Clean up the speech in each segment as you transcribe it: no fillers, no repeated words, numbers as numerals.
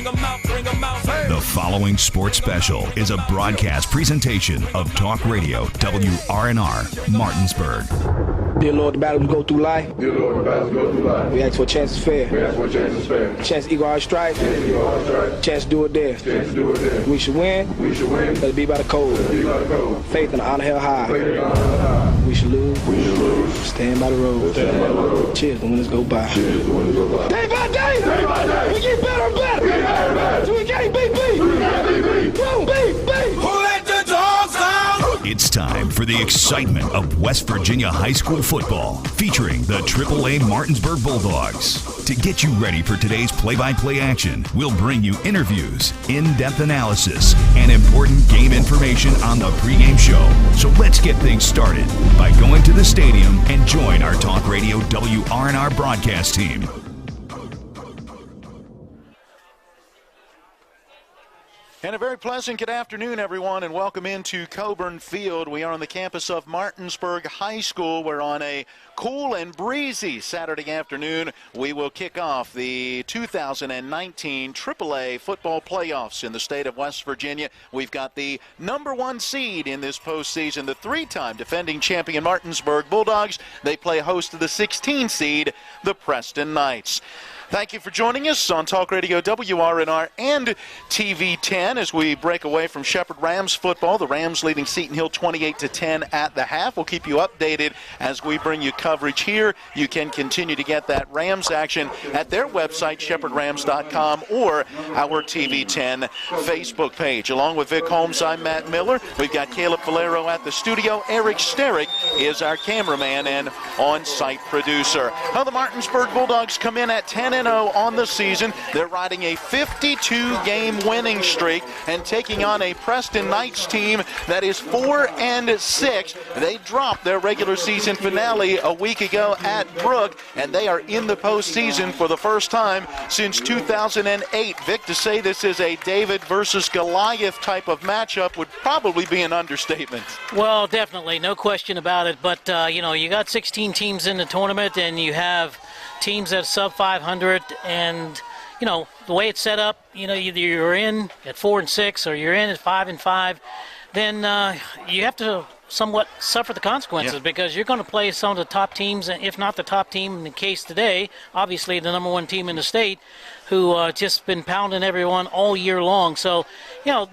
bring 'em out, bring 'em out. Hey. The following sports special is a broadcast presentation of Talk Radio WRNR, Martinsburg. Dear Lord, the battles we go through life. Dear Lord, the battles we go through life. We ask for a chance is fair. We ask for a chance is fair. Chance to equal our stripes. Chance to equal our stripes. Chance to do it there. Chance to do it there. We should win. We should win. Let it be by the code. Let it be by the code. Faith and honor held high. Faith and honor held high. We should lose. We should lose. Stand by the road. Stand by the road. Cheers, the winners go by. Cheers, the winners go by. Day by day. Day by day. We get better and better. We get better and better. So we can't beat beat. We can't beat beat. Woo, beat, beat. Who let the dogs out? It's time for the excitement of West Virginia high school football, featuring the AAA Martinsburg Bulldogs. To get you ready for today's play-by-play action, we'll bring you interviews, in-depth analysis, and important game information on the pregame show. So let's get things started by going to the stadium and join our Talk Radio WRNR broadcast team. And a very pleasant good afternoon, everyone, and welcome into Coburn Field. We are on the campus of Martinsburg High School. We're on a cool and breezy Saturday afternoon. We will kick off the 2019 AAA football playoffs in the state of West Virginia. We've got the number one seed in this postseason, the three-time defending champion Martinsburg Bulldogs. They play host to the 16 seed, the Preston Knights. Thank you for joining us on Talk Radio WRNR and TV 10 as we break away from Shepherd Rams football. The Rams leading Seton Hill 28-10 at the half. We'll keep you updated as we bring you coverage here. You can continue to get that Rams action at their website, shepherdrams.com, or our TV 10 Facebook page. Along with Vic Holmes, I'm Matt Miller. We've got Caleb Valero at the studio. Eric Sterick is our cameraman and on-site producer. Now the Martinsburg Bulldogs come in at 10-0 on the season. They're riding a 52-game winning streak and taking on a Preston Knights team that is 4-6. They dropped their regular season finale a week ago at Brook, and they are in the postseason for the first time since 2008. Vic, to say this is a David versus Goliath type of matchup would probably be an understatement. Well, definitely, no question about it. But, you got 16 teams in the tournament, and you have teams that sub 500, and the way it's set up, either you're in at 4-6 or you're in at 5-5, then you have to somewhat suffer the consequences because you're going to play some of the top teams, if not the top team in the case today, obviously the number one team in the state, who just been pounding everyone all year long. So,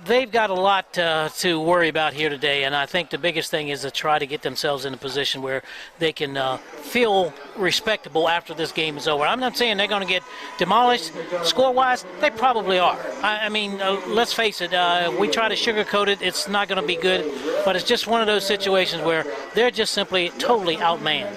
they've got a lot to worry about here today, and I think the biggest thing is to try to get themselves in a position where they can feel respectable after this game is over. I'm not saying they're going to get demolished. Score-wise, they probably are. I mean, let's face it, we try to sugarcoat it. It's not going to be good, but it's just one of those situations where they're just simply totally outmanned.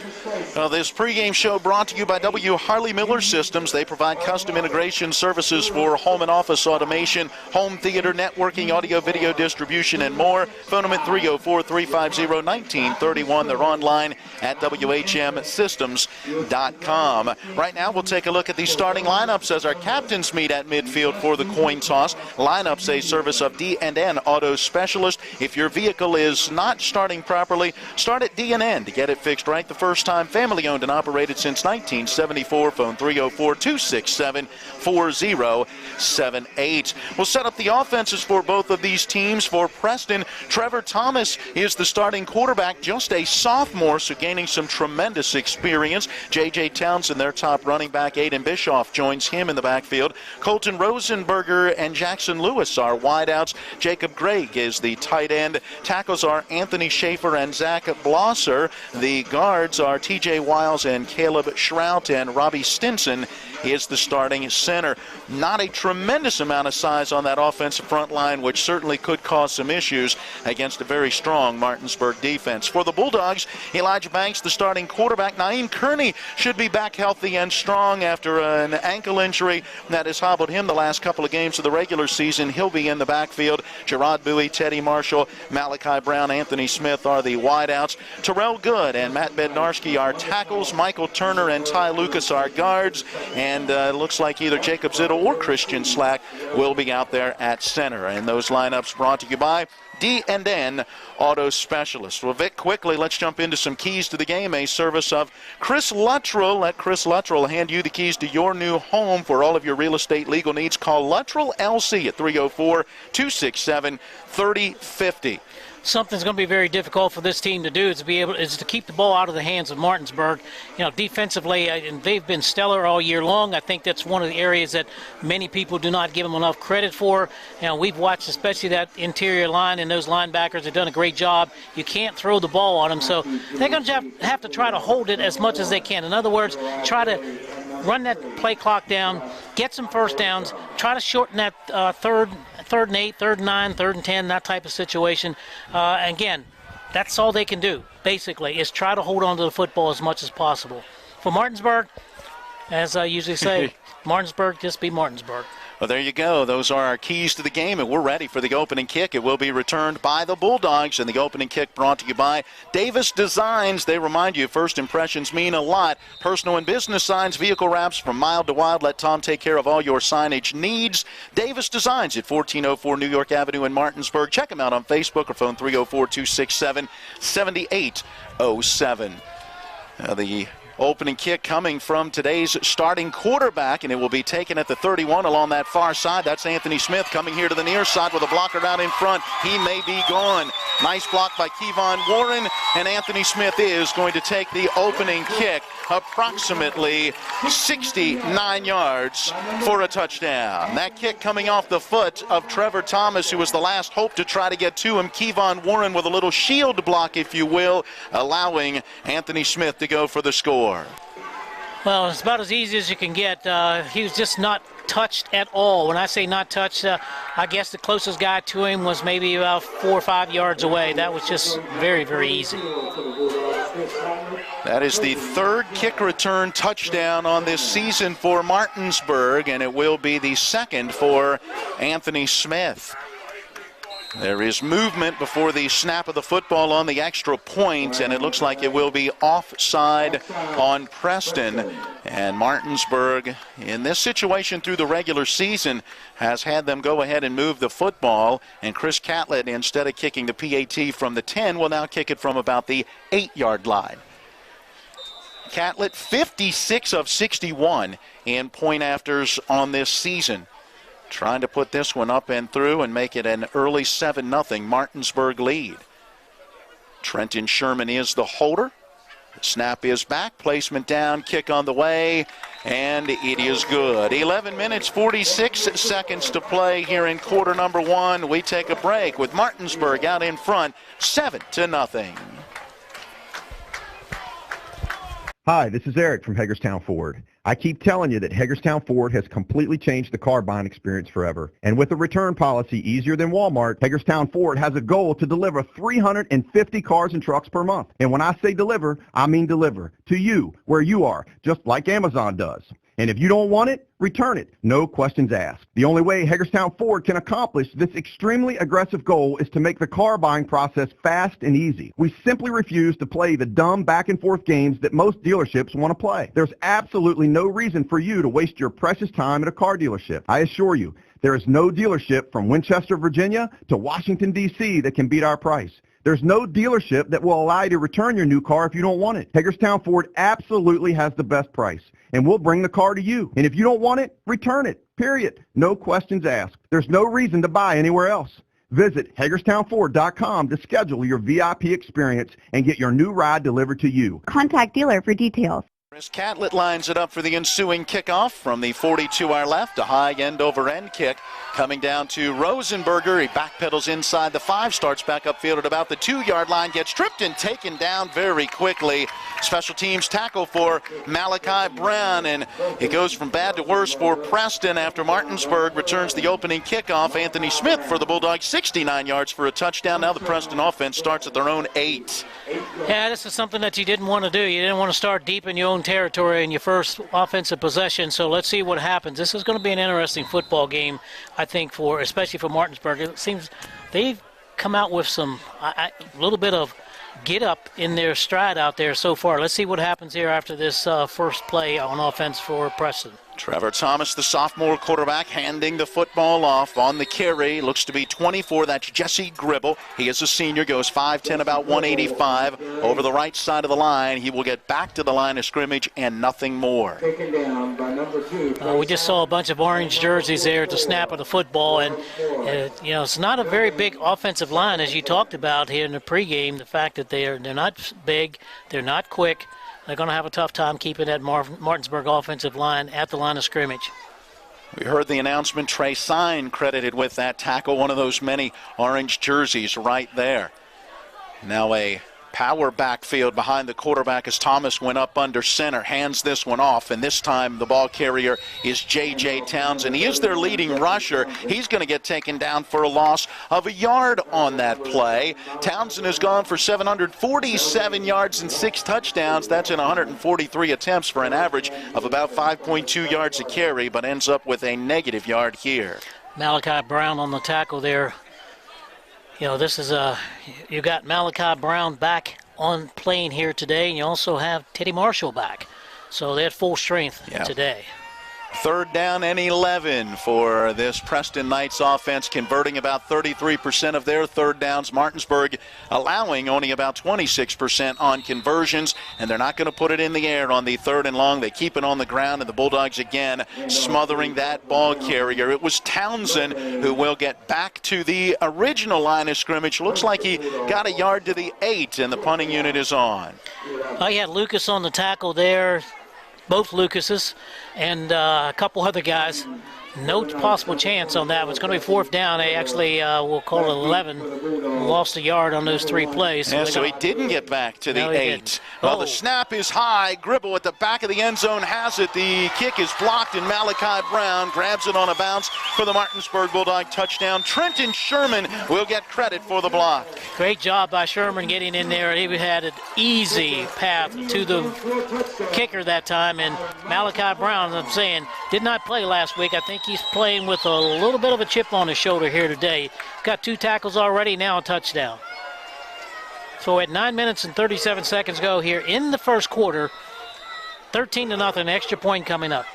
This pregame show brought to you by W. Harley Miller Systems. They provide custom integration services for home and office automation, home theater, networking, audio, video distribution, and more. Phone them at 304-350-1931. They're online at WHMsystems.com. Right now, we'll take a look at the starting lineups as our captains meet at midfield for the coin toss. Lineups a service of D&N Auto Specialist. If your vehicle is not starting properly, start at D&N to get it fixed right the first time. Family owned and operated since 1974. Phone 304-267-4078. We'll set up the offenses for both of these teams. For Preston, Trevor Thomas is the starting quarterback, just a sophomore, so gaining some tremendous experience. J.J. Townsend, their top running back. Aiden Bischoff joins him in the backfield. Colton Rosenberger and Jackson Lewis are wideouts. Jacob Gregg is the tight end. Tackles are Anthony Schaefer and Zach Blosser. The guards are T.J. Wiles and Caleb Schrout, and Robbie Stinson is the starting center. Not a tremendous amount of size on that offensive front line, which certainly could cause some issues against a very strong Martinsburg defense. For the Bulldogs, Elijah Banks, the starting quarterback. Naeem Kearney should be back healthy and strong after an ankle injury that has hobbled him the last couple of games of the regular season. He'll be in the backfield. Gerard Bowie, Teddy Marshall, Malachi Brown, Anthony Smith are the wideouts. Terrell Good and Matt Bednarski are tackles. Michael Turner and Ty Lucas are guards. And and it looks like either Jacob Zittel or Christian Slack will be out there at center. And those lineups brought to you by D&N Auto Specialist. Well, Vic, quickly, let's jump into some keys to the game, a service of Chris Luttrell. Let Chris Luttrell hand you the keys to your new home for all of your real estate legal needs. Call Luttrell LC at 304-267-3050. Something's going to be very difficult for this team to do is to keep the ball out of the hands of Martinsburg. You know, defensively, and they've been stellar all year long. I think that's one of the areas that many people do not give them enough credit for. You know, we've watched especially that interior line, and those linebackers have done a great job. You can't throw the ball on them, so they're going to have to try to hold it as much as they can. In other words, try to run that play clock down, get some first downs, try to shorten that third and 8, third and 9, third and 10, that type of situation. Again, that's all they can do, basically, is try to hold on to the football as much as possible. For Martinsburg, as I usually say, Martinsburg, just be Martinsburg. Well, there you go. Those are our keys to the game, and we're ready for the opening kick. It will be returned by the Bulldogs, and the opening kick brought to you by Davis Designs. They remind you first impressions mean a lot. Personal and business signs, vehicle wraps from mild to wild. Let Tom take care of all your signage needs. Davis Designs at 1404 New York Avenue in Martinsburg. Check them out on Facebook or phone 304-267-7807. The opening kick coming from today's starting quarterback, and it will be taken at the 31 along that far side. That's Anthony Smith coming here to the near side with a blocker out in front. He may be gone. Nice block by Kevon Warren, and Anthony Smith is going to take the opening kick approximately 69 yards for a touchdown. That kick coming off the foot of Trevor Thomas, who was the last hope to try to get to him. Kevon Warren with a little shield block, if you will, allowing Anthony Smith to go for the score. Well, it's about as easy as you can get. He was just not touched at all. When I say not touched, I guess the closest guy to him was maybe about 4 or 5 yards away. That was just very, very easy. That is the third kick return touchdown on this season for Martinsburg, and it will be the second for Anthony Smith. There is movement before the snap of the football on the extra point, and it looks like it will be offside on Preston. And Martinsburg, in this situation through the regular season, has had them go ahead and move the football. And Chris Catlett, instead of kicking the PAT from the 10, will now kick it from about the 8-yard line. Catlett, 56 of 61 in point afters on this season. Trying to put this one up and through and make it an early 7-0 Martinsburg lead. Trenton Sherman is the holder. The snap is back, placement down, kick on the way, and it is good. 11 minutes, 46 seconds to play here in quarter number one. We take a break with Martinsburg out in front, 7-0. Hi, this is Eric from Hagerstown Ford. I keep telling you that Hagerstown Ford has completely changed the car buying experience forever. And with a return policy easier than Walmart, Hagerstown Ford has a goal to deliver 350 cars and trucks per month. And when I say deliver, I mean deliver to you, where you are, just like Amazon does. And if you don't want it, return it. No questions asked. The only way Hagerstown Ford can accomplish this extremely aggressive goal is to make the car buying process fast and easy. We simply refuse to play the dumb back and forth games that most dealerships want to play. There's absolutely no reason for you to waste your precious time at a car dealership. I assure you, there is no dealership from Winchester, Virginia to Washington, D.C. that can beat our price. There's no dealership that will allow you to return your new car if you don't want it. Hagerstown Ford absolutely has the best price, and we'll bring the car to you. And if you don't want it, return it, period. No questions asked. There's no reason to buy anywhere else. Visit HagerstownFord.com to schedule your VIP experience and get your new ride delivered to you. Contact dealer for details. Chris Catlett lines it up for the ensuing kickoff from the 42 our left. A high end-over-end kick coming down to Rosenberger. He backpedals inside the 5, starts back upfield at about the 2-yard line, gets tripped and taken down very quickly. Special teams tackle for Malachi Brown, and it goes from bad to worse for Preston after Martinsburg returns the opening kickoff. Anthony Smith for the Bulldogs, 69 yards for a touchdown. Now the Preston offense starts at their own 8. Yeah, this is something that you didn't want to do. You didn't want to start deep in your own territory in your first offensive possession, so let's see what happens. This is going to be an interesting football game, I think, especially for Martinsburg. It seems they've come out with some a little bit of get up in their stride out there so far. Let's see what happens here after this first play on offense for Preston. Trevor Thomas, the sophomore quarterback, handing the football off on the carry. Looks to be 24. That's Jesse Gribble. He is a senior, goes 5'10", about 185. Over the right side of the line. He will get back to the line of scrimmage and nothing more. Taken down by number 2. We just saw a bunch of orange jerseys there at the snap of the football, and it's not a very big offensive line, as you talked about here in the pregame. The fact that they're not big, they're not quick. They're going to have a tough time keeping that Martinsburg offensive line at the line of scrimmage. We heard the announcement, Trey Sign credited with that tackle, one of those many orange jerseys right there. Now a power backfield behind the quarterback as Thomas went up under center, hands this one off, and this time the ball carrier is J.J. Townsend. He is their leading rusher. He's going to get taken down for a loss of a yard on that play. Townsend has gone for 747 yards and 6 touchdowns. That's in 143 attempts for an average of about 5.2 yards a carry, but ends up with a negative yard here. Malachi Brown on the tackle there. This is you got Malachi Brown back on playing here today, and you also have Teddy Marshall back. So they had full strength today. 3rd down and 11 for this Preston Knights offense, converting about 33% of their 3rd downs. Martinsburg allowing only about 26% on conversions, and they're not going to put it in the air on the 3rd and long. They keep it on the ground, and the Bulldogs again smothering that ball carrier. It was Townsend who will get back to the original line of scrimmage. Looks like he got a yard to the 8, and the punting unit is on. You had Lucas on the tackle there. Both Lucases and a couple other guys. No possible chance on that. It's going to be 4th down. They actually, we'll call it 11, lost a yard on those 3 plays. So he didn't get back to the 8. Well, the snap is high. Gribble at the back of the end zone has it. The kick is blocked, and Malachi Brown grabs it on a bounce for the Martinsburg Bulldog touchdown. Trenton Sherman will get credit for the block. Great job by Sherman getting in there. He had an easy path to the kicker that time, and Malachi Brown, I'm saying, did not play last week. I think he's playing with a little bit of a chip on his shoulder here today. Got 2 tackles already, now a touchdown. So at 9 minutes and 37 seconds go here in the first quarter, 13-0, extra point coming up.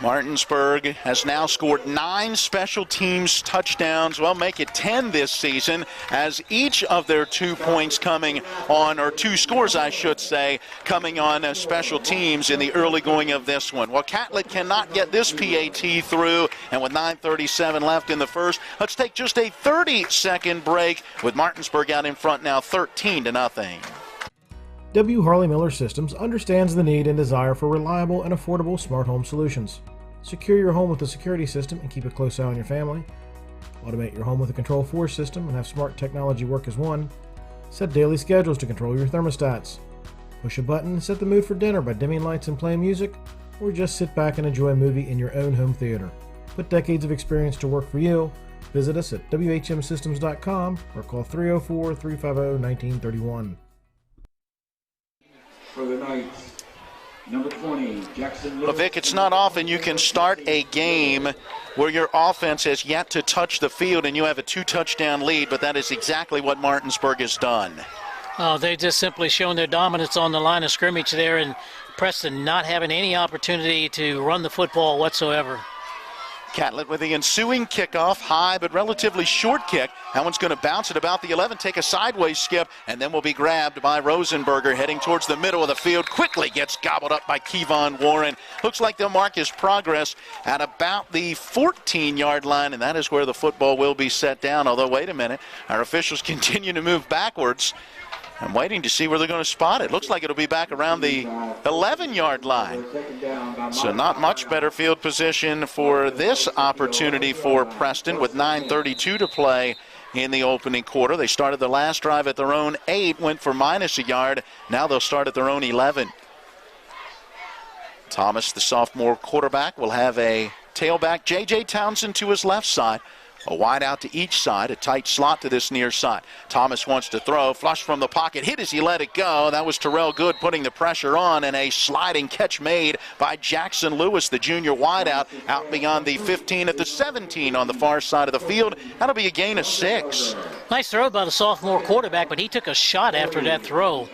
Martinsburg has now scored 9 special teams touchdowns. Well, make it 10 this season, as each of their 2 points coming on, or 2 scores, I should say, coming on special teams in the early going of this one. Well, Catlett cannot get this PAT through, and with 9:37 left in the first, let's take just a 30-second break with Martinsburg out in front now 13-0. W. Harley Miller Systems understands the need and desire for reliable and affordable smart home solutions. Secure your home with a security system and keep a close eye on your family. Automate your home with a Control4 system and have smart technology work as one. Set daily schedules to control your thermostats. Push a button and set the mood for dinner by dimming lights and playing music, or just sit back and enjoy a movie in your own home theater. Put decades of experience to work for you. Visit us at WHMsystems.com or call 304-350-1931. For the Knights, number 20, Jackson. Well, Vic, it's not often you can start a game where your offense has yet to touch the field and you have a 2-touchdown lead, but that is exactly what Martinsburg has done. Oh, they've just simply shown their dominance on the line of scrimmage there, and Preston not having any opportunity to run the football whatsoever. Catlett with the ensuing kickoff, high but relatively short kick. That one's going to bounce at about the 11, take a sideways skip, and then will be grabbed by Rosenberger heading towards the middle of the field. Quickly gets gobbled up by Kevon Warren. Looks like they'll mark his progress at about the 14-yard line, and that is where the football will be set down. Although, wait a minute, our officials continue to move backwards. I'm waiting to see where they're going to spot it. Looks like it'll be back around the 11-yard line. So not much better field position for this opportunity for Preston with 9:32 to play in the opening quarter. They started the last drive at their own 8, went for minus a yard. Now they'll start at their own 11. Thomas, the sophomore quarterback, will have a tailback. J.J. Townsend to his left side. A wide out to each side, a tight slot to this near side. Thomas wants to throw, flush from the pocket, hit as he let it go. That was Terrell Good putting the pressure on, and a sliding catch made by Jackson Lewis, the junior wideout, out beyond the 15 at the 17 on the far side of the field. That'll be a gain of 6. Nice throw by the sophomore quarterback, but he took a shot after that throw.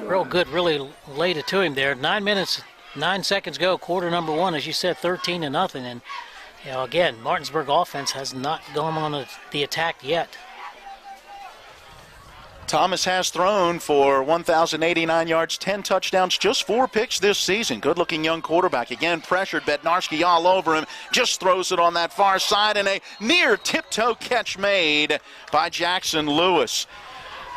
Real good, really laid it to him there. 9 minutes, 9 seconds go, quarter number one, as you said, 13-0. And, you know, again, Martinsburg offense has not gone on the attack yet. Thomas has thrown for 1,089 yards, 10 touchdowns, just 4 picks this season. Good-looking young quarterback. Again, pressured. Bednarski all over him. Just throws it on that far side, and a near tiptoe catch made by Jackson Lewis.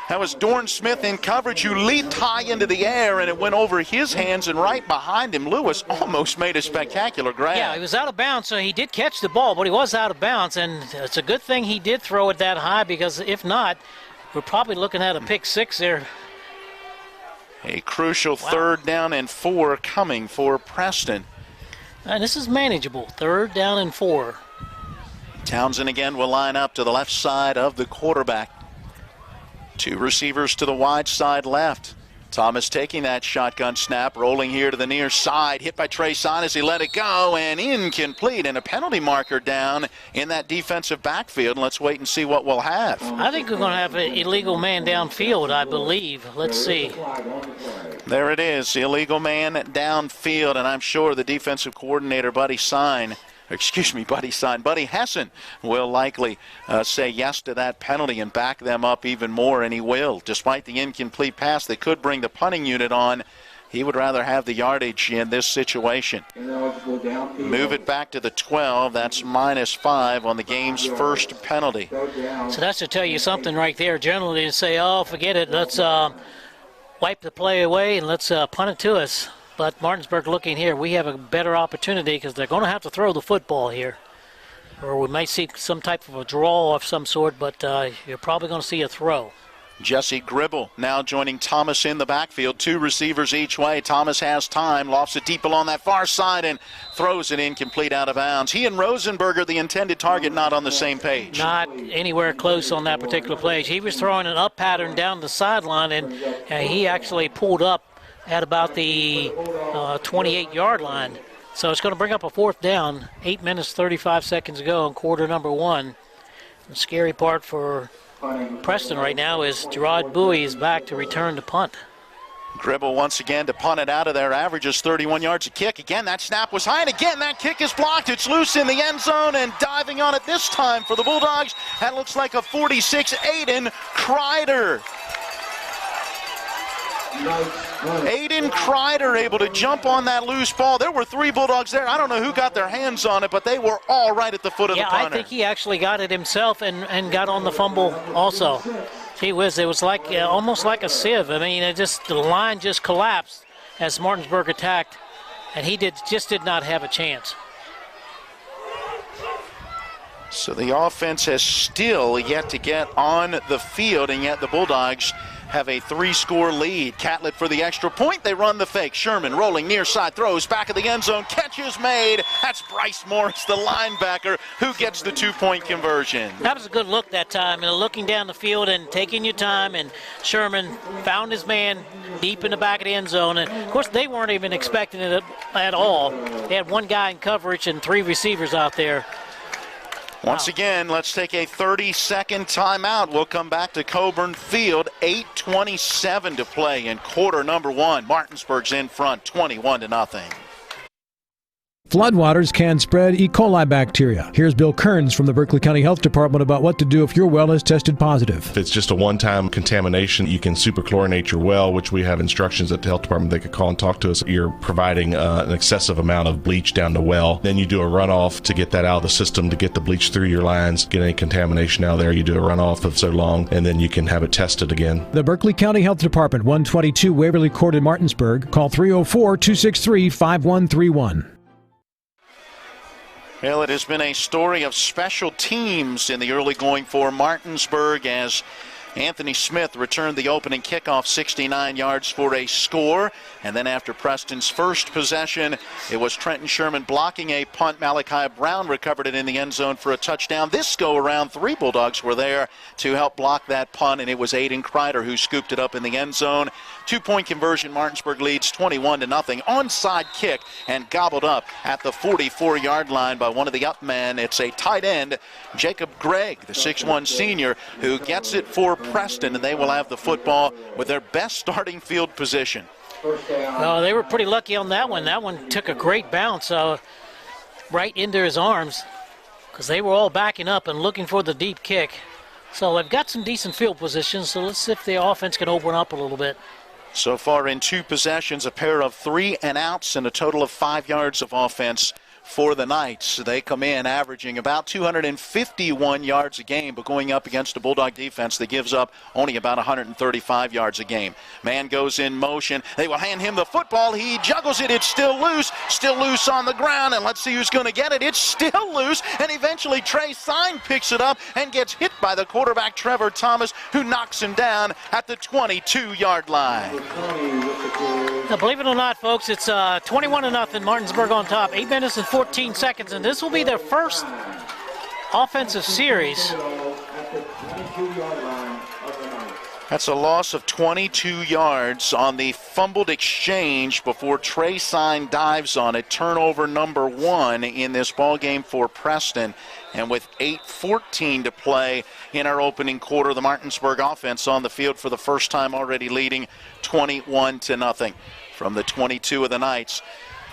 That was Dorn Smith in coverage, who leaped high into the air, and it went over his hands, and right behind him, Lewis almost made a spectacular grab. Yeah, he was out of bounds, so he did catch the ball, but he was out of bounds, and it's a good thing he did throw it that high, because if not, we're probably looking at a pick six there. A crucial 3rd down and 4 coming for Preston. And this is manageable, 3rd down and 4. Townsend again will line up to the left side of the quarterback. 2 receivers to the wide side left. Thomas taking that shotgun snap, rolling here to the near side, hit by Treson as he let it go, and incomplete, and a penalty marker down in that defensive backfield. Let's wait and see what we'll have. I think we're going to have an illegal man downfield, I believe. Let's see. There it is, illegal man downfield, and I'm sure the defensive coordinator, Buddy Hessen will likely say yes to that penalty and back them up even more, and he will. Despite the incomplete pass that could bring the punting unit on, he would rather have the yardage in this situation. Move it back to the 12. That's -5 on the game's first penalty. So that's to tell you something right there. Generally, to say, oh, forget it, let's wipe the play away and let's punt it to us. But Martinsburg looking here, we have a better opportunity because they're going to have to throw the football here. Or we might see some type of a draw of some sort, but you're probably going to see a throw. Jesse Gribble now joining Thomas in the backfield. 2 receivers each way. Thomas has time, lofts it deep along that far side and throws it incomplete out of bounds. He and Rosenberger, the intended target, not on the same page. Not anywhere close on that particular play. He was throwing an up pattern down the sideline, and he actually pulled up at about the 28-yard line. So it's going to bring up a 4th down. 8 minutes, 35 seconds ago in quarter number 1. The scary part for Preston right now is Gerard Bowie is back to return to punt. Gribble once again to punt it out of there. Averages 31 yards a kick. Again, that snap was high, and again, that kick is blocked. It's loose in the end zone, and diving on it this time for the Bulldogs. That looks like a 46, Aiden Kreider. Aiden Kreider able to jump on that loose ball. There were 3 Bulldogs there. I don't know who got their hands on it, but they were all right at the foot of the punter. I think he actually got it himself and got on the fumble also. Gee whiz, it was like almost like a sieve. I mean, the line just collapsed as Martinsburg attacked, and he just did not have a chance. So the offense has still yet to get on the field, and yet the Bulldogs have a 3-score lead. Catlett for the extra point. They run the fake. Sherman rolling near side, throws back of the end zone. Catch is made. That's Bryce Morris, the linebacker, who gets the 2-point conversion. That was a good look that time. Looking down the field and taking your time. And Sherman found his man deep in the back of the end zone. And, of course, they weren't even expecting it at all. They had 1 guy in coverage and 3 receivers out there. Once again, let's take a 30-second timeout. We'll come back to Coburn Field. 8:27 to play in quarter number 1. Martinsburg's in front, 21-0. Floodwaters can spread E. coli bacteria. Here's Bill Kearns from the Berkeley County Health Department about what to do if your well is tested positive. If it's just a one-time contamination, you can superchlorinate your well, which we have instructions at the health department. They could call and talk to us. You're providing an excessive amount of bleach down the well. Then you do a runoff to get that out of the system, to get the bleach through your lines, get any contamination out there. You do a runoff of so long, and then you can have it tested again. The Berkeley County Health Department, 122 Waverly Court in Martinsburg. Call 304-263-5131. Well, it has been a story of special teams in the early going for Martinsburg as Anthony Smith returned the opening kickoff 69 yards for a score. And then after Preston's first possession, it was Trenton Sherman blocking a punt. Malachi Brown recovered it in the end zone for a touchdown. This go around, 3 Bulldogs were there to help block that punt, and it was Aiden Kreider who scooped it up in the end zone. 2-point conversion, Martinsburg leads 21-0. Onside kick and gobbled up at the 44-yard line by one of the up men. It's a tight end, Jacob Gregg, the 6'1 senior, who gets it for Preston, and they will have the football with their best starting field position. Oh, they were pretty lucky on that one. That one took a great bounce right into his arms because they were all backing up and looking for the deep kick. So they've got some decent field positions, so let's see if the offense can open up a little bit. So far in 2 possessions, a pair of 3 and outs and a total of 5 yards of offense for the Knights. They come in averaging about 251 yards a game, but going up against a Bulldog defense that gives up only about 135 yards a game. Man goes in motion. They will hand him the football. He juggles it. It's still loose on the ground, and let's see who's going to get it. It's still loose, and eventually Trey Sign picks it up and gets hit by the quarterback, Trevor Thomas, who knocks him down at the 22-yard line. Now, believe it or not, folks, it's 21-0, Martinsburg on top. 8 minutes and 14 seconds, and this will be their first offensive series. That's a loss of 22 yards on the fumbled exchange before Trey Sign dives on it. Turnover number 1 in this ball game for Preston. And with 8:14 to play in our opening quarter, the Martinsburg offense on the field for the first time, already leading 21-0 from the 22 of the Knights.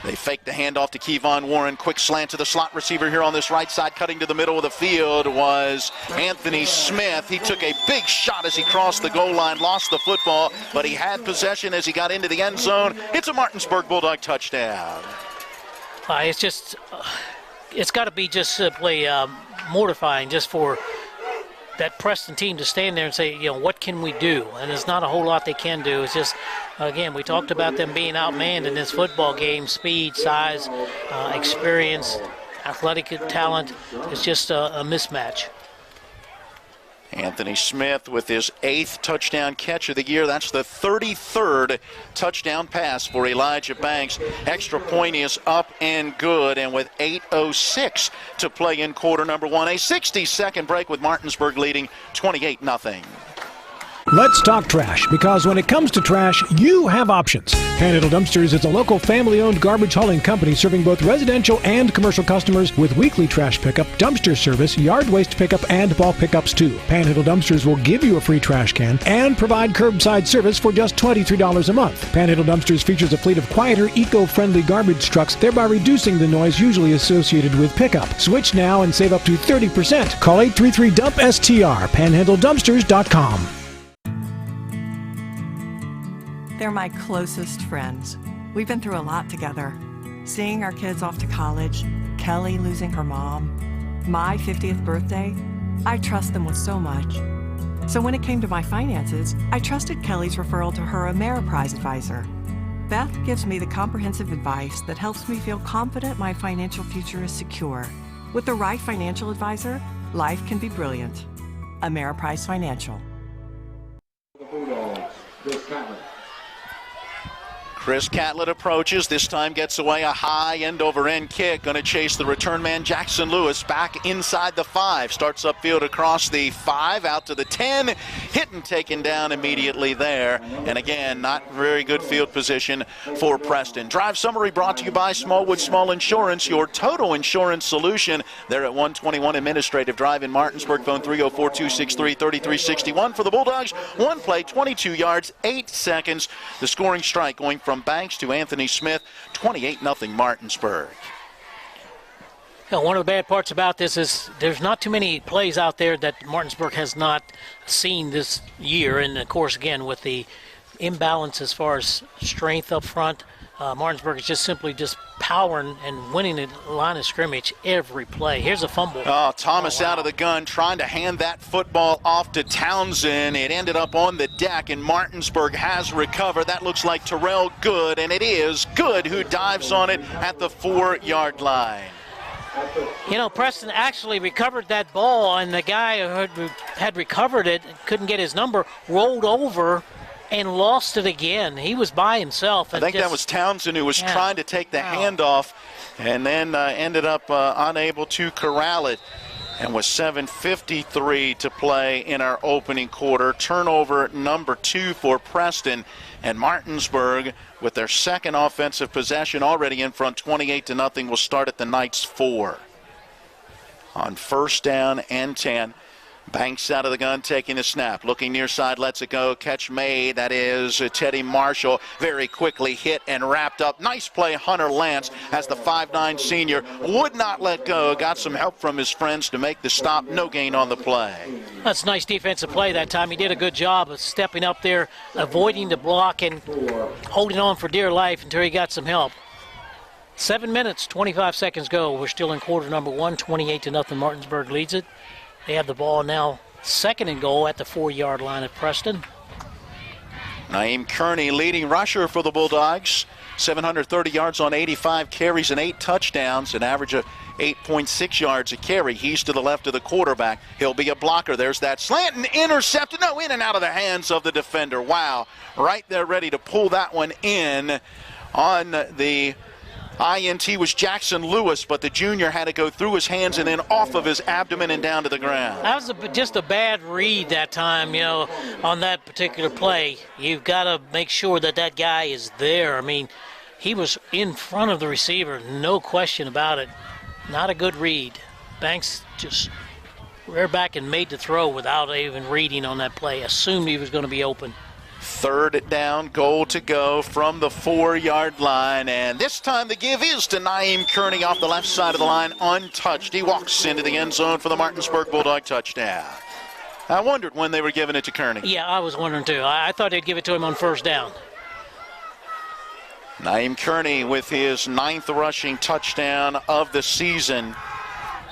They fake the handoff to Kevon Warren. Quick slant to the slot receiver here on this right side. Cutting to the middle of the field was Anthony Smith. He took a big shot as he crossed the goal line, lost the football, but he had possession as he got into the end zone. It's a Martinsburg Bulldog touchdown. It's got to be just simply mortifying just for that Preston team to stand there and say, what can we do? And there's not a whole lot they can do. It's just, again, we talked about them being outmanned in this football game. Speed, size, experience, athletic talent. It's just a mismatch. Anthony Smith with his 8th touchdown catch of the year. That's the 33rd touchdown pass for Elijah Banks. Extra point is up and good, and with 8:06 to play in quarter number 1, a 60-second break with Martinsburg leading 28-0. Let's talk trash, because when it comes to trash, you have options. Panhandle Dumpsters is a local family-owned garbage hauling company serving both residential and commercial customers with weekly trash pickup, dumpster service, yard waste pickup, and bulk pickups too. Panhandle Dumpsters will give you a free trash can and provide curbside service for just $23 a month. Panhandle Dumpsters features a fleet of quieter, eco-friendly garbage trucks, thereby reducing the noise usually associated with pickup. Switch now and save up to 30%. Call 833-DUMP-STR, panhandledumpsters.com. They're my closest friends. We've been through a lot together. Seeing our kids off to college, Kelly losing her mom, my 50th birthday. I trust them with so much. So when it came to my finances, I trusted Kelly's referral to her Ameriprise advisor. Beth gives me the comprehensive advice that helps me feel confident my financial future is secure. With the right financial advisor, life can be brilliant. Ameriprise Financial. Chris Catlett approaches, this time gets away a high end-over-end kick. Going to chase the return man, Jackson Lewis, back inside the 5. Starts upfield across the 5, out to the 10. Hit and taken down immediately there. And again, not very good field position for Preston. Drive summary brought to you by Smallwood Small Insurance, your total insurance solution. They're at 121 Administrative Drive in Martinsburg. Phone 304-263-3361 for the Bulldogs. One play, 22 yards, 8 seconds. The scoring strike going from Banks to Anthony Smith, 28-0 Martinsburg. One of the bad parts about this is there's not too many plays out there that Martinsburg has not seen this year. And, of course, again, with the imbalance as far as strength up front, Martinsburg is just simply just powering and winning the line of scrimmage every play. Here's a fumble. Oh, Thomas out of the gun, trying to hand that football off to Townsend. It ended up on the deck, and Martinsburg has recovered. That looks like Terrell Good, and it is Good who dives on it at the 4-yard line. Preston actually recovered that ball, and the guy who had recovered it, couldn't get his number, rolled over and lost it again. He was by himself. I think that was Townsend who was trying to take the handoff and then ended up unable to corral it. And with 7:53 to play in our opening quarter, turnover number 2 for Preston. And Martinsburg, with their second offensive possession already in front, 28-0, will start at the Knights' 4. On first down and 10. Banks out of the gun, taking the snap. Looking near side, lets it go. Catch made. That is Teddy Marshall. Very quickly hit and wrapped up. Nice play, Hunter Lance, as the 5'9 senior would not let go. Got some help from his friends to make the stop. No gain on the play. That's nice defensive play that time. He did a good job of stepping up there, avoiding the block, and holding on for dear life until he got some help. 7 minutes, 25 seconds go. We're still in quarter number 1, 28-0. Martinsburg leads it. They have the ball now, 2nd and goal at the 4-yard line at Preston. Naeem Kearney, leading rusher for the Bulldogs. 730 yards on 85 carries and 8 touchdowns, an average of 8.6 yards a carry. He's to the left of the quarterback. He'll be a blocker. There's that slant and intercepted. No, in and out of the hands of the defender. Wow, right there ready to pull that one in. On the INT was Jackson Lewis, but the junior had to go through his hands and then off of his abdomen and down to the ground. That was just a bad read that time, on that particular play. You've got to make sure that that guy is there. I mean, he was in front of the receiver, no question about it. Not a good read. Banks just reared back and made the throw without even reading on that play. Assumed he was going to be open. 3rd down, goal to go from the 4-yard line, and this time the give is to Naeem Kearney off the left side of the line, untouched. He walks into the end zone for the Martinsburg Bulldog touchdown. I wondered when they were giving it to Kearney. Yeah, I was wondering too. I thought they'd give it to him on 1st down. Naeem Kearney with his 9th rushing touchdown of the season.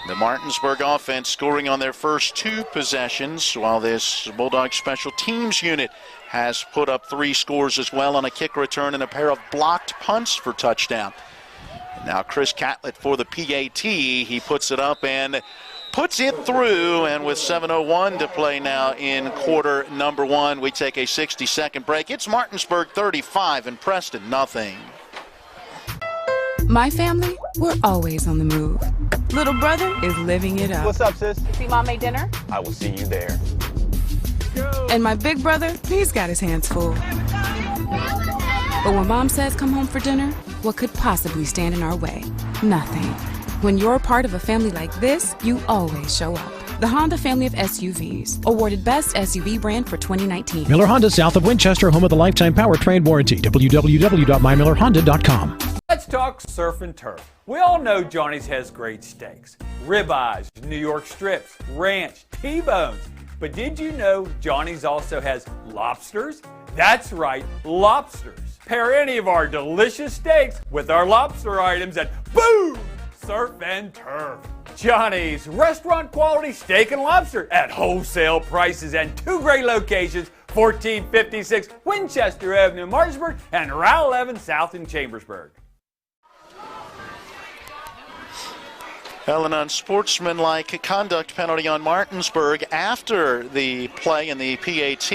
The Martinsburg offense scoring on their first 2 possessions, while this Bulldog special teams unit has put up 3 scores as well on a kick return and a pair of blocked punts for touchdown. Now Chris Catlett for the PAT. He puts it up and puts it through, and with 7:01 to play now in quarter number 1, we take a 60-second break. It's Martinsburg 35 and Preston nothing. My family, we're always on the move. Little brother is living it up. What's up, sis? See Mom made dinner? I will see you there. And my big brother, he's got his hands full. But when Mom says come home for dinner, what could possibly stand in our way? Nothing. When you're a part of a family like this, you always show up. The Honda family of SUVs, awarded Best SUV Brand for 2019. Miller Honda, south of Winchester, home of the lifetime powertrain warranty. www.mymillerhonda.com. Let's talk surf and turf. We all know Johnny's has great steaks. Ribeyes, New York strips, ranch, T-bones. But did you know Johnny's also has lobsters? That's right, lobsters. Pair any of our delicious steaks with our lobster items and boom! Surf and turf. Johnny's restaurant quality steak and lobster at wholesale prices and 2 great locations, 1456 Winchester Avenue, Martinsburg, and Route 11 South in Chambersburg. An unsportsmanlike conduct penalty on Martinsburg after the play in the PAT,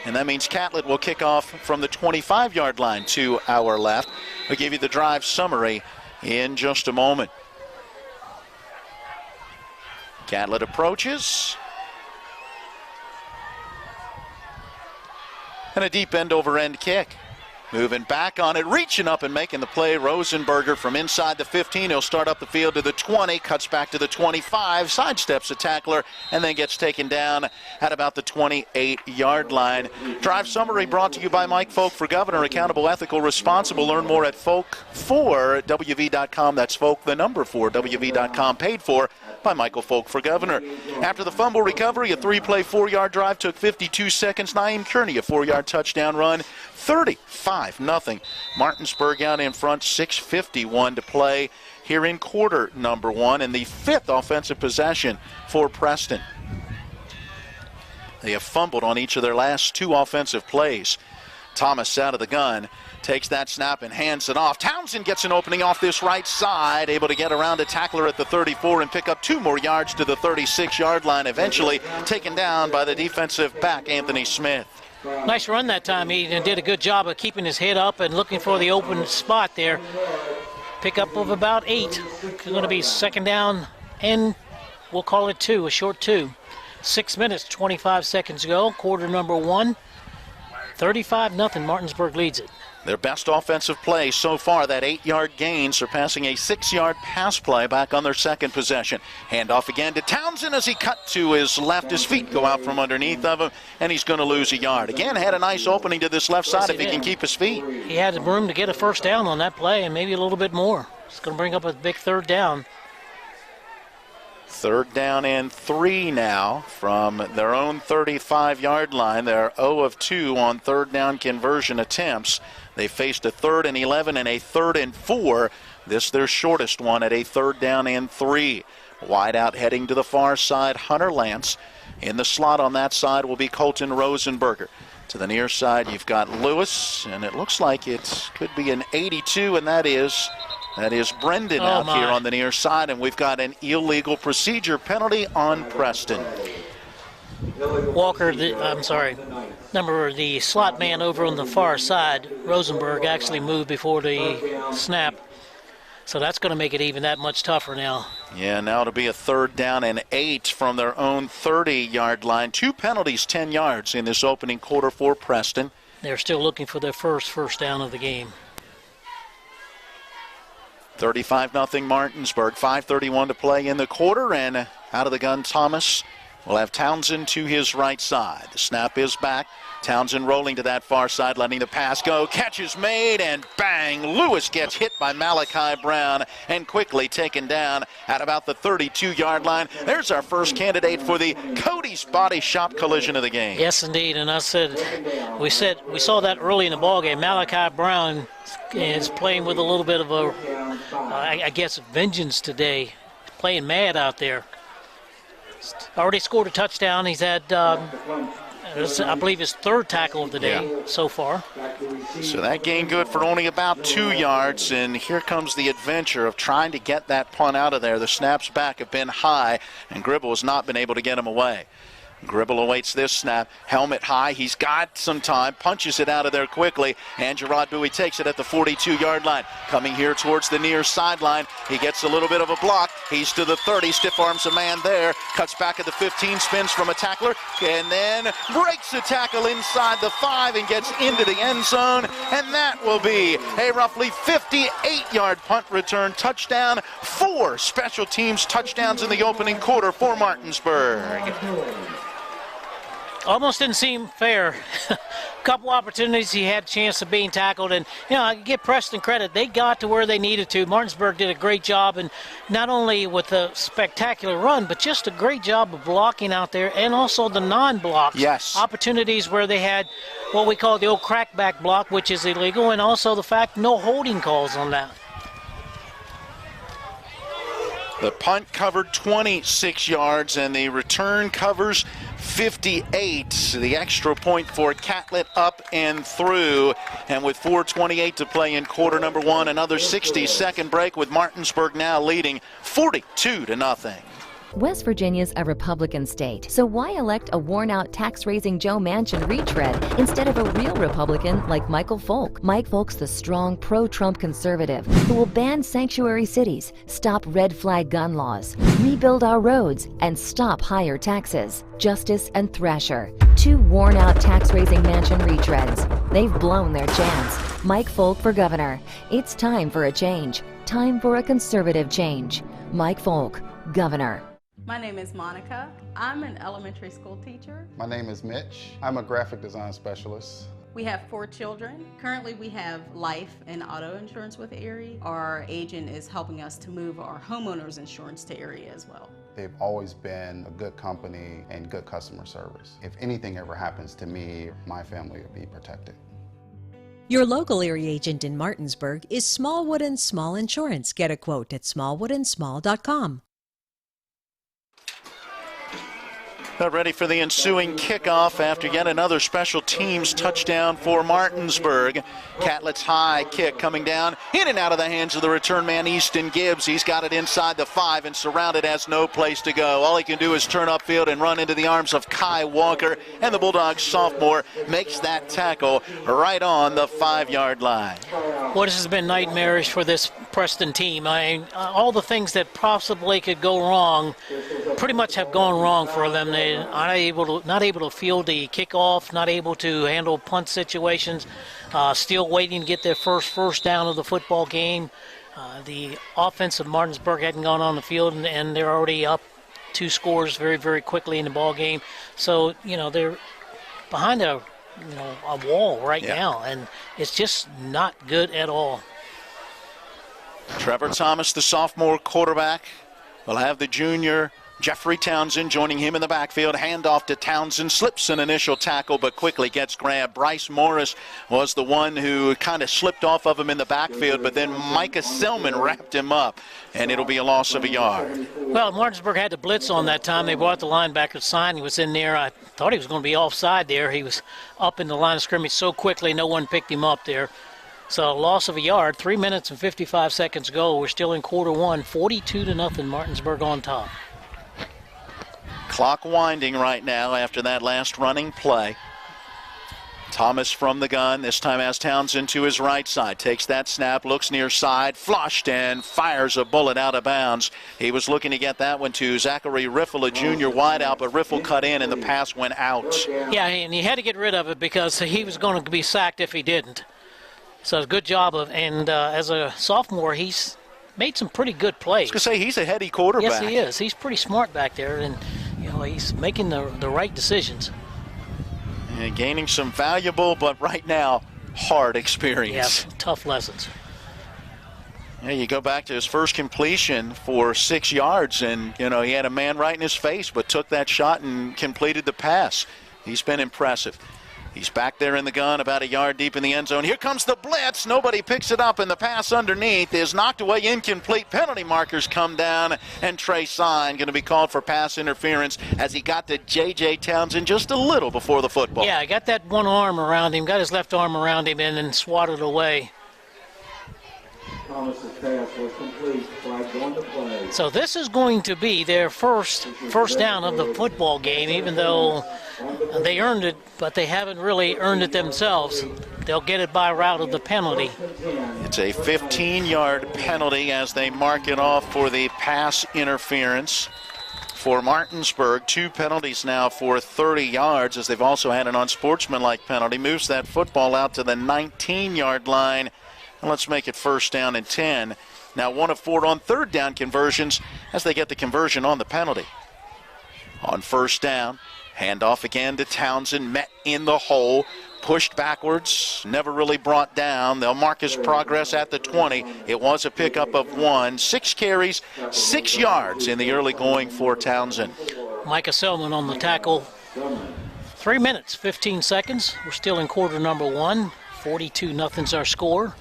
and that means Catlett will kick off from the 25-yard line to our left. We'll give you the drive summary in just a moment. Catlett approaches. And a deep end-over-end kick. Moving back on it, reaching up and making the play. Rosenberger from inside the 15. He'll start up the field to the 20, cuts back to the 25, sidesteps a tackler, and then gets taken down at about the 28-yard line. Drive summary brought to you by Mike Folk for Governor. Accountable, ethical, responsible. Learn more at folk4wv.com. That's folk, the number 4, wv.com. Paid for by Michael Folk for Governor. After the fumble recovery, a 3-play, 4-yard drive took 52 seconds. Naeem Kearney, a 4-yard touchdown run. 35-0. Martinsburg out in front, 6:51 to play here in quarter number 1, and the 5th offensive possession for Preston. They have fumbled on each of their last 2 offensive plays. Thomas out of the gun, takes that snap and hands it off. Townsend gets an opening off this right side, able to get around a tackler at the 34 and pick up 2 more yards to the 36-yard line, eventually taken down by the defensive back, Anthony Smith. Nice run that time. He did a good job of keeping his head up and looking for the open spot there. Pickup of about 8. It's going to be 2nd down, and we'll call it 2, a short 2. 6 minutes, 25 seconds ago, quarter number 1. 35-0, Martinsburg leads it. Their best offensive play so far, that 8-yard gain, surpassing a 6-yard pass play back on their second possession. Handoff again to Townsend as he cut to his left. His feet go out from underneath of him, and he's going to lose a yard. Again, had a nice opening to this left side if he can keep his feet. He had room to get a first down on that play and maybe a little bit more. It's going to bring up a big third down. Third down and 3 now from their own 35-yard line. They're 0 of 2 on third down conversion attempts. They faced a 3rd and 11 and a 3rd and 4. This their shortest one at a 3rd down and 3. Wide out heading to the far side, Hunter Lance. In the slot on that side will be Colton Rosenberger. To the near side, you've got Lewis, and it looks like it could be an 82, and that is Brendan out here on the near side, and we've got an illegal procedure penalty on Preston. Walker, the slot man over on the far side, Rosenberg, actually moved before the snap. So that's going to make it even that much tougher now. Yeah, now it'll be a 3rd down and 8 from their own 30-yard line. 2 penalties, 10 yards in this opening quarter for Preston. They're still looking for their first down of the game. 35-0 Martinsburg. 5:31 to play in the quarter, and out of the gun, Thomas will have Townsend to his right side. The snap is back. Townsend rolling to that far side, letting the pass go. Catch is made, and bang! Lewis gets hit by Malachi Brown and quickly taken down at about the 32-yard line. There's our first candidate for the Cody's Body Shop collision of the game. Yes, indeed. And we saw that early in the ballgame. Malachi Brown is playing with a little bit of I guess, vengeance today. Playing mad out there. Already scored a touchdown. He's had, I believe, his 3rd tackle of the day so far. So that gained good for only about 2 yards, and here comes the adventure of trying to get that punt out of there. The snaps back have been high, and Gribble has not been able to get him away. Gribble awaits this snap, helmet high, he's got some time, punches it out of there quickly, and Gerard Bowie takes it at the 42-yard line. Coming here towards the near sideline, he gets a little bit of a block, he's to the 30, stiff arms a man there, cuts back at the 15, spins from a tackler, and then breaks the tackle inside the 5 and gets into the end zone, and that will be a roughly 58-yard punt return touchdown. 4 special teams touchdowns in the opening quarter for Martinsburg. Almost didn't seem fair. A couple opportunities he had a chance of being tackled, and I give Preston credit. They got to where they needed to. Martinsburg did a great job, and not only with a spectacular run, but just a great job of blocking out there, and also the non-blocks. Yes. Opportunities where they had what we call the old crackback block, which is illegal, and also the fact no holding calls on that. The punt covered 26 yards, and the return covers 58. The extra point for Catlett up and through. And with 4:28 to play in quarter number 1, another 60-second break with Martinsburg now leading 42-0. West Virginia's a Republican state, so why elect a worn-out tax-raising Joe Manchin retread instead of a real Republican like Michael Folk? Mike Folk's the strong pro-Trump conservative who will ban sanctuary cities, stop red flag gun laws, rebuild our roads, and stop higher taxes. Justice and Thrasher, 2 worn-out tax-raising Manchin retreads. They've blown their chance. Mike Folk for governor. It's time for a change. Time for a conservative change. Mike Folk, governor. My name is Monica. I'm an elementary school teacher. My name is Mitch. I'm a graphic design specialist. We have 4 children. Currently we have life and auto insurance with Erie. Our agent is helping us to move our homeowners insurance to Erie as well. They've always been a good company and good customer service. If anything ever happens to me, my family will be protected. Your local Erie agent in Martinsburg is Smallwood & Small Insurance. Get a quote at smallwoodandsmall.com. Ready for the ensuing kickoff after yet another special teams touchdown for Martinsburg. Catlett's high kick coming down, in and out of the hands of the return man, Easton Gibbs. He's got it inside the 5 and surrounded, has no place to go. All he can do is turn upfield and run into the arms of Kai Walker, and the Bulldogs sophomore makes that tackle right on the 5-yard line. Well, this has been nightmarish for this Preston team. I mean, all the things that possibly could go wrong pretty much have gone wrong for them. They're not able to field the kickoff, not able to handle punt situations, still waiting to get their first down of the football game. The offense of Martinsburg hadn't gone on the field, and they're already up 2 scores very, very quickly in the ball game. So, they're behind a wall right now, and it's just not good at all. Trevor Thomas, the sophomore quarterback, will have the junior Jeffrey Townsend joining him in the backfield. Handoff to Townsend, slips an initial tackle but quickly gets grabbed. Bryce Morris was the one who kind of slipped off of him in the backfield, but then Micah Selman wrapped him up, and it'll be a loss of a yard. Well, Martinsburg had the blitz on that time. They brought the linebacker sign. He was in there. I thought he was going to be offside there. He was up in the line of scrimmage so quickly, no one picked him up there. So loss of a yard, 3 minutes and 55 seconds ago. We're still in quarter one, 42-0, Martinsburg on top. Clock winding right now after that last running play. Thomas from the gun, this time has Townsend to his right side. Takes that snap, looks near side, flushed, and fires a bullet out of bounds. He was looking to get that one to Zachary Riffle, a junior wideout, but Riffle cut in and the pass went out. Yeah, and he had to get rid of it because he was going to be sacked if he didn't. So good job as a sophomore, he's made some pretty good plays. I was going to say, he's a heady quarterback. Yes, he is. He's pretty smart back there, and he's making the right decisions. And gaining some valuable, but right now, hard experience. Yeah, tough lessons. Yeah, you go back to his first completion for 6 yards, and, he had a man right in his face, but took that shot and completed the pass. He's been impressive. He's back there in the gun, about a yard deep in the end zone. Here comes the blitz. Nobody picks it up, and the pass underneath is knocked away, incomplete. Penalty markers come down, and Trey Sign going to be called for pass interference as he got to J.J. Townsend just a little before the football. Yeah, got that one arm around him, got his left arm around him, and then swatted away. Thomas's pass was complete. Flag going to play. So this is going to be their first down of the football game, even though they earned it, but they haven't really earned it themselves. They'll get it by route of the penalty. It's a 15-yard penalty as they mark it off for the pass interference. For Martinsburg, 2 penalties now for 30 yards, as they've also had an unsportsmanlike penalty. Moves that football out to the 19-yard line. And let's make it 1st down and 10. Now 1 of 4 on 3rd down conversions as they get the conversion on the penalty. On 1st down, handoff again to Townsend, met in the hole, pushed backwards, never really brought down. They'll mark his progress at the 20. It was a pickup of 1. 6 carries, 6 yards in the early going for Townsend. Micah Selman on the tackle. 3 minutes, 15 seconds. We're still in quarter number 1. 42-0's our score.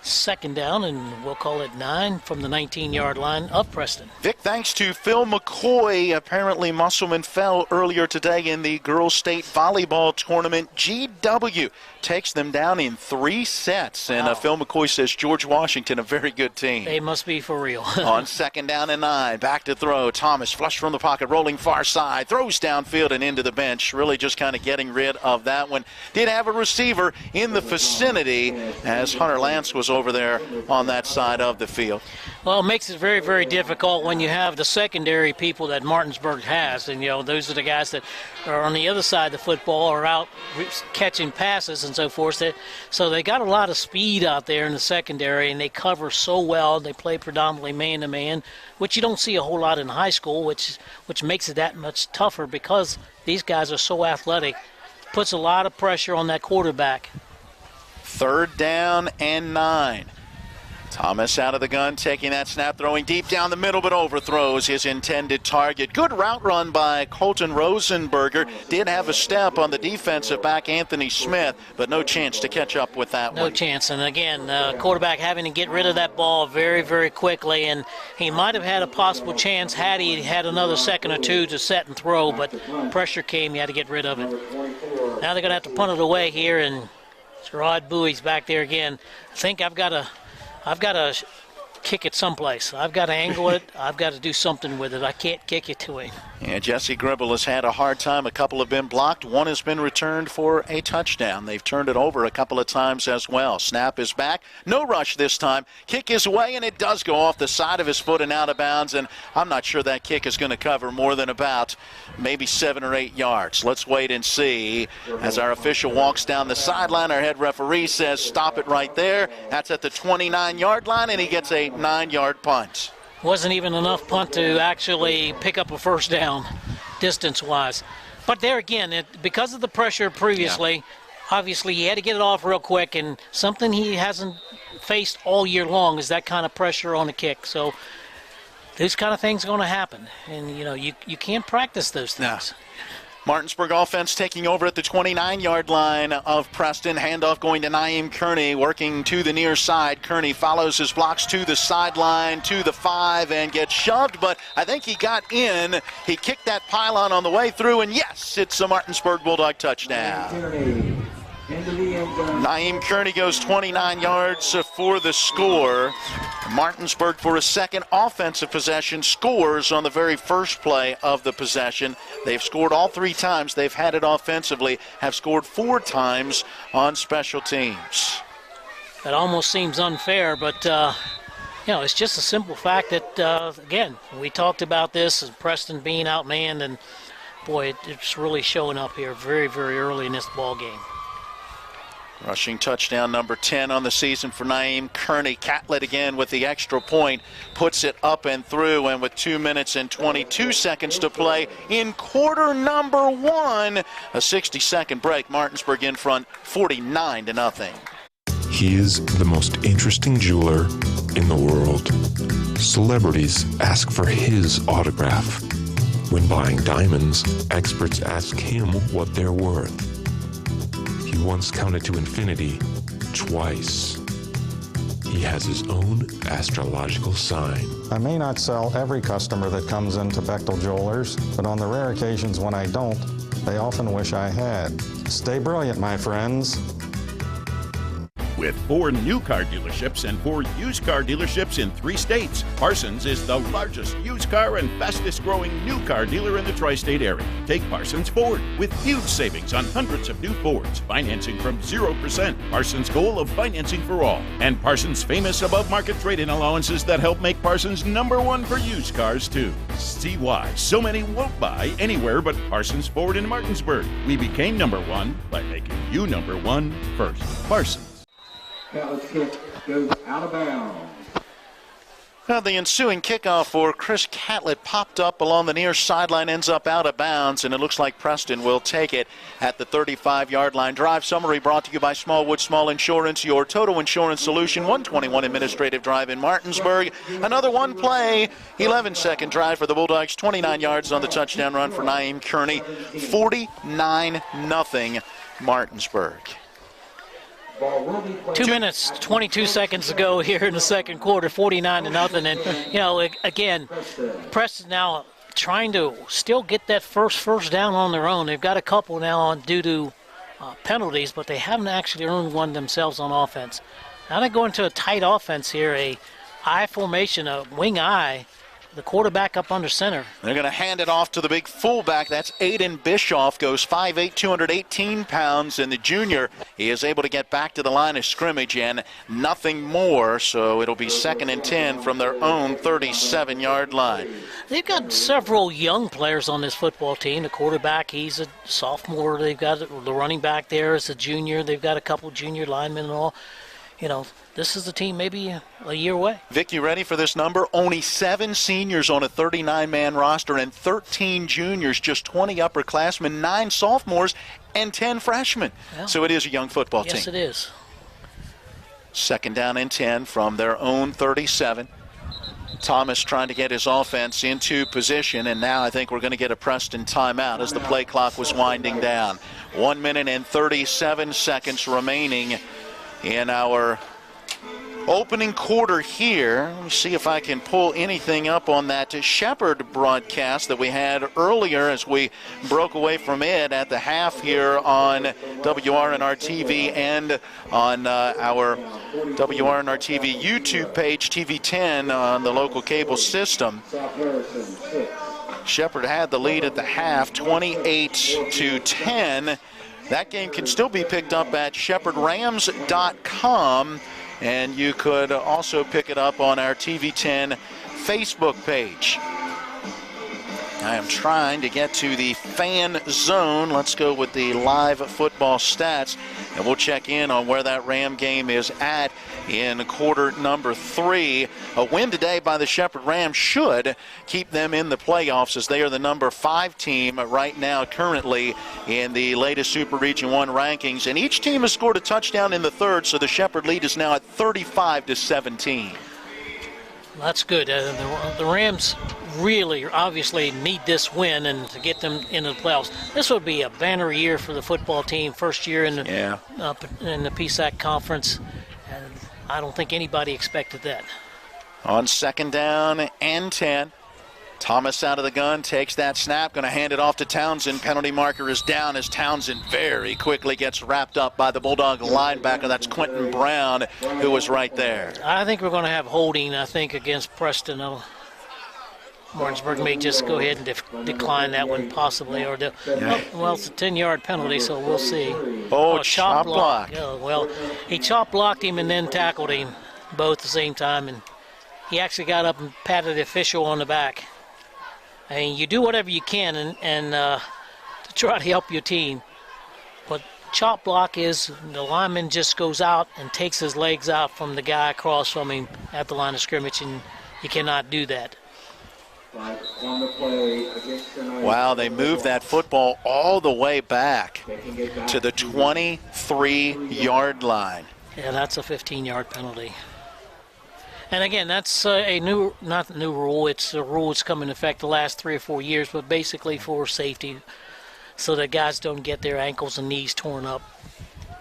2nd down, and we'll call it 9 from the 19-yard line of Preston. Vic, thanks to Phil McCoy. Apparently Musselman fell earlier today in the girls' state volleyball tournament. GW takes them down in 3 sets. And wow. Phil McCoy says George Washington, a very good team. They must be for real. On 2nd down and 9, back to throw. Thomas flush from the pocket, rolling far side, throws downfield and into the bench. Really just kind of getting rid of that one. Did have a receiver in the vicinity as Hunter Lance was over there on that side of the field. Well, it makes it very, very difficult when you have the secondary people that Martinsburg has. And, those are the guys that are on the other side of the football or out catching passes and so forth. So they got a lot of speed out there in the secondary, and they cover so well. They play predominantly man-to-man, which you don't see a whole lot in high school, which makes it that much tougher because these guys are so athletic. Puts a lot of pressure on that quarterback. 3rd down and 9. Thomas out of the gun, taking that snap, throwing deep down the middle, but overthrows his intended target. Good route run by Colton Rosenberger. Did have a step on the defensive back, Anthony Smith, but no chance to catch up with that one. No chance. And again, quarterback having to get rid of that ball very, very quickly. And he might have had a possible chance had he had another second or two to set and throw, but pressure came. He had to get rid of it. Now they're going to have to punt it away here, and Rod Bowie's back there again. I think I've got to kick it someplace. I've got to angle it. I've got to do something with it. I can't kick it to him. And Jesse Gribble has had a hard time. A couple have been blocked. One has been returned for a touchdown. They've turned it over a couple of times as well. Snap is back. No rush this time. Kick is away, and it does go off the side of his foot and out of bounds. And I'm not sure that kick is going to cover more than about maybe 7 or 8 yards. Let's wait and see. As our official walks down the sideline, our head referee says stop it right there. That's at the 29-yard line, and he gets a 9-yard punt. Wasn't even enough punt to actually pick up a first down distance-wise. But there again, because of the pressure previously, obviously he had to get it off real quick, and something he hasn't faced all year long is that kind of pressure on a kick. So those kind of things are going to happen, and you can't practice those things. No. Martinsburg offense taking over at the 29-yard line of Preston. Handoff going to Naeem Kearney, working to the near side. Kearney follows his blocks to the sideline, to the 5, and gets shoved, but I think he got in. He kicked that pylon on the way through, and yes, it's a Martinsburg Bulldog touchdown. Naeem Kearney goes 29 yards for the score. Martinsburg, for a second offensive possession, scores on the very first play of the possession. They've scored all 3 times they've had it offensively, have scored 4 times on special teams. That almost seems unfair, but it's just a simple fact that, again, we talked about this as Preston being outmanned, and boy, it's really showing up here very, very early in this ball game. Rushing touchdown number 10 on the season for Naeem Kearney. Catlett again with the extra point, puts it up and through, and with 2 minutes and 22 seconds to play in quarter number 1, a 60-second break. Martinsburg in front 49-0. He is the most interesting jeweler in the world. Celebrities ask for his autograph. When buying diamonds, experts ask him what they're worth. He once counted to infinity twice. He has his own astrological sign. I may not sell every customer that comes into Bechtel Jewelers, but on the rare occasions when I don't, they often wish I had. Stay brilliant, my friends. With 4 new car dealerships and 4 used car dealerships in 3 states, Parsons is the largest used car and fastest growing new car dealer in the tri-state area. Take Parsons Ford with huge savings on hundreds of new Fords, financing from 0%, Parsons' goal of financing for all, and Parsons' famous above-market trade-in allowances that help make Parsons #1 for used cars too. See why so many won't buy anywhere but Parsons Ford in Martinsburg. We became #1 by making you #1 first. Parsons. Catlett's kick goes out of bounds. Well, the ensuing kickoff for Chris Catlett popped up along the near sideline, ends up out of bounds, and it looks like Preston will take it at the 35-yard line. Drive summary brought to you by Smallwood Small Insurance, your total insurance solution. 121 Administrative Drive in Martinsburg. Another one-play, 11-second drive for the Bulldogs. 29 yards on the touchdown run for Naeem Kearney. 49-0 Martinsburg. 2 minutes, 22 seconds to go here in the second quarter, 49-0. And, again, Preston now trying to still get that first down on their own. They've got a couple now due to penalties, but they haven't actually earned one themselves on offense. Now they go into a tight offense here, a I formation, a wing I. The quarterback up under center. They're going to hand it off to the big fullback. That's Aiden Bischoff, goes 5'8", 218 pounds, and the junior, he is able to get back to the line of scrimmage and nothing more, so it'll be 2nd and 10 from their own 37-yard line. They've got several young players on this football team. The quarterback, he's a sophomore. They've got the running back there is a junior. They've got a couple junior linemen and all. This is the team maybe a year away. Vic, you ready for this number? Only 7 seniors on a 39-man roster and 13 juniors, just 20 upperclassmen, 9 sophomores, and 10 freshmen. Yeah. So it is a young football team. Yes, it is. 2nd down and 10 from their own 37. Thomas trying to get his offense into position, and now I think we're going to get a Preston timeout as the play clock was winding down. 1 minute and 37 seconds remaining in our opening quarter here. Let me see if I can pull anything up on that Shepherd broadcast that we had earlier as we broke away from it at the half here on WRNR TV and on our WRNR TV YouTube page, TV10 on the local cable system. Shepherd had the lead at the half, 28-10. That game can still be picked up at shepherdrams.com, and you could also pick it up on our TV10 Facebook page. I am trying to get to the fan zone. Let's go with the live football stats, and we'll check in on where that Ram game is at in quarter number 3. A win today by the Shepherd Rams should keep them in the playoffs, as they are the number 5 team right now currently in the latest Super Region 1 rankings. And each team has scored a touchdown in the third, so the Shepherd lead is now at 35-17. That's good. The Rams really obviously need this win and to get them into the playoffs. This would be a banner year for the football team, first year in the PSAC conference, and I don't think anybody expected that. On second down and 10, Thomas out of the gun, takes that snap, going to hand it off to Townsend. Penalty marker is down as Townsend very quickly gets wrapped up by the Bulldog linebacker. That's Quentin Brown, who was right there. I think we're going to have holding, against Preston. Martinsburg may just go ahead and decline that one possibly. Or it's a 10-yard penalty, so we'll see. Chop block. Well, he chop blocked him and then tackled him both at the same time, and he actually got up and patted the official on the back. I mean, you do whatever you can and to try to help your team. But chop block is the lineman just goes out and takes his legs out from the guy across from him at the line of scrimmage, and you cannot do that. Wow, they moved that football all the way back to the 23-yard line. Yeah, that's a 15-yard penalty. And again, that's not a new rule. It's a rule that's come into effect the last 3 or 4 years, but basically for safety, so that guys don't get their ankles and knees torn up.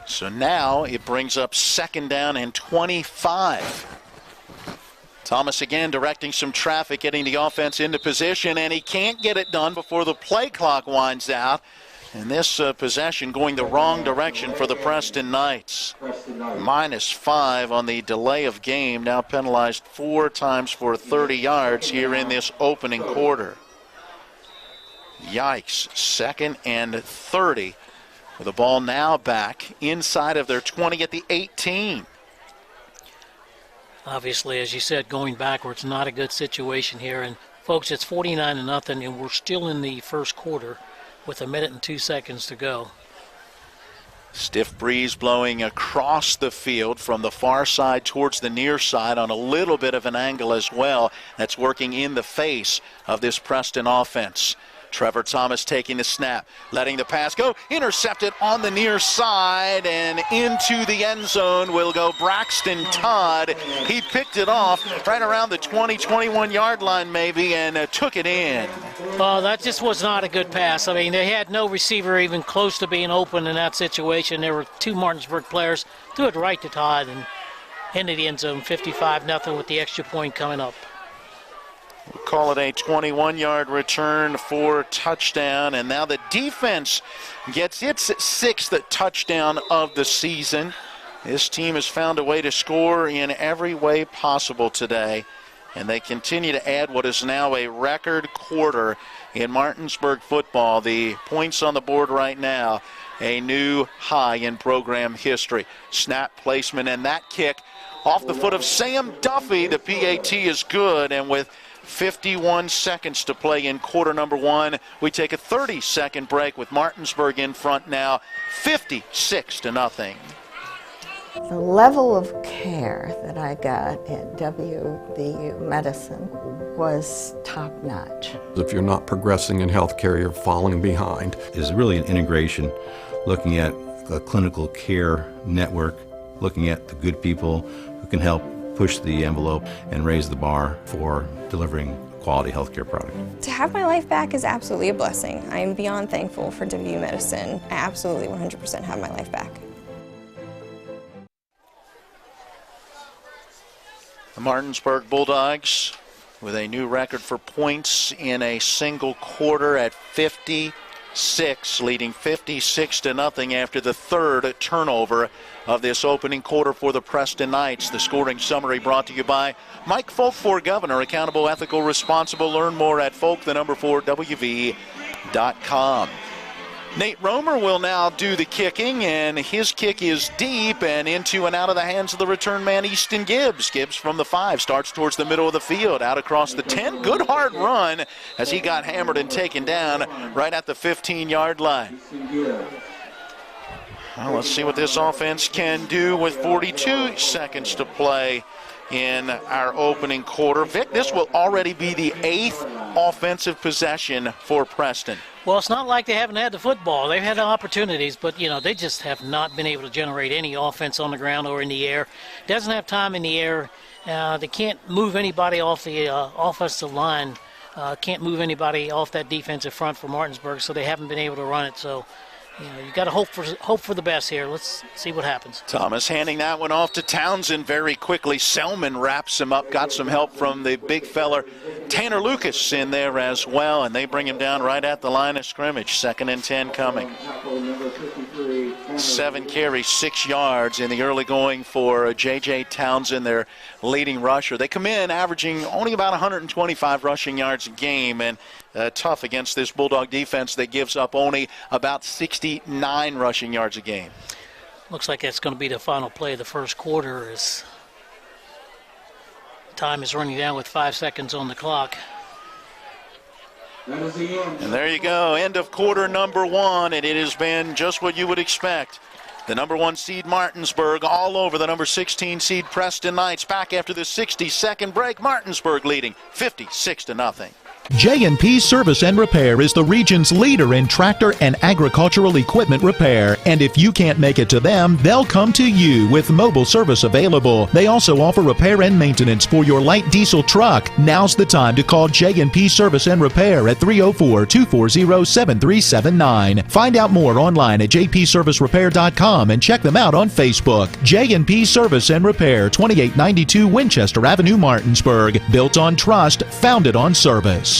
So now it brings up second down and 25. Thomas again directing some traffic, getting the offense into position, and he can't get it done before the play clock winds out. And this possession going the wrong direction for the Preston Knights. -5 on the delay of game, now penalized 4 times for 30 yards here in this opening quarter. Yikes, 2nd and 30. With the ball now back inside of their 20 at the 18. Obviously, as you said, going backwards, not a good situation here. And folks, it's 49-0, and we're still in the first quarter with 1 minute and 2 seconds to go. Stiff breeze blowing across the field from the far side towards the near side on a little bit of an angle as well. That's working in the face of this Preston offense. Trevor Thomas taking the snap, letting the pass go, intercepted on the near side, and into the end zone will go Braxton Todd. He picked it off right around the 20, 21-yard line maybe, and took it in. That just was not a good pass. I mean, they had no receiver even close to being open in that situation. There were 2 Martinsburg players, threw it right to Todd and into the end zone, 55-0 with the extra point coming up. We'll call it a 21-yard return for touchdown, and now the defense gets its 6th touchdown of the season. This team has found a way to score in every way possible today, and they continue to add what is now a record quarter in Martinsburg football. The points on the board right now, a new high in program history. Snap placement and that kick off the foot of Sam Duffy. The PAT is good, and with 51 seconds to play in quarter number 1. We take a 30-second break with Martinsburg in front now, 56-0. The level of care that I got at WVU Medicine was top-notch. If you're not progressing in healthcare, you're falling behind. Is really an integration, looking at a clinical care network, looking at the good people who can help push the envelope and raise the bar for delivering a quality healthcare product. To have my life back is absolutely a blessing. I am beyond thankful for WVU Medicine. I absolutely 100% have my life back. The Martinsburg Bulldogs with a new record for points in a single quarter at 56, leading 56-0 after the third turnover of this opening quarter for the Preston Knights. The scoring summary brought to you by Mike Folk, for Governor. Accountable, ethical, responsible. Learn more at folk4wv.com. Nate Romer will now do the kicking, and his kick is deep and into and out of the hands of the return man, Easton Gibbs. Gibbs from the 5 starts towards the middle of the field, out across the 10. Good hard run as he got hammered and taken down right at the 15-yard line. Well, let's see what this offense can do with 42 seconds to play in our opening quarter. Vic, this will already be the 8th offensive possession for Preston. Well, it's not like they haven't had the football. They've had opportunities, but, they just have not been able to generate any offense on the ground or in the air. Doesn't have time in the air. They can't move anybody off the offensive line. Can't move anybody off that defensive front for Martinsburg, so they haven't been able to run it. So, you got to hope for the best here. Let's see what happens. Thomas handing that one off to Townsend very quickly. Selman wraps him up. Got some help from the big feller Tanner Lucas in there as well, and they bring him down right at the line of scrimmage. 2nd and 10 coming. 7 carries, 6 yards in the early going for J.J. Townsend, their leading rusher. They come in averaging only about 125 rushing yards a game, and tough against this Bulldog defense that gives up only about 69 rushing yards a game. Looks like that's going to be the final play of the first quarter as time is running down with 5 seconds on the clock. And there you go, end of quarter number 1, and it has been just what you would expect. The number 1 seed Martinsburg all over the number 16 seed Preston Knights. Back after the 60-second break, Martinsburg leading 56-0. J&P Service and Repair is the region's leader in tractor and agricultural equipment repair. And if you can't make it to them, they'll come to you with mobile service available. They also offer repair and maintenance for your light diesel truck. Now's the time to call J&P Service and Repair at 304-240-7379. Find out more online at jpservicerepair.com and check them out on Facebook. J&P Service and Repair, 2892 Winchester Avenue, Martinsburg. Built on trust, founded on service.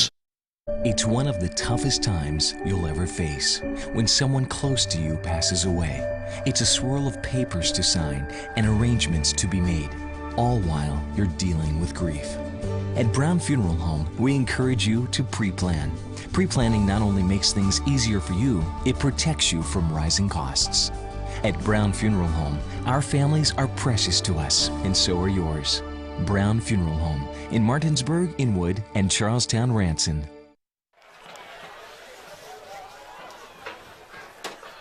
It's one of the toughest times you'll ever face when someone close to you passes away. It's a swirl of papers to sign and arrangements to be made, all while you're dealing with grief. At Brown Funeral Home, we encourage you to pre-plan. Pre-planning not only makes things easier for you, it protects you from rising costs. At Brown Funeral Home, our families are precious to us, and so are yours. Brown Funeral Home in Martinsburg, Inwood, and Charlestown, Ranson.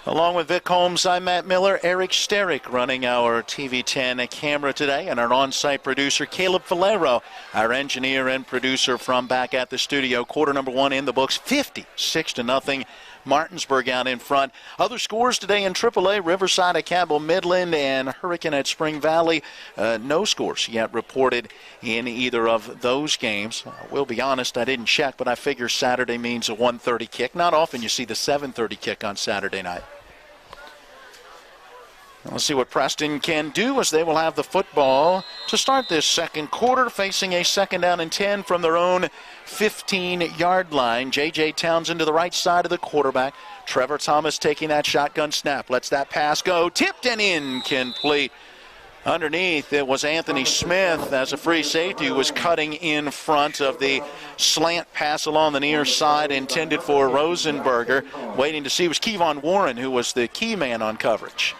Along with Vic Holmes, I'm Matt Miller. Eric Sterick running our TV10 camera today, and our on-site producer, Caleb Valero, our engineer and producer from back at the studio. Quarter number 1 in the books, 56-0. Martinsburg out in front. Other scores today in AAA, Riverside at Cabell Midland and Hurricane at Spring Valley. No scores yet reported in either of those games. We'll be honest, I didn't check, but I figure Saturday means a 1:30 kick. Not often you see the 7:30 kick on Saturday night. Let's see what Preston can do as they will have the football to start this second quarter, facing a 2nd down and 10 from their own 15-yard line. J.J. Townsend to the right side of the quarterback. Trevor Thomas taking that shotgun snap. Lets that pass go. Tipped and incomplete. Underneath, it was Anthony Smith as a free safety who was cutting in front of the slant pass along the near side intended for Rosenberger. Waiting to see was Kevon Warren, who was the key man on coverage.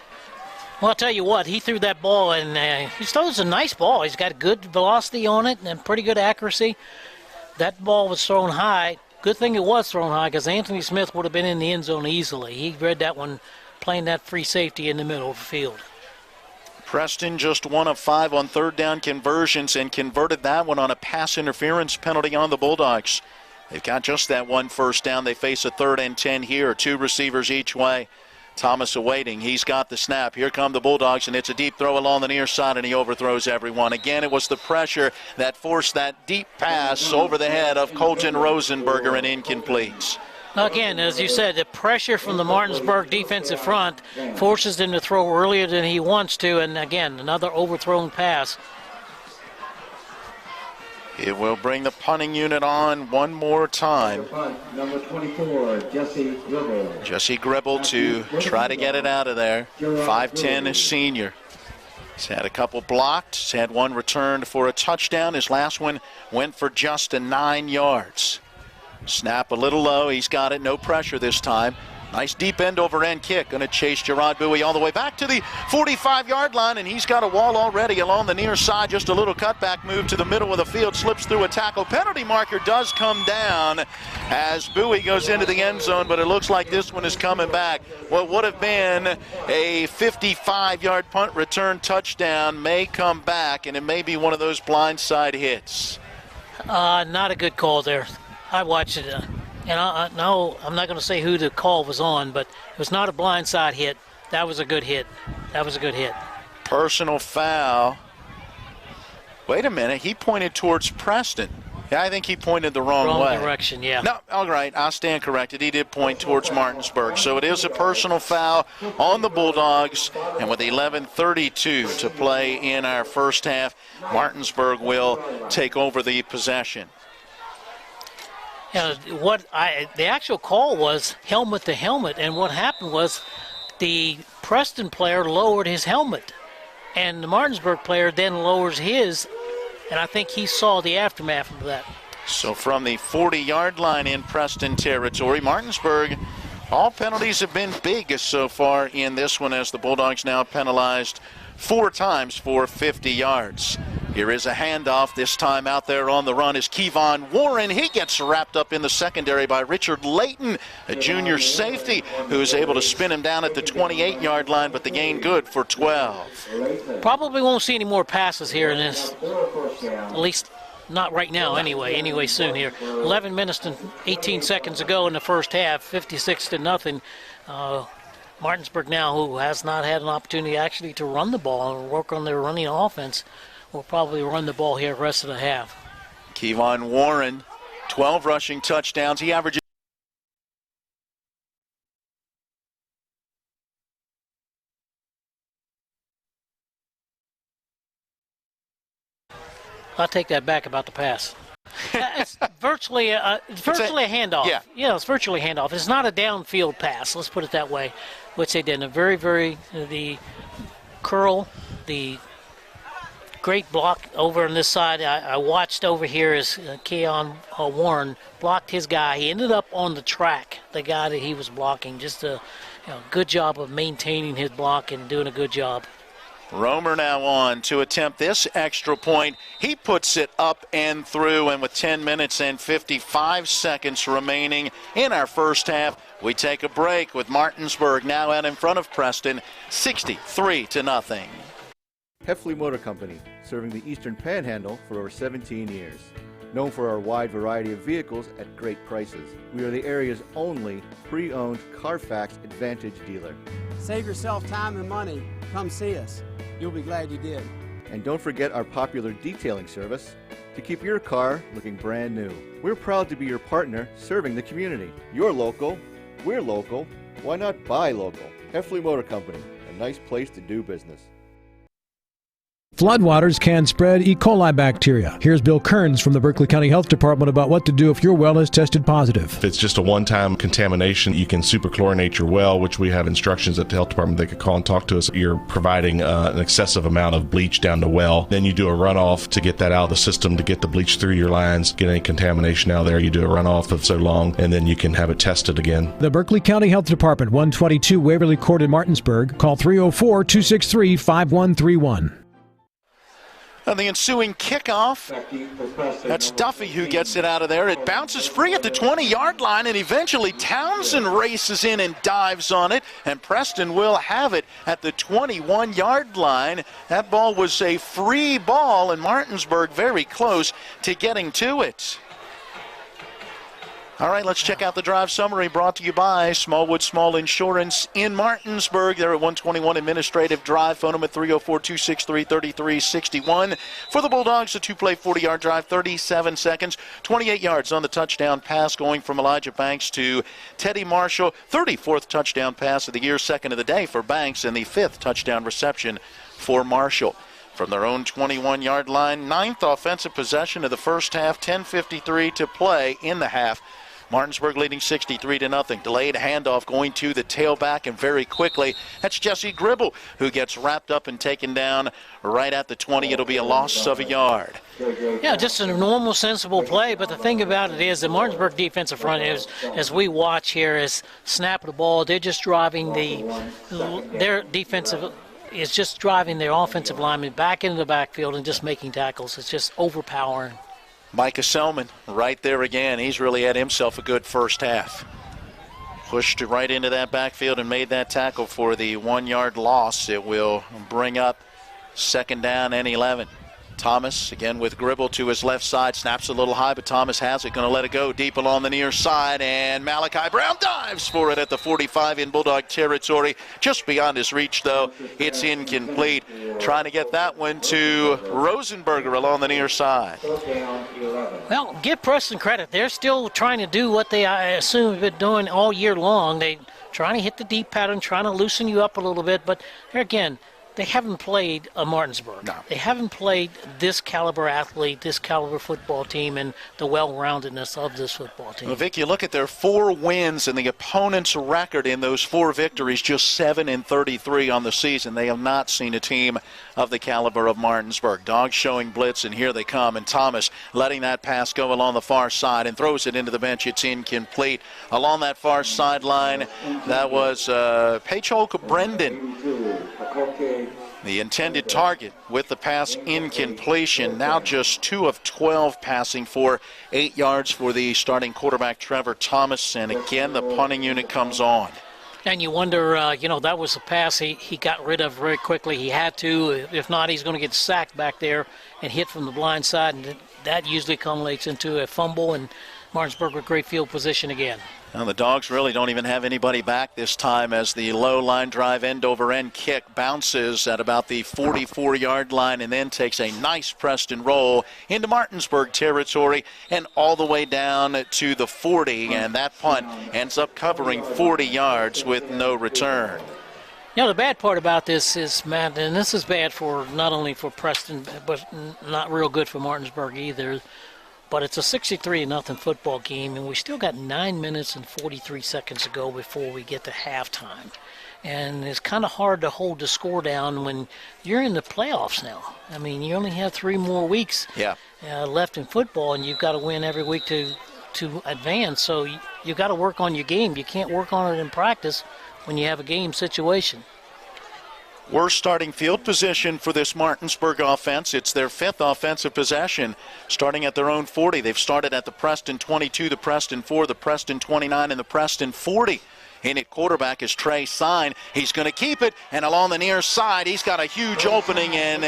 Well, I'll tell you what, he threw that ball, and he throws a nice ball. He's got good velocity on it and pretty good accuracy. That ball was thrown high. Good thing it was thrown high because Anthony Smith would have been in the end zone easily. He read that one playing that free safety in the middle of the field. Preston just 1 of 5 on 3rd down conversions and converted that one on a pass interference penalty on the Bulldogs. They've got just that 1 first down. They face a 3rd and 10 here, 2 receivers each way. Thomas awaiting. He's got the snap. Here come the Bulldogs, and it's a deep throw along the near side, and he overthrows everyone. Again, it was the pressure that forced that deep pass over the head of Colton Rosenberger and incomplete. Again, as you said, the pressure from the Martinsburg defensive front forces him to throw earlier than he wants to, and again, another overthrown pass. It will bring the punting unit on one more time. Number 24, Jesse Gribble. Jesse Gribble to try to get it out of there. 5'10" senior. He's had a couple blocked. He's had one returned for a touchdown. His last one went for just 9 yards. Snap a little low. He's got it. No pressure this time. Nice deep end over end kick. Going to chase Gerard Bowie all the way back to the 45-yard line, and he's got a wall already along the near side. Just a little cutback move to the middle of the field. Slips through a tackle. Penalty marker does come down as Bowie goes into the end zone, but it looks like this one is coming back. What would have been a 55-yard punt return touchdown may come back, and it may be one of those blindside hits. Not a good call there. I watched it. And no, I'm not going to say who the call was on, but it was not a blindside hit. That was a good hit. That was a good hit. Personal foul. Wait a minute. He pointed towards Preston. Yeah, I think he pointed the wrong way. Wrong direction, yeah. No, all right. I'll stand corrected. He did point towards Martinsburg. So it is a personal foul on the Bulldogs. And with 11:32 to play in our first half, Martinsburg will take over the possession. The actual call was helmet to helmet, and what happened was the Preston player lowered his helmet, and the Martinsburg player then lowers his, and I think he saw the aftermath of that. So from the 40-yard line in Preston territory, Martinsburg, all penalties have been big so far in this one, as the Bulldogs now penalized 4 times for 50 yards. Here is a handoff, this time out there on the run is Kevon Warren. He gets wrapped up in the secondary by Richard Layton, a junior safety, who is able to spin him down at the 28-yard line, but the gain good for 12. Probably won't see any more passes here in this, at least not right now anyway soon here. 11 minutes and 18 seconds ago in the first half, 56-0. Martinsburg now, who has not had an opportunity actually to run the ball and work on their running offense, will probably run the ball here the rest of the half. Kevon Warren, 12 rushing touchdowns. He averages I'll take that back about the pass. It's virtually a handoff. Yeah, it's virtually a handoff. It's not a downfield pass, let's put it that way, which they did. The curl, the great block over on this side. I watched over here as Kevon Warren blocked his guy. He ended up on the track, the guy that he was blocking. Just a good job of maintaining his block and doing a good job. Romer now on to attempt this extra point. He puts it up and through, and with 10 minutes and 55 seconds remaining in our first half, we take a break with Martinsburg now out in front of Preston, 63-0. Heffley Motor Company, serving the Eastern Panhandle for over 17 years. Known for our wide variety of vehicles at great prices, we are the area's only pre-owned Carfax Advantage dealer. Save yourself time and money. Come see us. You'll be glad you did. And don't forget our popular detailing service to keep your car looking brand new. We're proud to be your partner serving the community. You're local, we're local, why not buy local? Heffley Motor Company, a nice place to do business. Floodwaters can spread E. coli bacteria. Here's Bill Kearns from the Berkeley County Health Department about what to do if your well is tested positive. If it's just a one-time contamination, you can superchlorinate your well, which we have instructions at the health department. They could call and talk to us. You're providing an excessive amount of bleach down the well. Then you do a runoff to get that out of the system, to get the bleach through your lines, get any contamination out of there. You do a runoff of so long, and then you can have it tested again. The Berkeley County Health Department, 122 Waverly Court in Martinsburg. Call 304-263-5131. On the ensuing kickoff, that's Duffy who gets it out of there. It bounces free at the 20-yard line, and eventually Townsend races in and dives on it, and Preston will have it at the 21-yard line. That ball was a free ball, and Martinsburg very close to getting to it. All right, let's check out the drive summary brought to you by Smallwood Small Insurance in Martinsburg. They're at 121 Administrative Drive. Phone them at 304-263-3361. For the Bulldogs, a two-play 40-yard drive, 37 seconds, 28 yards on the touchdown pass going from Elijah Banks to Teddy Marshall. 34th touchdown pass of the year, second of the day for Banks, and the 5th touchdown reception for Marshall. from their own 21-yard line. 9th offensive possession of the first half, 10:53 to play in the half. Martinsburg leading 63-0. Delayed handoff going to the tailback, and very quickly, that's Jesse Gribble who gets wrapped up and taken down right at the 20. It'll be a loss of a yard. Yeah, just a normal, sensible play. But the thing about it is the Martinsburg defensive front is, as we watch here, is snapping the ball. They're just driving their defensive is just driving their offensive linemen back into the backfield and just making tackles. It's just overpowering. Micah Selman right there again. He's really had himself a good first half. Pushed right into that backfield and made that tackle for the 1-yard loss. It will bring up 2nd down and 11. Thomas again with Gribble to his left side. Snaps a little high, but Thomas has it. Going to let it go deep along the near side. And Malachi Brown dives for it at the 45 in Bulldog territory. Just beyond his reach, though. It's incomplete. Trying to get that one to Rosenberger along the near side. Well, give Preston credit. They're still trying to do what they, I assume, have been doing all year long. They're trying to hit the deep pattern, trying to loosen you up a little bit. But here again, they haven't played a Martinsburg. No. They haven't played this caliber athlete, this caliber football team, and the well-roundedness of this football team. Well, Vic, you look at their 4 wins and the opponent's record in those 4 victories, just 7-33 on the season. They have not seen a team of the caliber of Martinsburg. Dogs showing blitz, and here they come. And Thomas letting that pass go along the far side and throws it into the bench. It's incomplete. Along that far sideline, that was Pachol Brendan, the intended target, with the pass incompletion. Now just 2 of 12 passing for 8 yards for the starting quarterback, Trevor Thomas. And again, the punting unit comes on. And you wonder, that was a pass he got rid of very quickly. He had to. If not, he's going to get sacked back there and hit from the blind side. And that usually culminates into a fumble, and Martinsburg with great field position again. Now the Dogs really don't even have anybody back this time, as the low line drive end-over-end kick bounces at about the 44-yard line and then takes a nice Preston roll into Martinsburg territory and all the way down to the 40, and that punt ends up covering 40 yards with no return. The bad part about this is, Matt, and this is bad for not only for Preston, but not real good for Martinsburg either, but it's a 63-0 football game, and we still got 9 minutes and 43 seconds to go before we get to halftime. And it's kind of hard to hold the score down when you're in the playoffs now. I mean, you only have 3 more weeks left in football, and you've got to win every week to advance. So you've got to work on your game. You can't work on it in practice when you have a game situation. Worst starting field position for this Martinsburg offense. It's their 5th offensive possession, starting at their own 40. They've started at the Preston 22, the Preston 4, the Preston 29, and the Preston 40. In at quarterback is Trey Sign. He's going to keep it, and along the near side, he's got a huge opening, and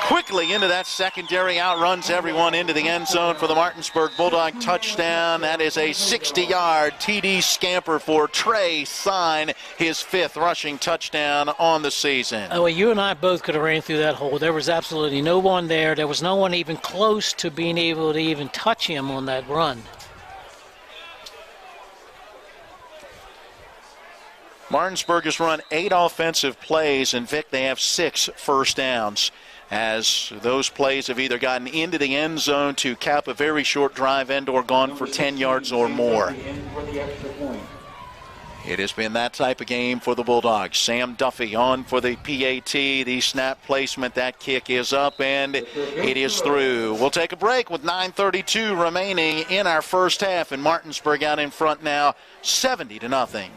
quickly into that secondary, outruns everyone into the end zone for the Martinsburg Bulldog touchdown. That is a 60-yard TD scamper for Trey Sign, his 5th rushing touchdown on the season. Oh, well, you and I both could have ran through that hole. There was absolutely no one there. There was no one even close to being able to even touch him on that run. Martinsburg has run 8 offensive plays, and Vic, they have 6 first downs, as those plays have either gotten into the end zone to cap a very short drive and or gone for 10 yards or more. It has been that type of game for the Bulldogs. Sam Duffy on for the PAT. The snap placement, that kick is up, and it is through. We'll take a break with 9:32 remaining in our first half, and Martinsburg out in front now, 70-0.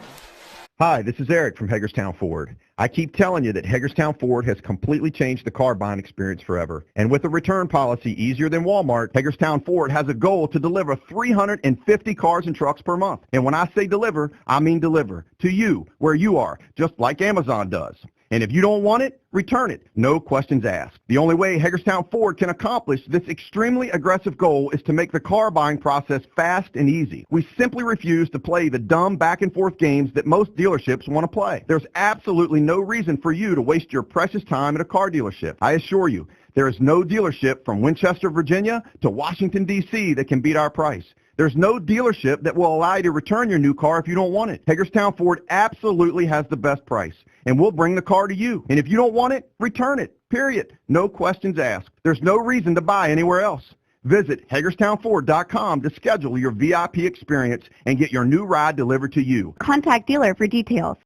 Hi, this is Eric from Hagerstown Ford. I keep telling you that Hagerstown Ford has completely changed the car buying experience forever. And with a return policy easier than Walmart, Hagerstown Ford has a goal to deliver 350 cars and trucks per month. And when I say deliver, I mean deliver to you, where you are, just like Amazon does. And if you don't want it, return it. No questions asked. The only way Hagerstown Ford can accomplish this extremely aggressive goal is to make the car buying process fast and easy. We simply refuse to play the dumb back and forth games that most dealerships want to play. There's absolutely no reason for you to waste your precious time at a car dealership. I assure you, there is no dealership from Winchester, Virginia to Washington, D.C. that can beat our price. There's no dealership that will allow you to return your new car if you don't want it. Hagerstown Ford absolutely has the best price, and we'll bring the car to you. And if you don't want it, return it, period. No questions asked. There's no reason to buy anywhere else. Visit HagerstownFord.com to schedule your VIP experience and get your new ride delivered to you. Contact dealer for details.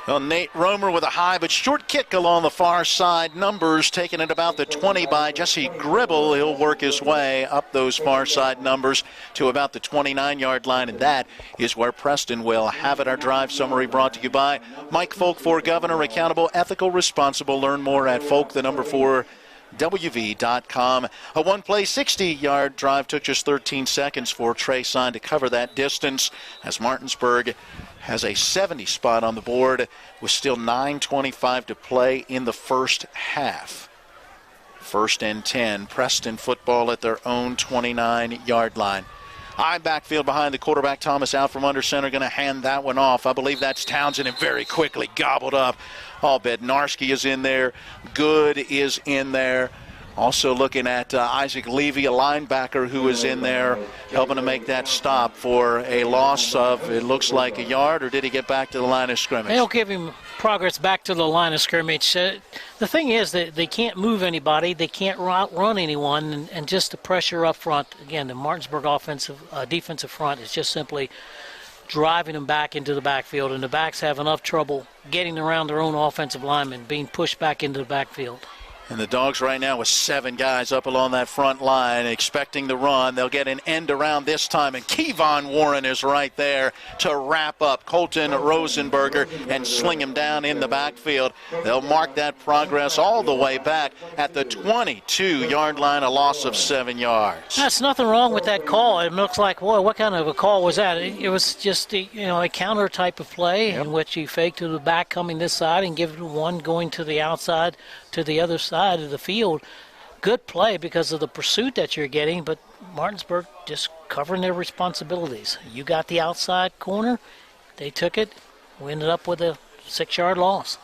Well, Nate Romer with a high but short kick along the far side. Numbers taken at about the 20 by Jesse Gribble. He'll work his way up those far side numbers to about the 29-yard line, and that is where Preston will have it. Our drive summary brought to you by Mike Folk, for Governor. Accountable, ethical, responsible. Learn more at Folk, the number 4, WV.com. A one-play 60-yard drive took just 13 seconds for Trey Sign to cover that distance, as Martinsburg has a 70 spot on the board with still 9:25 to play in the first half. 1st and 10, Preston football at their own 29-yard line. High backfield behind the quarterback. Thomas out from under center, going to hand that one off. I believe that's Townsend, and very quickly gobbled up. Oh, Bednarski is in there. Good is in there. Also looking at Isaac Levy, a linebacker who is in there, helping to make that stop for a loss of, it looks like, a yard, or did he get back to the line of scrimmage? They'll give him progress back to the line of scrimmage. The thing is that they can't move anybody, they can't outrun anyone, and just the pressure up front. Again, the Martinsburg defensive front is just simply driving them back into the backfield, and the backs have enough trouble getting around their own offensive linemen, being pushed back into the backfield. And the Dogs right now with 7 guys up along that front line expecting the run. They'll get an end around this time, and Kevon Warren is right there to wrap up Colton Rosenberger and sling him down in the backfield. They'll mark that progress all the way back at the 22-yard line, a loss of 7 yards. That's nothing wrong with that call. It looks like, boy, what kind of a call was that? It was just a counter type of play in which he faked to the back coming this side and give it one going to the outside to the other side of the field. Good play because of the pursuit that you're getting, but Martinsburg just covering their responsibilities. You got the outside corner, they took it, we ended up with a 6-yard loss.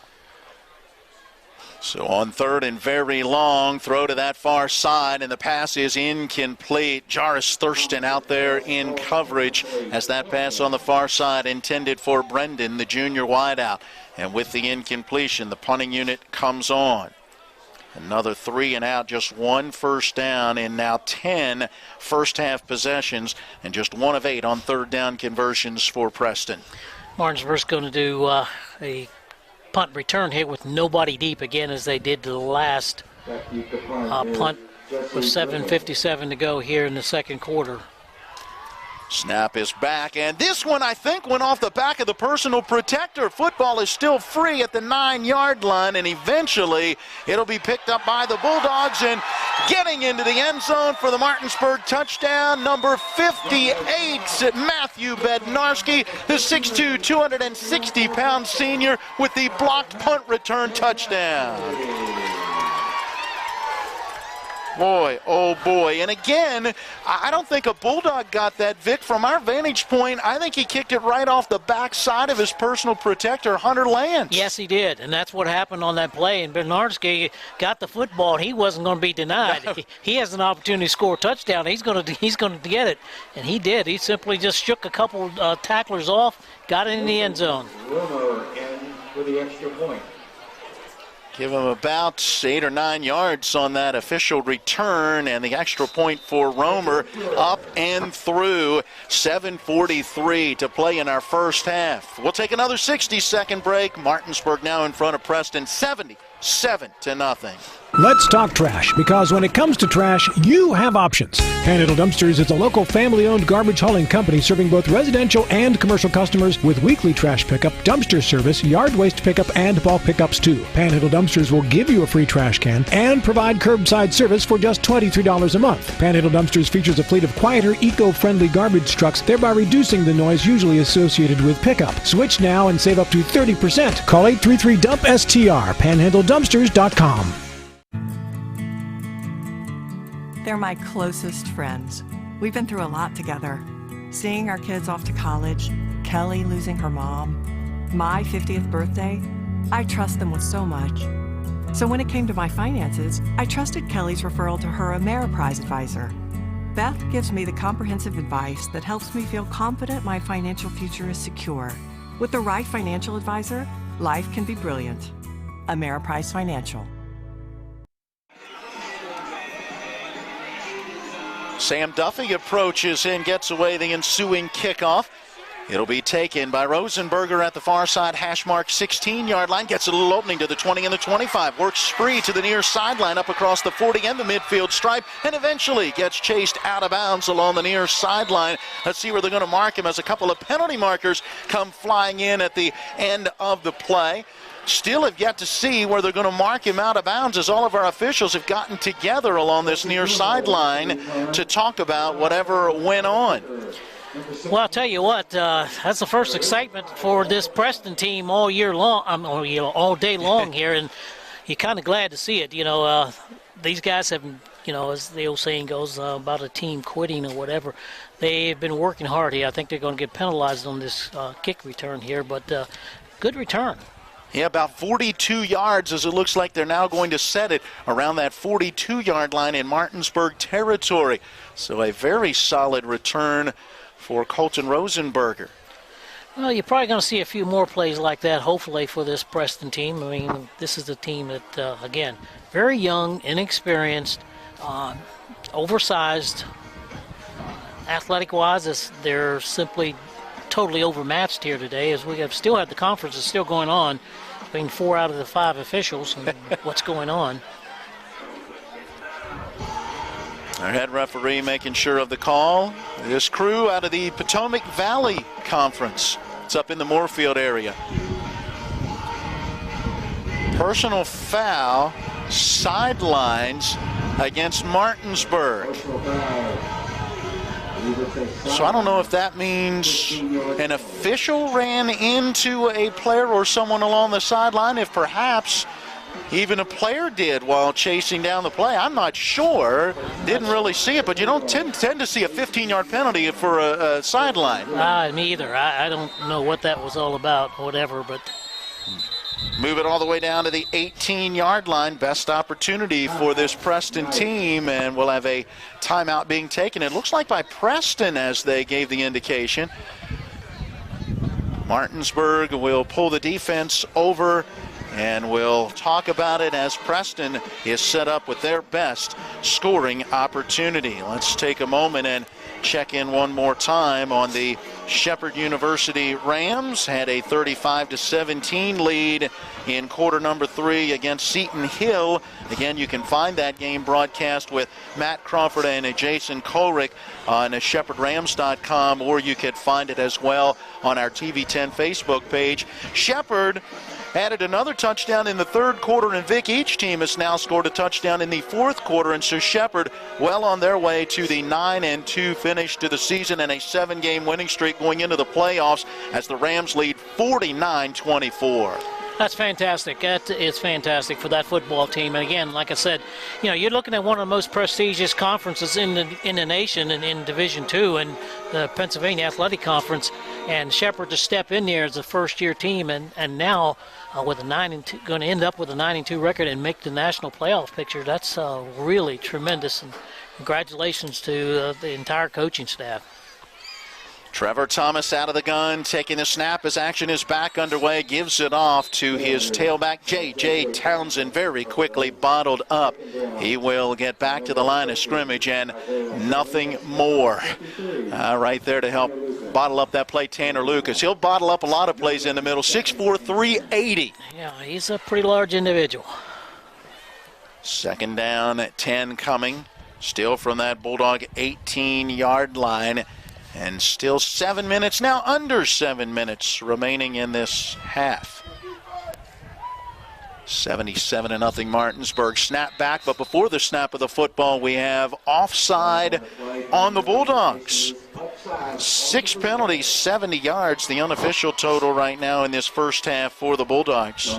So on 3rd and very long, throw to that far side, and the pass is incomplete. Jarvis Thurston out there in coverage as that pass on the far side intended for Brendan, the junior wideout. And with the incompletion, the punting unit comes on. Another 3 and out, just 1 first down, and now 10 first half possessions, and just 1 of 8 on 3rd down conversions for Preston. Martinsburg's going to do a punt return here with nobody deep again, as they did to the last punt with 7:57 to go here in the second quarter. Snap is back, and this one, I think, went off the back of the personal protector. Football is still free at the 9-yard line, and eventually it'll be picked up by the Bulldogs, and getting into the end zone for the Martinsburg touchdown, number 58, Matthew Bednarski, the 6'2", 260-pound senior with the blocked punt return touchdown. Boy, oh boy. And again, I don't think a Bulldog got that, Vic. From our vantage point, I think he kicked it right off the back side of his personal protector, Hunter Lance. Yes, he did. And that's what happened on that play. And Bednarski got the football. He wasn't going to be denied. No. He has an opportunity to score a touchdown. He's going to get it. And he did. He simply just shook a couple tacklers off, got it in the end zone. Romer in for the extra point. Give him about 8 or 9 yards on that official return, and the extra point for Romer up and through. 7:43 to play in our first half. We'll take another 60-second break. Martinsburg now in front of Preston, 77-0. Let's talk trash, because when it comes to trash, you have options. Panhandle Dumpsters is a local family-owned garbage hauling company serving both residential and commercial customers with weekly trash pickup, dumpster service, yard waste pickup, and bulk pickups too. Panhandle Dumpsters will give you a free trash can and provide curbside service for just $23 a month. Panhandle Dumpsters features a fleet of quieter, eco-friendly garbage trucks, thereby reducing the noise usually associated with pickup. Switch now and save up to 30%. Call 833-DUMP-STR, panhandledumpsters.com. They're my closest friends. We've been through a lot together. Seeing our kids off to college, Kelly losing her mom, my 50th birthday. I trust them with so much. So when it came to my finances, I trusted Kelly's referral to her Ameriprise advisor. Beth gives me the comprehensive advice that helps me feel confident my financial future is secure. With the right financial advisor, life can be brilliant. Ameriprise Financial. Sam Duffy approaches and gets away the ensuing kickoff. It'll be taken by Rosenberger at the far side, hash mark 16-yard line. Gets a little opening to the 20 and the 25. Works spree to the near sideline up across the 40 and the midfield stripe, and eventually gets chased out of bounds along the near sideline. Let's see where they're going to mark him as a couple of penalty markers come flying in at the end of the play. Still have yet to see where they're going to mark him out of bounds, as all of our officials have gotten together along this near sideline to talk about whatever went on. Well, I'll tell you what, that's the first excitement for this Preston team all year long, all day long here, and you're kind of glad to see it. You know, these guys have, you know, as the old saying goes, about a team quitting or whatever. They've been working hard here. I think they're going to get penalized on this kick return here, but good return. Yeah, about 42 yards, as it looks like they're now going to set it around that 42-yard line in Martinsburg territory. So a very solid return for Colton Rosenberger. Well, you're probably going to see a few more plays like that, hopefully, for this Preston team. I mean, this is a team that, again, very young, inexperienced, oversized. Athletic-wise, they're simply totally overmatched here today, as we have still had the conference is still going on between 4 out of the 5 officials and what's going on. Our head referee making sure of the call. This crew out of the Potomac Valley Conference. It's up in the Moorfield area. Personal foul, sidelines against Martinsburg. So I don't know if that means an official ran into a player or someone along the sideline, if perhaps even a player did while chasing down the play. I'm not sure. Didn't really see it, but you don't tend to see a 15-yard penalty for a sideline. Me either. I don't know what that was all about, whatever, but... Move it all the way down to the 18-yard line. Best opportunity for this Preston team, and we'll have a timeout being taken. It looks like by Preston, as they gave the indication. Martinsburg will pull the defense over, and we'll talk about it as Preston is set up with their best scoring opportunity. Let's take a moment and check in one more time on the Shepherd University Rams. Had a 35-17 lead in quarter number 3 against Seton Hill. Again, you can find that game broadcast with Matt Crawford and Jason Colrick on ShepherdRams.com, or you could find it as well on our TV10 Facebook page. Shepherd added another touchdown in the third quarter, and Vic, each team has now scored a touchdown in the fourth quarter, and so Shepherd well on their way to the 9-2 finish to the season and a 7-game winning streak going into the playoffs as the Rams lead 49-24. That's fantastic. That is fantastic for that football team. And again, like I said, you know, you're looking at one of the most prestigious conferences in the nation and in Division II and the Pennsylvania Athletic Conference. And Shepherd to step in there as a first-year team, and now with a 9-2, going to end up with a 9-2 record and make the national playoff picture. That's really tremendous. And congratulations to the entire coaching staff. Trevor Thomas out of the gun, taking the snap as action is back underway, gives it off to his tailback, J.J. Townsend, very quickly bottled up. He will get back to the line of scrimmage and nothing more. Right there to help bottle up that play, Tanner Lucas. He'll bottle up a lot of plays in the middle, 6'4", 380. Yeah, he's a pretty large individual. Second down at 10 coming, still from that Bulldog 18-yard line. And still 7 minutes, now under 7 minutes remaining in this half. 77-0 Martinsburg. Snap back, but before the snap of the football, we have offside on the Bulldogs. 6 penalties, 70 yards, the unofficial total right now in this first half for the Bulldogs.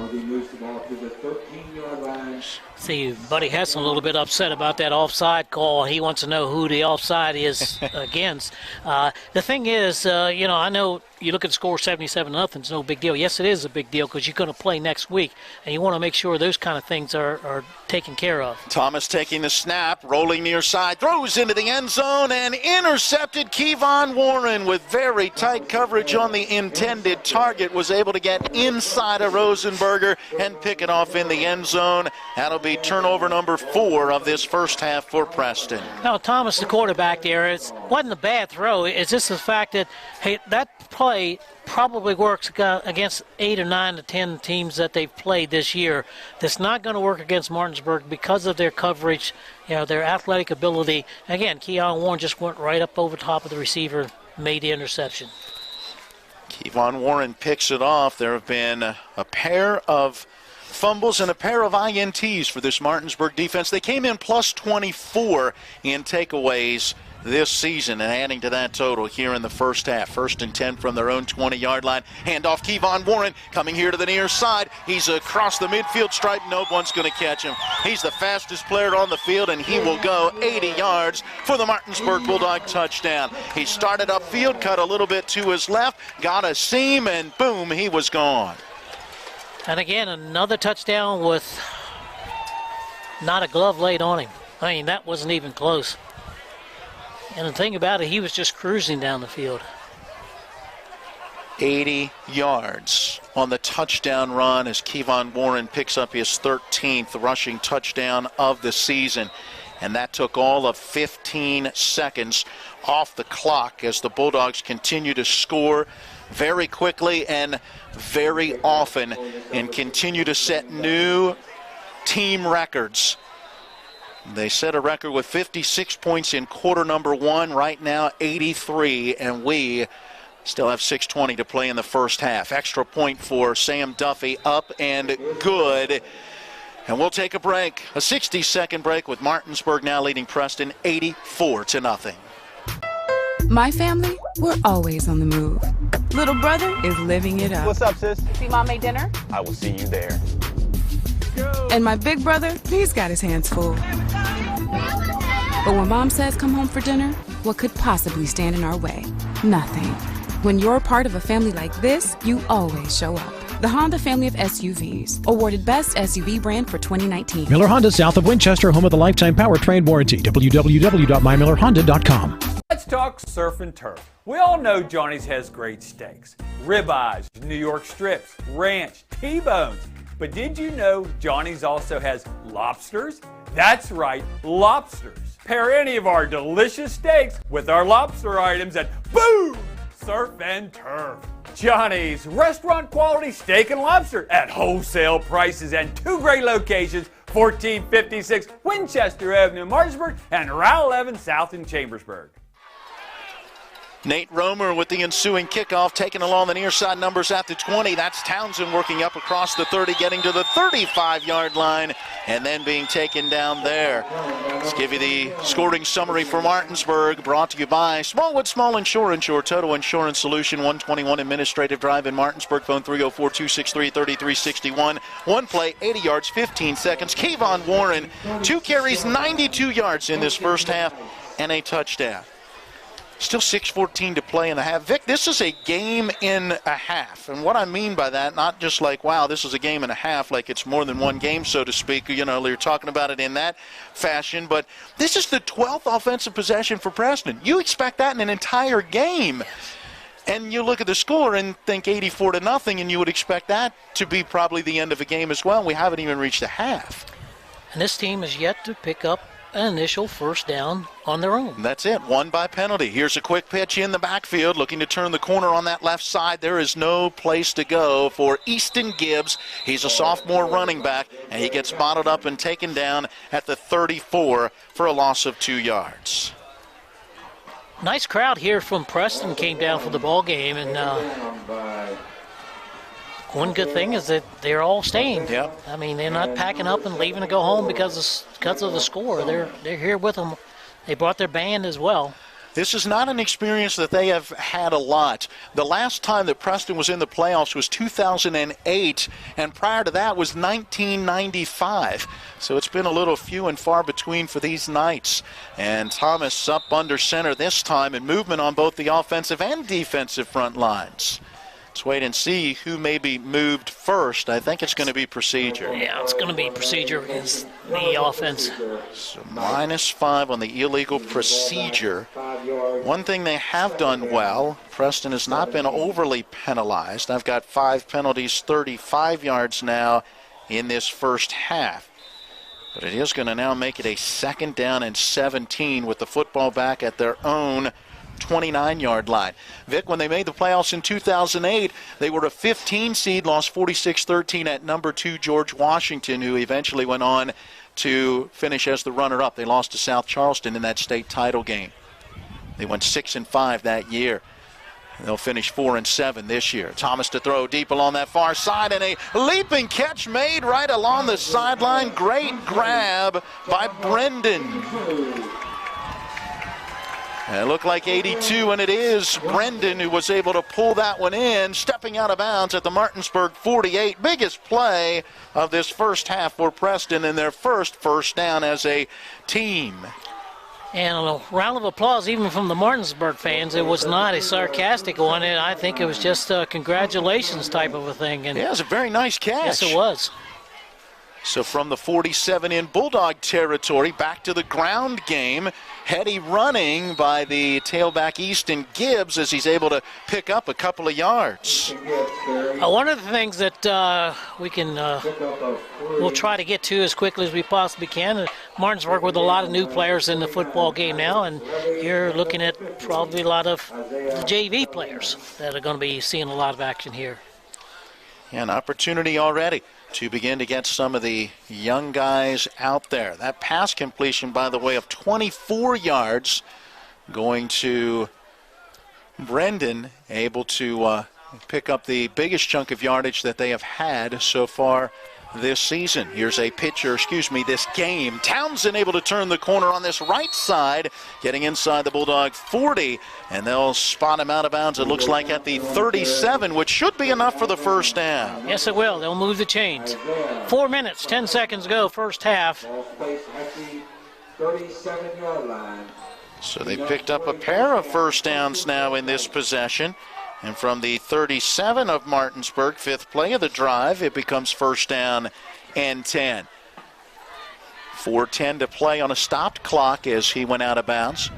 See, Buddy Hesson a little bit upset about that offside call. He wants to know who the offside is against. The thing is, you know, I know you look at the score 77-0, it's no big deal. Yes, it is a big deal because you're going to play next week, and you want to make sure those kind of things are taken care of. Thomas taking the snap, rolling near side, throws into the end zone, and intercepted. Kevon Warren with very tight coverage on the intended target was able to get inside of Rosenberger and pick it off in the end zone. That'll be turnover number 4 of this first half for Preston. Now, Thomas, the quarterback there, it wasn't a bad throw. It's just the fact that, hey, that play probably works against 8 or 9 to 10 teams that they've played this year. That's not going to work against Martinsburg because of their coverage, their athletic ability. Again, Kevon Warren just went right up over top of the receiver, made the interception. Kevon Warren picks it off. There have been a pair of fumbles and a pair of INTs for this Martinsburg defense. They came in plus 24 in takeaways this season, and adding to that total here in the first half. 1st and 10 from their own 20-yard line. Handoff, Kevon Warren coming here to the near side. He's across the midfield stripe. No one's going to catch him. He's the fastest player on the field, and he will go 80 yards for the Martinsburg Bulldog touchdown. He started upfield, cut a little bit to his left, got a seam, and boom, he was gone. And again, another touchdown with not a glove laid on him. I mean, that wasn't even close. And the thing about it, he was just cruising down the field. 80 yards on the touchdown run as Kevon Warren picks up his 13th rushing touchdown of the season. And that took all of 15 seconds off the clock as the Bulldogs continue to score very quickly and very often and continue to set new team records. They set a record with 56 points in quarter number 1, right now 83, and we still have 6:20 to play in the first half. Extra point for Sam Duffy, up and good. And we'll take a break, a 60-second break with Martinsburg now leading Preston 84-0. My family, we're always on the move. Little brother is living it up. What's up, sis? See Mom made dinner? I will see you there. And my big brother, he's got his hands full. But when Mom says come home for dinner, what could possibly stand in our way? Nothing. When you're part of a family like this, you always show up. The Honda family of SUVs, awarded Best SUV Brand for 2019. Miller Honda, south of Winchester, home of the lifetime powertrain warranty. www.mymillerhonda.com. Let's talk surf and turf. We all know Johnny's has great steaks. Ribeyes, New York strips, ranch, T-bones. But did you know Johnny's also has lobsters? That's right, lobsters. Pair any of our delicious steaks with our lobster items and boom! Surf and turf. Johnny's, restaurant quality steak and lobster at wholesale prices and 2 great locations, 1456 Winchester Avenue, Martinsburg, and Route 11 South in Chambersburg. Nate Romer with the ensuing kickoff, taking along the near side numbers at the 20. That's Townsend working up across the 30, getting to the 35-yard line, and then being taken down there. Let's give you the scoring summary for Martinsburg, brought to you by Smallwood Small Insurance, your total insurance solution. 121 Administrative Drive in Martinsburg. Phone 304-263-3361. One play, 80 yards, 15 seconds. Kevon Warren, 2 carries, 92 yards in this first half, and a touchdown. Still 6:14 to play in the half. Vic, this is a game in a half. And what I mean by that, not just like, wow, this is a game and a half, like it's more than one game, so to speak. You know, you're talking about it in that fashion. But this is the 12th offensive possession for Preston. You expect that in an entire game. And you look at the score and think 84-0, and you would expect that to be probably the end of a game as well. We haven't even reached a half. And this team is yet to pick up an initial first down on their own. That's it, one by penalty. Here's a quick pitch in the backfield, looking to turn the corner on that left side. There is no place to go for Easton Gibbs. He's a sophomore running back, and he gets bottled up and taken down at the 34 for a loss of 2 yards. Nice crowd here from Preston came down for the ball game, and one good thing is that they're all staying. Yep. I mean, they're not packing up and leaving to go home because of the score. They're here with them. They brought their band as well. This is not an experience that they have had a lot. The last time that Preston was in the playoffs was 2008, and prior to that was 1995. So it's been a little few and far between for these Knights. And Thomas up under center this time, and movement on both the offensive and defensive front lines. Let's wait and see who may be moved first. I think it's going to be Procedure. Yeah, it's going to be Procedure against the offense. So -5 on the illegal Procedure. One thing they have done well, Preston has not been overly penalized. I've got 5 penalties, 35 yards now in this first half. But it is going to now make it a 2nd down and 17 with the football back at their own 29-yard line. Vic, when they made the playoffs in 2008, they were a 15 seed, lost 46-13 at number 2 George Washington, who eventually went on to finish as the runner-up. They lost to South Charleston in that state title game. They went 6-5 that year. They'll finish 4-7 this year. Thomas to throw deep along that far side, and a leaping catch made right along the sideline. Great grab by Brendan. And it looked like 82, and it is Brendan who was able to pull that one in, stepping out of bounds at the Martinsburg 48. Biggest play of this first half for Preston in their first down as a team. And a round of applause even from the Martinsburg fans. It was not a sarcastic one. I think it was just a congratulations type of a thing. And yeah, it was a very nice catch. Yes, it was. So from the 47 in Bulldog territory, back to the ground game. Heady running by the tailback Easton Gibbs as he's able to pick up a couple of yards. One of the things that we'll try to get to as quickly as we possibly can. Martinsburg with a lot of new players in the football game now, and you're looking at probably a lot of the JV players that are going to be seeing a lot of action here. Yeah, an opportunity already to begin to get some of the young guys out there. That pass completion, by the way, of 24 yards going to Brendan, able to pick up the biggest chunk of yardage that they have had so far this season. Here's a picture, this game. Townsend able to turn the corner on this right side, getting inside the Bulldog 40, and they'll spot him out of bounds, it looks like, at the 37, which should be enough for the first down. Yes, it will. They'll move the chains. 4 minutes, 10 seconds ago, first half. So they picked up a pair of first downs now in this possession. And from the 37 of Martinsburg, 5th play of the drive, it becomes first down and 10. 4:10 to play on a stopped clock as he went out of bounds.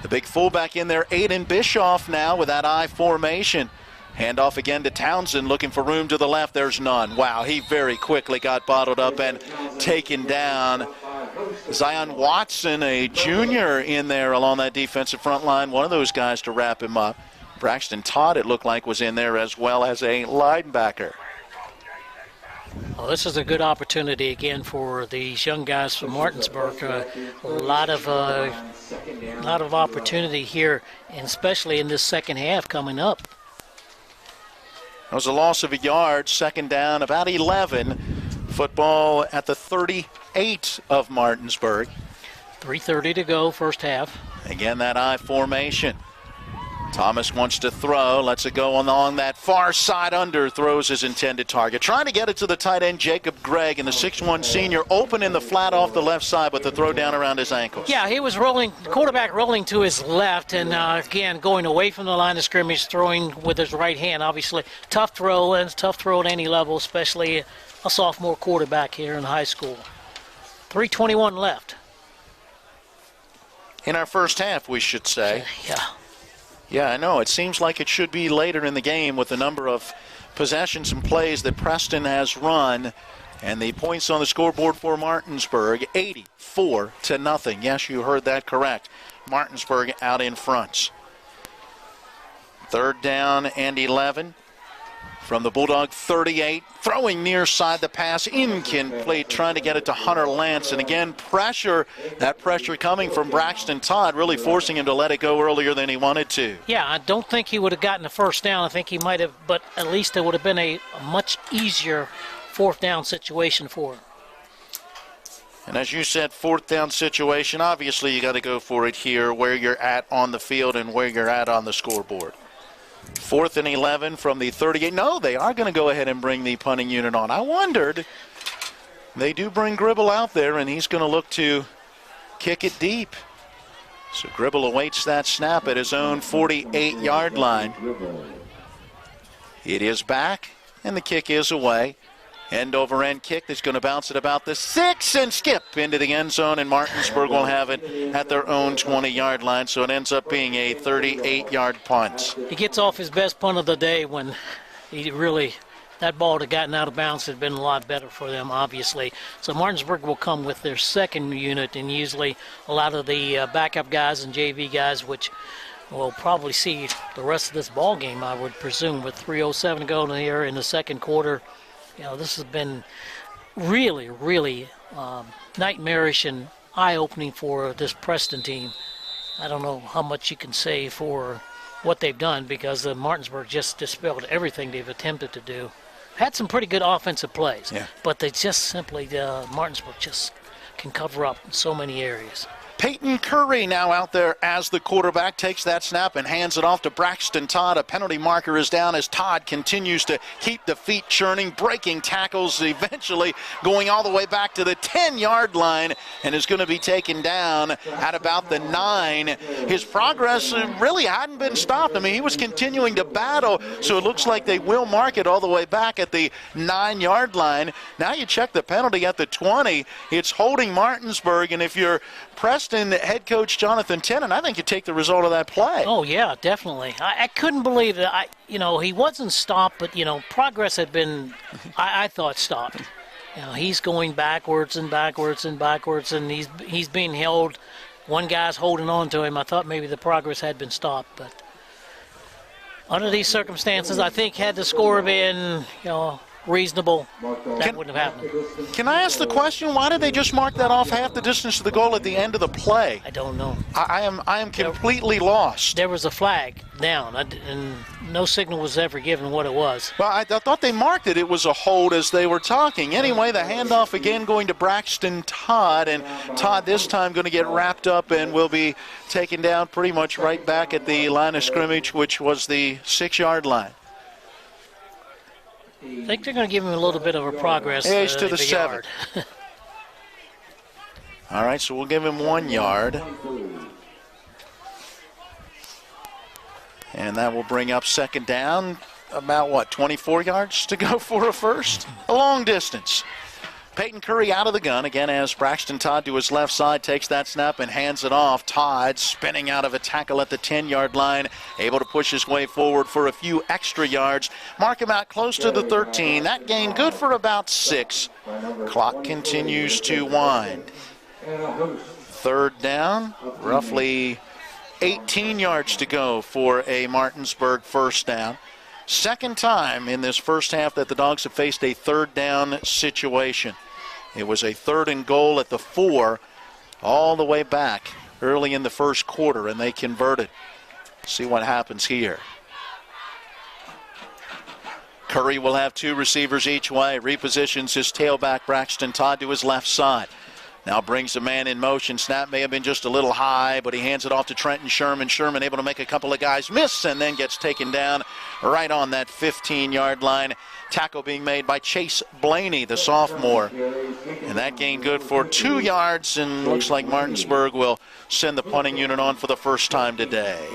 The big fullback in there, Aiden Bischoff now with that I formation. Handoff again to Townsend, looking for room to the left. There's none. Wow, he very quickly got bottled up and taken down. Zion Watson, a junior, in there along that defensive front line, one of those guys to wrap him up. Braxton Todd, it looked like, was in there as well as a linebacker. Well, this is a good opportunity again for these young guys from Martinsburg. A lot of opportunity here, and especially in this second half coming up. That was a loss of a yard, 2nd down, about 11. Football at the 38 of Martinsburg. 3:30 to go, first half. Again, that I formation. Thomas wants to throw, lets it go along that far side, under, throws his intended target. Trying to get it to the tight end, Jacob Gregg, and the 6'1 senior open in the flat off the left side, but the throw down around his ankles. Yeah, he was rolling, quarterback rolling to his left, and again, going away from the line of scrimmage, throwing with his right hand. Obviously, tough throw, and it's tough throw at any level, especially a sophomore quarterback here in high school. 3:21 left. In our first half, we should say. Yeah. Yeah, I know. It seems like it should be later in the game with the number of possessions and plays that Preston has run. And the points on the scoreboard for Martinsburg, 84-0. Yes, you heard that correct. Martinsburg out in front. 3rd down and 11 from the Bulldog 38. Throwing near side, the pass incomplete, trying to get it to Hunter Lance. And again, pressure, that pressure coming from Braxton Todd, really forcing him to let it go earlier than he wanted to. Yeah, I don't think he would have gotten the first down. I think he might have, but at least it would have been a much easier 4th down situation for him. And as you said, fourth down situation, obviously you got to go for it here where you're at on the field and where you're at on the scoreboard. 4th and 11 from the 38. No, they are going to go ahead and bring the punting unit on. I wondered. They do bring Gribble out there, and he's going to look to kick it deep. So Gribble awaits that snap at his own 48-yard line. It is back, and the kick is away. End-over-end kick that's going to bounce at about the 6 and skip into the end zone, and Martinsburg will have it at their own 20-yard line, so it ends up being a 38-yard punt. He gets off his best punt of the day when he really, that ball would have gotten out of bounds. Had been a lot better for them, obviously. So Martinsburg will come with their second unit, and usually a lot of the backup guys and JV guys, which we'll probably see the rest of this ball game, I would presume, with 3:07 to go here in the second quarter. You know, this has been really, really nightmarish and eye-opening for this Preston team. I don't know how much you can say for what they've done because Martinsburg just dispelled everything they've attempted to do. Had some pretty good offensive plays, but they just simply, Martinsburg just can cover up in so many areas. Peyton Curry now out there as the quarterback, takes that snap and hands it off to Braxton Todd. A penalty marker is down as Todd continues to keep the feet churning, breaking tackles, eventually going all the way back to the 10-yard line and is going to be taken down at about the 9. His progress really hadn't been stopped. I mean, he was continuing to battle, so it looks like they will mark it all the way back at the 9-yard line. Now you check the penalty at the 20. It's holding Martinsburg, and if you're Preston head coach Jonathan Tennant, I think you take the result of that play. Oh, yeah, definitely. I couldn't believe that. He wasn't stopped, but, progress had been, I thought, stopped. He's going backwards and backwards and backwards, and he's being held. One guy's holding on to him. I thought maybe the progress had been stopped, but under these circumstances, I think had the score been, reasonable, that wouldn't have happened. Can I ask the question, why did they just mark that off half the distance to the goal at the end of the play? I don't know. I am completely lost. There was a flag down, and no signal was ever given what it was. Well, I thought they marked it. It was a hold as they were talking. Anyway, the handoff again going to Braxton Todd, and Todd this time going to get wrapped up and will be taken down pretty much right back at the line of scrimmage, which was the 6-yard line. I think they're going to give him a little bit of a progress. Yeah, he's to the 7. All right, so we'll give him 1 yard. And that will bring up second down. About, 24 yards to go for a first? A long distance. Peyton Curry out of the gun, again as Braxton Todd to his left side, takes that snap and hands it off. Todd spinning out of a tackle at the 10-yard line, able to push his way forward for a few extra yards. Mark him out close to the 13. That gain good for about 6. Clock continues to wind. Third down, roughly 18 yards to go for a Martinsburg first down. Second time in this first half that the Dogs have faced a third down situation. It was a 3rd and goal at the 4 all the way back early in the first quarter, and they converted. See what happens here. Curry will have 2 receivers each way. Repositions his tailback, Braxton Todd, to his left side. Now brings a man in motion. Snap may have been just a little high, but he hands it off to Trenton Sherman. Sherman able to make a couple of guys miss and then gets taken down right on that 15-yard line. Tackle being made by Chase Blaney, the sophomore. And that gain good for 2 yards, and looks like Martinsburg will send the punting unit on for the first time today.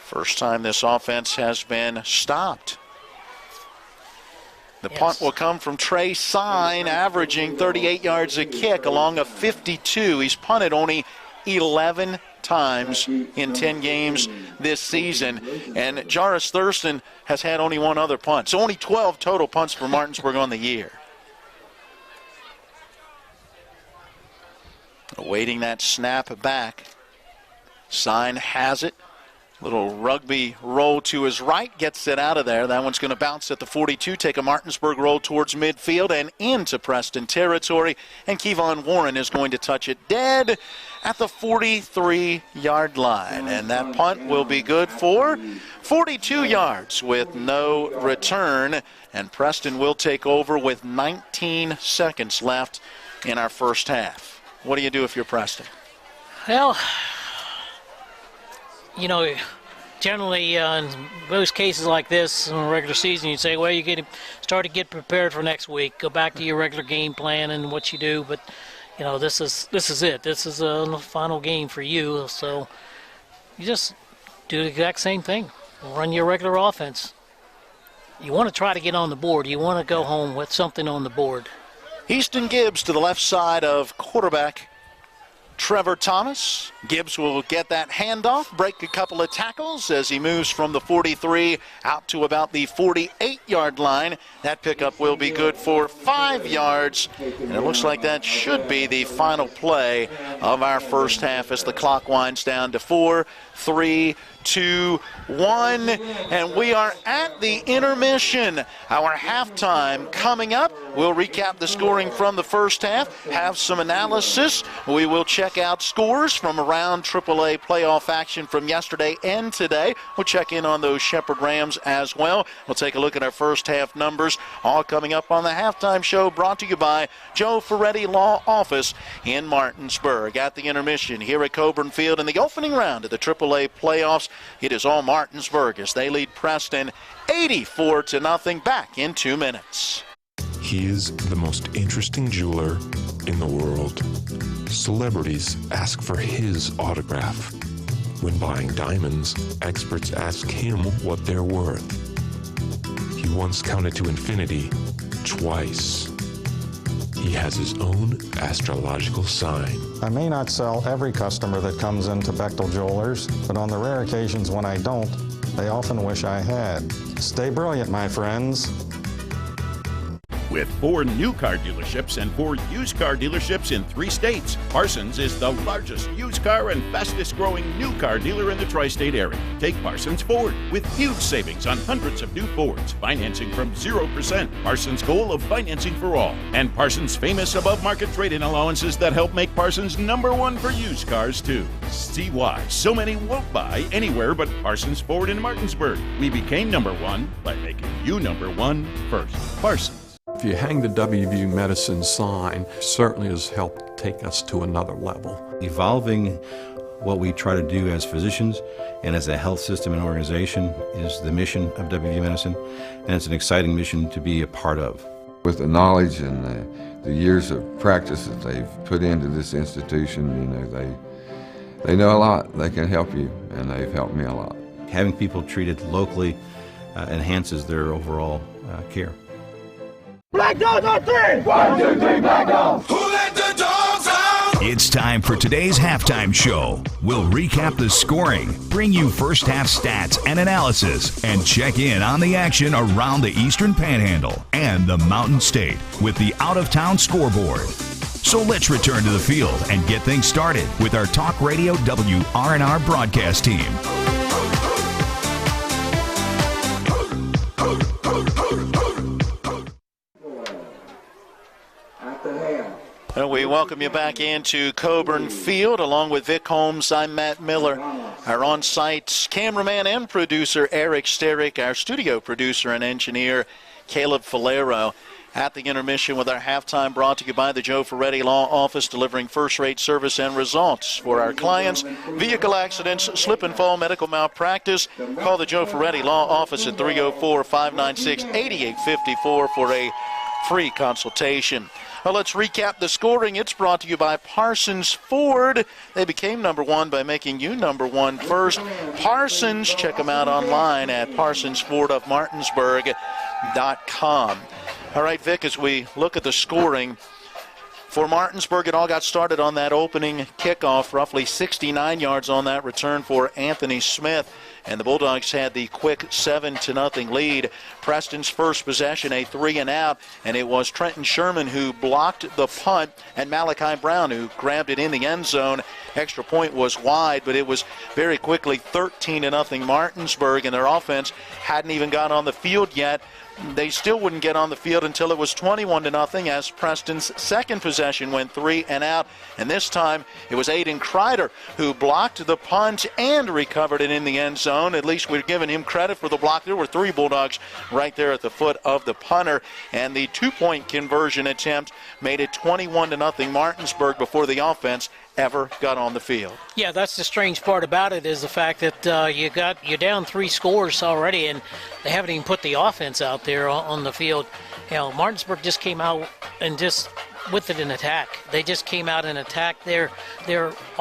First time this offense has been stopped. The punt will come from Trey Sine, averaging 38 yards a kick along a 52. He's punted only 11 times in 10 games this season. And Jarvis Thurston has had only 1 other punt. So only 12 total punts for Martinsburg on the year. Awaiting that snap back. Sine has it. Little rugby roll to his right, gets it out of there. That one's going to bounce at the 42, take a Martinsburg roll towards midfield and into Preston territory. And Kevon Warren is going to touch it dead at the 43-yard line. And that punt will be good for 42 yards with no return. And Preston will take over with 19 seconds left in our first half. What do you do if you're Preston? Well, you know, generally in most cases like this in a regular season, you say, well, you start to get prepared for next week. Go back to your regular game plan and what you do. But, you know, this is it. This is a final game for you. So you just do the exact same thing. Run your regular offense. You want to try to get on the board. You want to go home with something on the board. Easton Gibbs to the left side of quarterback Trevor Thomas. Gibbs will get that handoff, break a couple of tackles as he moves from the 43 out to about the 48-yard line. That pickup will be good for 5 yards, and it looks like that should be the final play of our first half as the clock winds down to 4, 3, 2, 1, and we are at the intermission. Our halftime coming up. We'll recap the scoring from the first half, have some analysis. We will check out scores from around AAA playoff action from yesterday and today. We'll check in on those Shepherd Rams as well. We'll take a look at our first half numbers, all coming up on the halftime show, brought to you by Joe Ferretti Law Office in Martinsburg. At the intermission here at Coburn Field in the opening round of the AAA playoffs, it is all Martinsburg as they lead Preston 84-0 back in 2 minutes. He is the most interesting jeweler in the world. Celebrities ask for his autograph. When buying diamonds, experts ask him what they're worth. He once counted to infinity twice. He has his own astrological sign. I may not sell every customer that comes into Bechtel Jewelers, but on the rare occasions when I don't, they often wish I had. Stay brilliant, my friends. With 4 new car dealerships and 4 used car dealerships in 3 states, Parsons is the largest used car and fastest growing new car dealer in the tri-state area. Take Parsons Ford with huge savings on hundreds of new Fords, financing from 0%. Parsons' goal of financing for all. And Parsons' famous above-market trade-in allowances that help make Parsons #1 for used cars, too. See why so many won't buy anywhere but Parsons Ford in Martinsburg. We became #1 by making you #1 first. Parsons. If you hang the WVU Medicine sign, certainly has helped take us to another level. Evolving what we try to do as physicians and as a health system and organization is the mission of WVU Medicine, and it's an exciting mission to be a part of. With the knowledge and the years of practice that they've put into this institution, you know, they know a lot. They can help you, and they've helped me a lot. Having people treated locally enhances their overall care. Black dogs on 3! 1, 2, 3, black dogs! Who let the dogs out? It's time for today's halftime show. We'll recap the scoring, bring you first half stats and analysis, and check in on the action around the Eastern Panhandle and the Mountain State with the out-of-town scoreboard. So let's return to the field and get things started with our Talk Radio WRNR broadcast team. Well, we welcome you back into Coburn Field. Along with Vic Holmes, I'm Matt Miller. Our on-site cameraman and producer, Eric Sterick. Our studio producer and engineer, Caleb Falero. At the intermission with our halftime brought to you by the Joe Ferretti Law Office, delivering first-rate service and results for our clients. Vehicle accidents, slip and fall, medical malpractice. Call the Joe Ferretti Law Office at 304-596-8854 for a free consultation. Well, let's recap the scoring. It's brought to you by Parsons Ford. They became #1 by making you #1 first. Parsons, check them out online at parsonsfordofmartinsburg.com. All right, Vic, as we look at the scoring, for Martinsburg, it all got started on that opening kickoff, roughly 69 yards on that return for Anthony Smith. And the Bulldogs had the quick 7-0 lead. Preston's first possession, a 3-and-out, and it was Trenton Sherman who blocked the punt and Malachi Brown who grabbed it in the end zone extra point was wide, but it was very quickly 13-0 Martinsburg, and their offense hadn't even got on the field yet. They still wouldn't get on the field until it was 21-0 as Preston's second possession went 3 and out. And this time it was Aiden Kreider who blocked the punt and recovered it in the end zone. At least we're giving him credit for the block. There were 3 Bulldogs right there at the foot of the punter. And the 2-point conversion attempt made it 21-0 Martinsburg before the offense ever got on the field. Yeah, that's the strange part about it, is the fact that you're down 3 scores already, and they haven't even put the offense out there on the field. You know, Martinsburg just came out and just with it in attack. They just came out and attacked their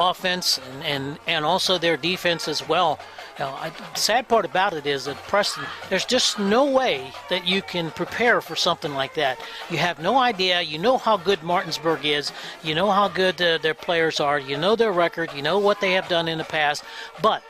offense and also their defense as well. You know, the sad part about it is that Preston, there's just no way that you can prepare for something like that. You have no idea. You know how good Martinsburg is. You know how good their players are. You know their record. You know what they have done in the past. But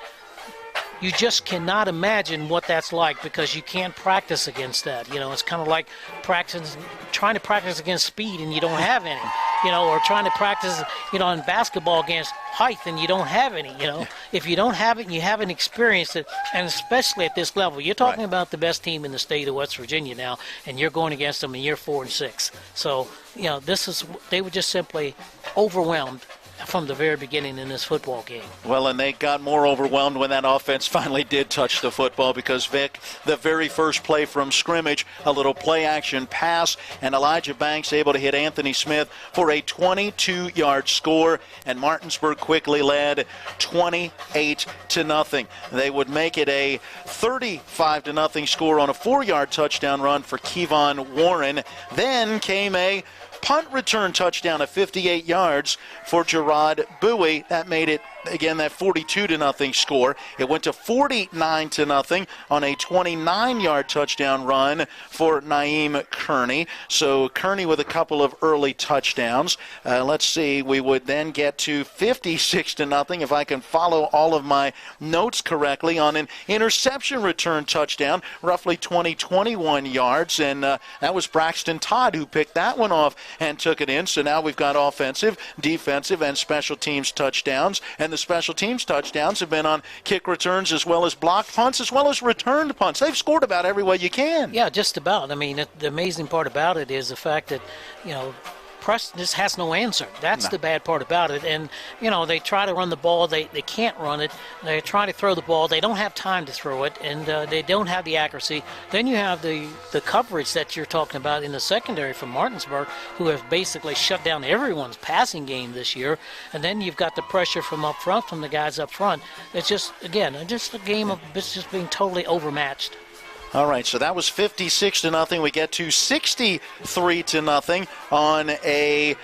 you just cannot imagine what that's like because you can't practice against that. You know, it's kind of like trying to practice against speed and you don't have any. You know, or trying to practice, you know, in basketball against height and you don't have any, you know. If you don't have it and you haven't experienced it, and especially at this level, you're talking about the best team in the state of West Virginia now, and you're going against them and you're 4-6. So, you know, they were just simply overwhelmed from the very beginning in this football game. Well, and they got more overwhelmed when that offense finally did touch the football because, Vic, the very first play from scrimmage, a little play-action pass, and Elijah Banks able to hit Anthony Smith for a 22-yard score, and Martinsburg quickly led 28-0. They would make it a 35-0 score on a 4-yard touchdown run for Kevon Warren. Then came a punt return touchdown of 58 yards for Gerard Bowie. That made it, again, that 42-0 score. It went to 49-0 on a 29-yard touchdown run for Naeem Kearney. So Kearney with a couple of early touchdowns. Let's see, we would then get to 56-0, if I can follow all of my notes correctly, on an interception return touchdown, roughly 21 yards. And that was Braxton Todd who picked that one off and took it in. So now we've got offensive, defensive, and special teams touchdowns. And the special teams touchdowns have been on kick returns as well as blocked punts as well as returned punts. They've scored about every way you can. Yeah, just about. I mean, the amazing part about it is the fact that, you know, Preston just has no answer. That's the bad part about it. And, you know, they try to run the ball. They can't run it. They try to throw the ball. They don't have time to throw it, and they don't have the accuracy. Then you have the coverage that you're talking about in the secondary from Martinsburg, who have basically shut down everyone's passing game this year. And then you've got the pressure from up front, from the guys up front. It's just, again, just a game of just being totally overmatched. All right, so that was 56-0. We get to 63-0 on a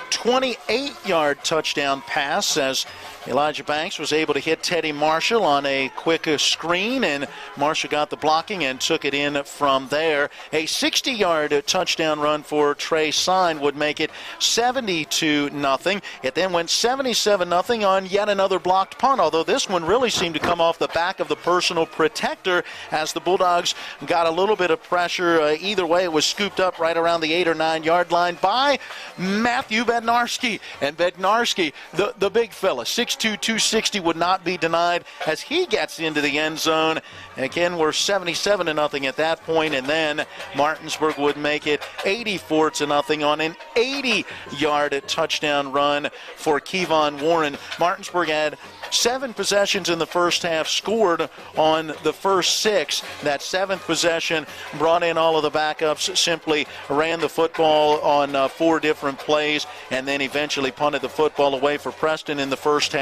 28-yard touchdown pass as Elijah Banks was able to hit Teddy Marshall on a quick screen, and Marshall got the blocking and took it in from there. A 60-yard touchdown run for Trey Sign would make it 70-0. It then went 77-0 on yet another blocked punt, although this one really seemed to come off the back of the personal protector as the Bulldogs got a little bit of pressure. Either way, it was scooped up right around the 8 or 9 yard line by Matthew Bednarski. And Bednarski, the big fella, 6'2", 260, would not be denied as he gets into the end zone. And again, we're 77-0 at that point, and then Martinsburg would make it 84-0 on an 80-yard touchdown run for Kevon Warren. Martinsburg had 7 possessions in the first half, scored on the first 6. That 7th possession brought in all of the backups, simply ran the football on 4 different plays, and then eventually punted the football away for Preston in the first half.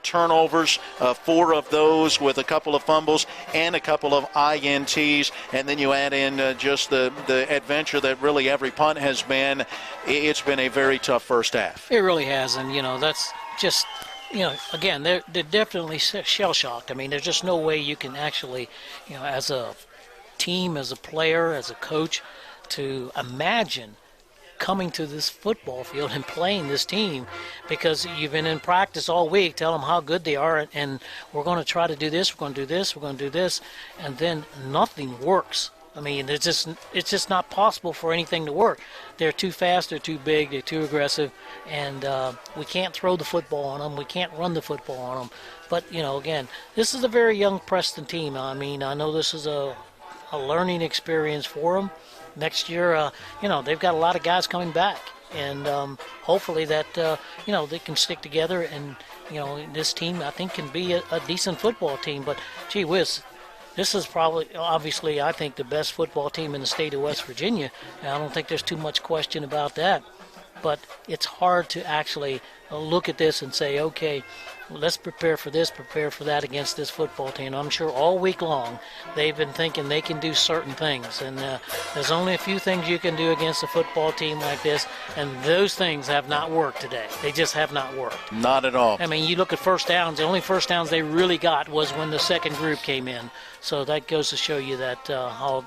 Turnovers, 4 of those with a couple of fumbles and a couple of INTs, and then you add in just the adventure that really every punt has been. It's been a very tough first half. It really has, and, you know, that's just, you know, again, they're definitely shell-shocked. I mean, there's just no way you can actually, you know, as a team, as a player, as a coach, to imagine coming to this football field and playing this team, because you've been in practice all week, tell them how good they are, and we're going to try to do this, we're going to do this, we're going to do this, and then nothing works. I mean, it's just not possible for anything to work. They're too fast, they're too big, they're too aggressive, and we can't throw the football on them. We can't run the football on them. But, you know, again, this is a very young Preston team. I mean, I know this is a learning experience for them. Next year, you know, they've got a lot of guys coming back, and hopefully that, you know, they can stick together, and, you know, this team, I think, can be a decent football team. But, gee whiz, this is probably, obviously, I think, the best football team in the state of West Virginia. And I don't think there's too much question about that. But it's hard to actually look at this and say, okay, well, let's prepare for this, prepare for that against this football team. I'm sure all week long they've been thinking they can do certain things. And there's only a few things you can do against a football team like this, and those things have not worked today. They just have not worked. Not at all. I mean, you look at first downs. The only first downs they really got was when the second group came in. So that goes to show you that how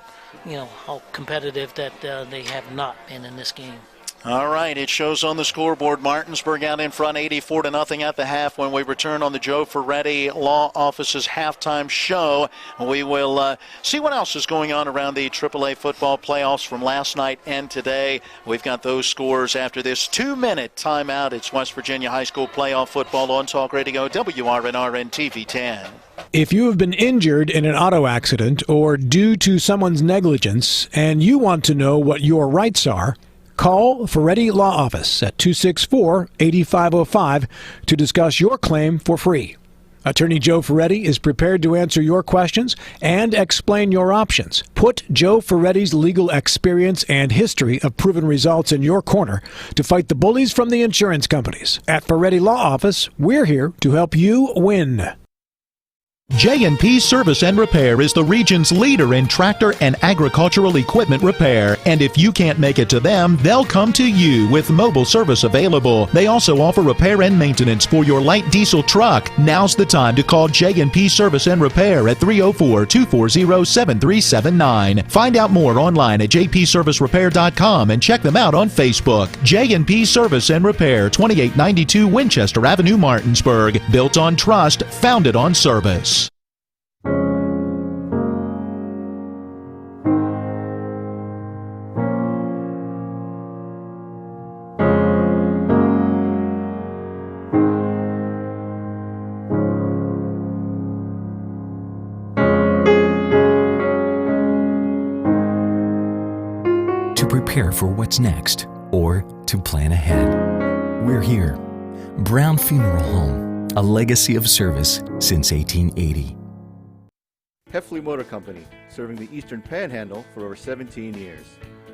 competitive that they have not been in this game. All right, it shows on the scoreboard. Martinsburg out in front, 84-0 at the half. When we return on the Joe Ferretti Law Office's halftime show, we will see what else is going on around the AAA football playoffs from last night and today. We've got those scores after this 2-minute timeout. It's West Virginia High School playoff football on Talk Radio, WRNR and TV 10. If you have been injured in an auto accident or due to someone's negligence and you want to know what your rights are, call Ferretti Law Office at 264-8505 to discuss your claim for free. Attorney Joe Ferretti is prepared to answer your questions and explain your options. Put Joe Ferretti's legal experience and history of proven results in your corner to fight the bullies from the insurance companies. At Ferretti Law Office, we're here to help you win. J&P Service and Repair is the region's leader in tractor and agricultural equipment repair. And if you can't make it to them, they'll come to you with mobile service available. They also offer repair and maintenance for your light diesel truck. Now's the time to call J&P Service and Repair at 304-240-7379. Find out more online at jpservicerepair.com and check them out on Facebook. J&P Service and Repair, 2892 Winchester Avenue, Martinsburg. Built on trust, founded on service. Prepare for what's next or to plan ahead. We're here. Brown Funeral Home, a legacy of service since 1880. Heffley Motor Company, serving the Eastern Panhandle for over 17 years.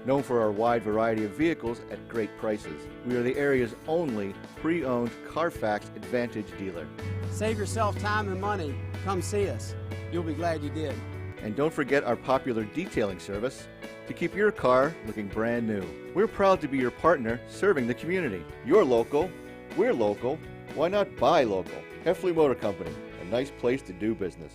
Known for our wide variety of vehicles at great prices. We are the area's only pre-owned Carfax Advantage dealer. Save yourself time and money. Come see us. You'll be glad you did. And don't forget our popular detailing service to keep your car looking brand new. We're proud to be your partner serving the community. You're local, we're local, why not buy local? Heffley Motor Company, a nice place to do business.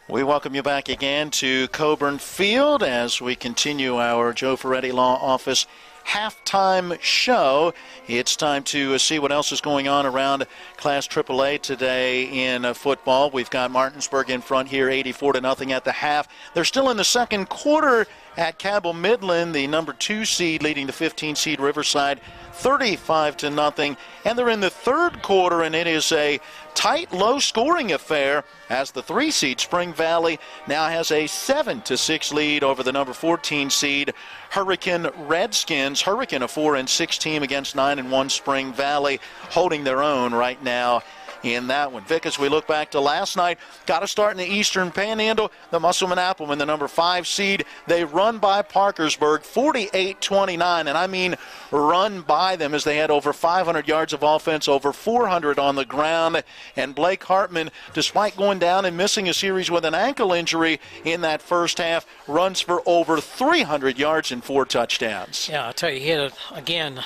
We welcome you back again to Coburn Field as we continue our Joe Ferretti Law Office halftime show. It's time to see what else is going on around Class AAA today in football. We've got Martinsburg in front here, 84-0 at the half. They're still in the second quarter at Cabell Midland, the number 2 seed leading the 15 seed Riverside, 35-0. And they're in the third quarter, and it is a tight, low-scoring affair as the 3 seed Spring Valley now has a 7-6 lead over the number 14 seed Hurricane Redskins. Hurricane, a 4-6 team against 9-1 Spring Valley, holding their own right now in that one. Vic, as we look back to last night, got to start in the Eastern Panhandle. The Musselman-Appleman, the number 5 seed, they run by Parkersburg 48-29, and I mean run by them as they had over 500 yards of offense, over 400 on the ground. And Blake Hartman, despite going down and missing a series with an ankle injury in that first half, runs for over 300 yards and 4 touchdowns. Yeah, I'll tell you, he had, again,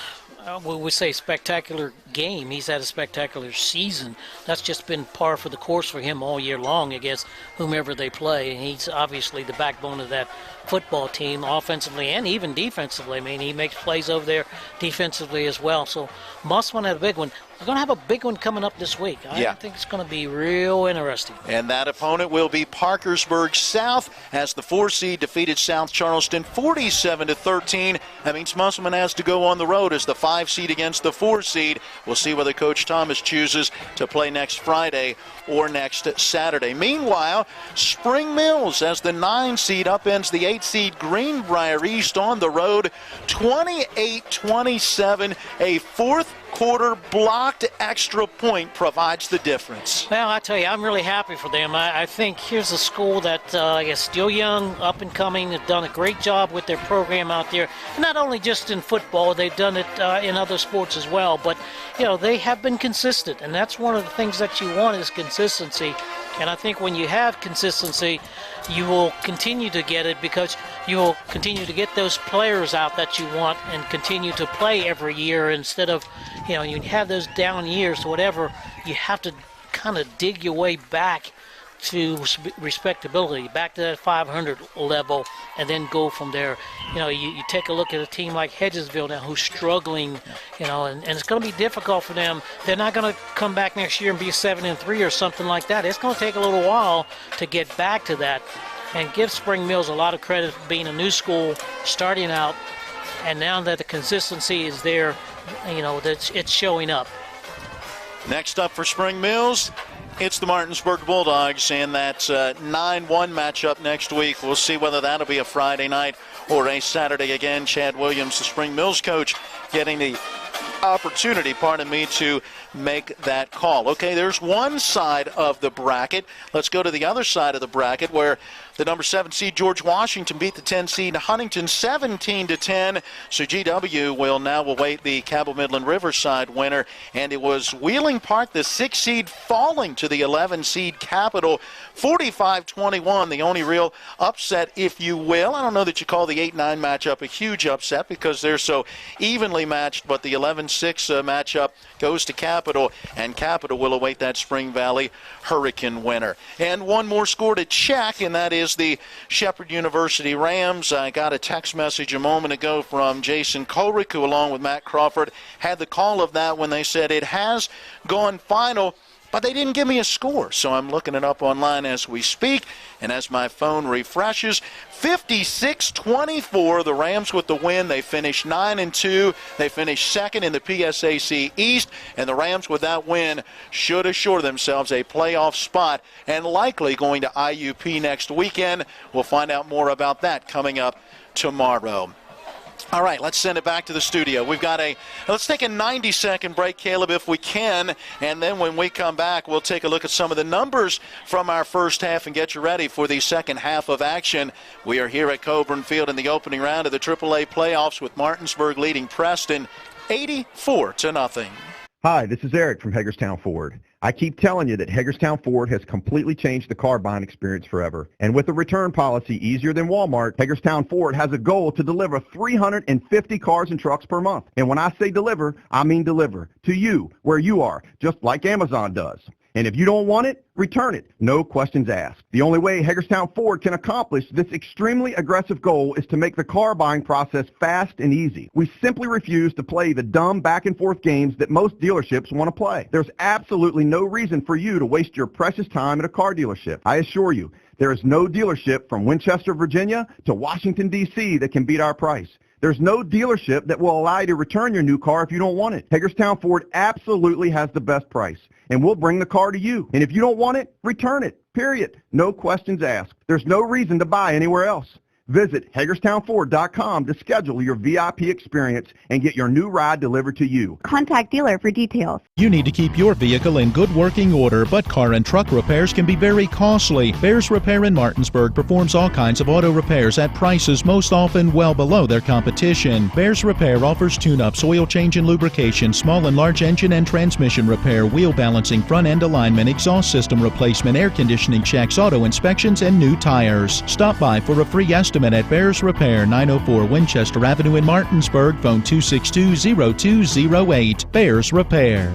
we say spectacular game. He's had a spectacular season. That's just been par for the course for him all year long against whomever they play. And he's obviously the backbone of that football team, offensively and even defensively. I mean, he makes plays over there defensively as well. So Musselman had a big one. We're going to have a big one coming up this week. I think it's going to be real interesting. And that opponent will be Parkersburg South, as the 4 seed defeated South Charleston 47-13. That means Musselman has to go on the road as the 5 seed against the 4 seed. We'll see whether Coach Thomas chooses to play next Friday or next Saturday. Meanwhile, Spring Mills, as the 9 seed, upends the 8 seed Greenbrier East on the road, 28-27, a fourth quarter blocked extra point provides the difference. Well, I tell you, I'm really happy for them. I think here's a school that is still young, up and coming, have done a great job with their program out there. Not only just in football, they've done it in other sports as well. But, you know, they have been consistent, and that's one of the things that you want is consistency. And I think when you have consistency, you will continue to get it because you will continue to get those players out that you want and continue to play every year instead of, you know, you have those down years, whatever, you have to kind of dig your way back to respectability, back to that 500 level, and then go from there. You know, you take a look at a team like Hedgesville now who's struggling, you know, and it's going to be difficult for them. They're not going to come back next year and be 7-3 or something like that. It's going to take a little while to get back to that. And give Spring Mills a lot of credit for being a new school, starting out, and now that the consistency is there, you know, it's showing up. Next up for Spring Mills, it's the Martinsburg Bulldogs, and that's a 9-1 matchup next week. We'll see whether that'll be a Friday night or a Saturday again. Chad Williams, the Spring Mills coach, getting the opportunity, to make that call. Okay, there's one side of the bracket. Let's go to the other side of the bracket where the number 7 seed George Washington beat the 10 seed Huntington 17-10. So GW will now await the Cabell Midland Riverside winner, and it was Wheeling Park, the 6 seed, falling to the 11 seed Capital 45-21. The only real upset, if you will. I don't know that you call the 8-9 matchup a huge upset because they're so evenly matched, but the 11-6 matchup goes to Capital, and Capital will await that Spring Valley Hurricane winner. And one more score to check, and that is the Shepherd University Rams. I got a text message a moment ago from Jason Kolrick, who along with Matt Crawford had the call of that when they said it has gone final, but they didn't give me a score. So I'm looking it up online as we speak, and as my phone refreshes, 56-24, the Rams with the win. They finished 9-2. They finished second in the PSAC East, and the Rams with that win should assure themselves a playoff spot and likely going to IUP next weekend. We'll find out more about that coming up tomorrow. All right, let's send it back to the studio. Let's take a 90-second break, Caleb, if we can, and then when we come back, we'll take a look at some of the numbers from our first half and get you ready for the second half of action. We are here at Coburn Field in the opening round of the AAA playoffs with Martinsburg leading Preston 84-0. Hi, this is Eric from Hagerstown Ford. I keep telling you that Hagerstown Ford has completely changed the car buying experience forever. And with a return policy easier than Walmart, Hagerstown Ford has a goal to deliver 350 cars and trucks per month. And when I say deliver, I mean deliver to you, where you are, just like Amazon does. And if you don't want it, return it. No questions asked. The only way Hagerstown Ford can accomplish this extremely aggressive goal is to make the car buying process fast and easy. We simply refuse to play the dumb back and forth games that most dealerships want to play. There's absolutely no reason for you to waste your precious time at a car dealership. I assure you, there is no dealership from Winchester, Virginia to Washington, D.C. that can beat our price. There's no dealership that will allow you to return your new car if you don't want it. Hagerstown Ford absolutely has the best price, and we'll bring the car to you. And if you don't want it, return it, period. No questions asked. There's no reason to buy anywhere else. Visit HagerstownFord.com to schedule your VIP experience and get your new ride delivered to you. Contact dealer for details. You need to keep your vehicle in good working order, but car and truck repairs can be very costly. Bears Repair in Martinsburg performs all kinds of auto repairs at prices most often well below their competition. Bears Repair offers tune-ups, oil change and lubrication, small and large engine and transmission repair, wheel balancing, front-end alignment, exhaust system replacement, air conditioning checks, auto inspections, and new tires. Stop by for a free estimate estimate at Bears Repair, 904 Winchester Avenue in Martinsburg. Phone 262-0208. Bears Repair.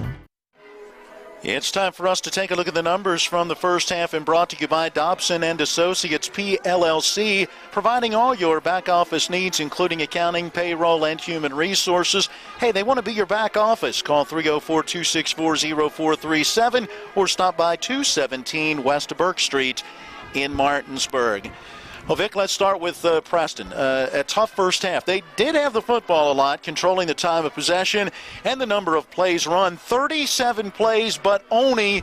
It's time for us to take a look at the numbers from the first half, and brought to you by Dobson and Associates PLLC, providing all your back office needs, including accounting, payroll, and human resources. Hey, they want to be your back office. Call 304-264-0437 or stop by 217 West Burke Street in Martinsburg. Well, Vic, let's start with Preston. A tough first half. They did have the football a lot, controlling the time of possession and the number of plays run. 37 plays, but only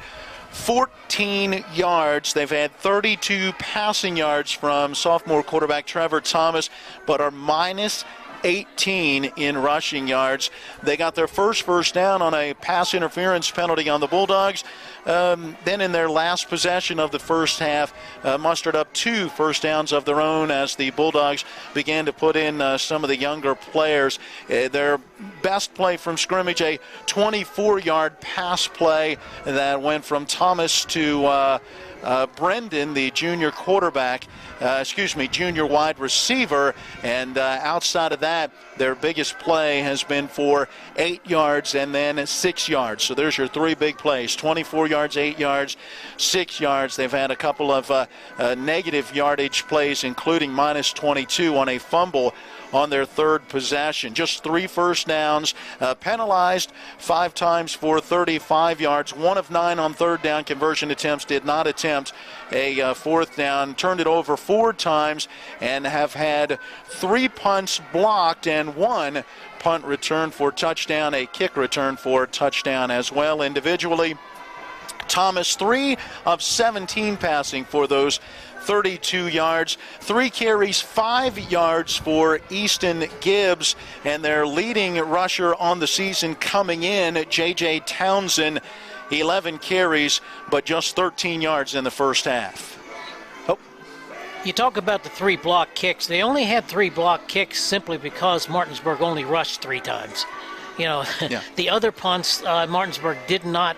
14 yards. They've had 32 passing yards from sophomore quarterback Trevor Thomas, but are minus 18 in rushing yards. They got their first down on a pass interference penalty on the Bulldogs. Then in their last possession of the first half, mustered up 2 first downs of their own as the Bulldogs began to put in some of the younger players. Their best play from scrimmage, a 24-yard pass play that went from Thomas to Brendan, the junior wide receiver, and outside of that, their biggest play has been for 8 yards and then 6 yards. So there's your 3 big plays: 24 yards, 8 yards, 6 yards. They've had a couple of negative yardage plays, including minus 22 on a fumble on their third possession. Just 3 first downs, penalized 5 times for 35 yards. 1 of 9 on third down conversion attempts. Did not attempt a fourth down. Turned it over 4 times and have had 3 punts blocked and 1 punt return for touchdown, a kick return for touchdown as well. Individually, Thomas 3 of 17 passing for those 32 yards, 3 carries, 5 yards for Easton Gibbs, and their leading rusher on the season coming in, J.J. Townsend, 11 carries, but just 13 yards in the first half. You talk about the 3 block kicks. They only had 3 block kicks simply because Martinsburg only rushed 3 times. You know, yeah. The other punts, Martinsburg did not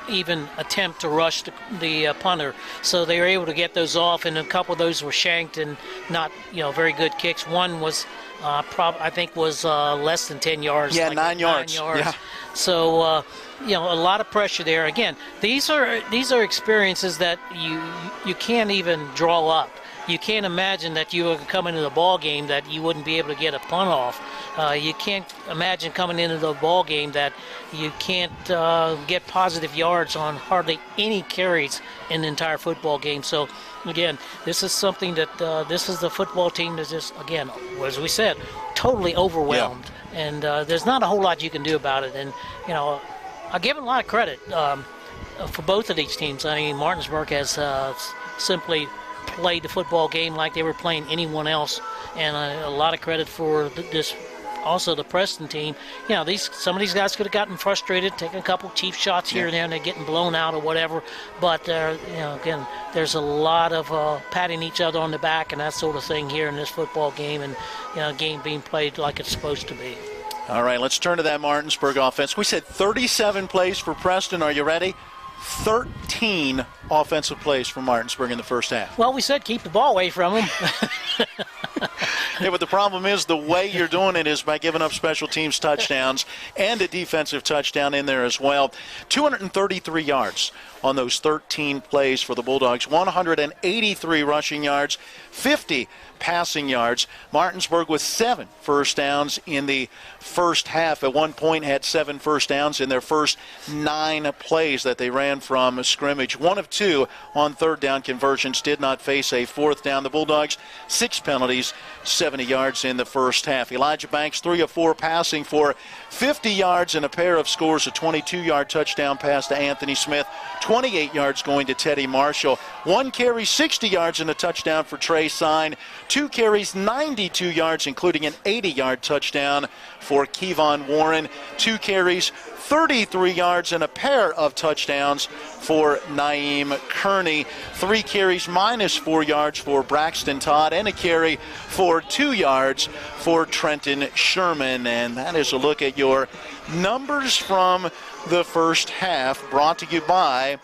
even attempt to rush the punter, so they were able to get those off, and a couple of those were shanked and not, very good kicks. One was I think was less than 10 yards. Yeah, like 9 yards. Yeah. So a lot of pressure there. Again, these are experiences that you can't even draw up. You can't imagine that you would come into the ball game that you wouldn't be able to get a punt off. You can't imagine coming into the ball game that you can't get positive yards on hardly any carries in the entire football game. So, again, this is something that this is the football team that's just, again, as we said, totally overwhelmed. Yeah. And there's not a whole lot you can do about it. And, I give them a lot of credit for both of these teams. I mean, Martinsburg has simply played the football game like they were playing anyone else, and a lot of credit for this. Also, the Preston team. Some of these guys could have gotten frustrated, taking a couple cheap shots here and there, and they're getting blown out or whatever. But again, there's a lot of patting each other on the back and that sort of thing here in this football game, and game being played like it's supposed to be. All right, let's turn to that Martinsburg offense. We said 37 plays for Preston. Are you ready? 13 offensive plays for Martinsburg in the first half. Well, we said keep the ball away from them. Yeah, but the problem is the way you're doing it is by giving up special teams touchdowns and a defensive touchdown in there as well. 233 yards on those 13 plays for the Bulldogs. 183 rushing yards, 50 passing yards. Martinsburg with 7 first downs in the first half. At one point had 7 first downs in their first 9 plays that they ran from scrimmage. 1 of 2 on third down conversions, did not face a fourth down. The Bulldogs, 6 penalties, 70 yards in the first half. Elijah Banks, 3 of 4 passing for 50 yards and a pair of scores, a 22-yard touchdown pass to Anthony Smith, 28 yards going to Teddy Marshall. 1 carry, 60 yards and a touchdown for Trey Sign. 2 carries, 92 yards, including an 80-yard touchdown for Kevon Warren. 2 carries, 33 yards and a pair of touchdowns for Naeem Kearney. 3 carries, minus 4 yards for Braxton Todd, and a carry for 2 yards for Trenton Sherman. And that is a look at your numbers from the first half, brought to you by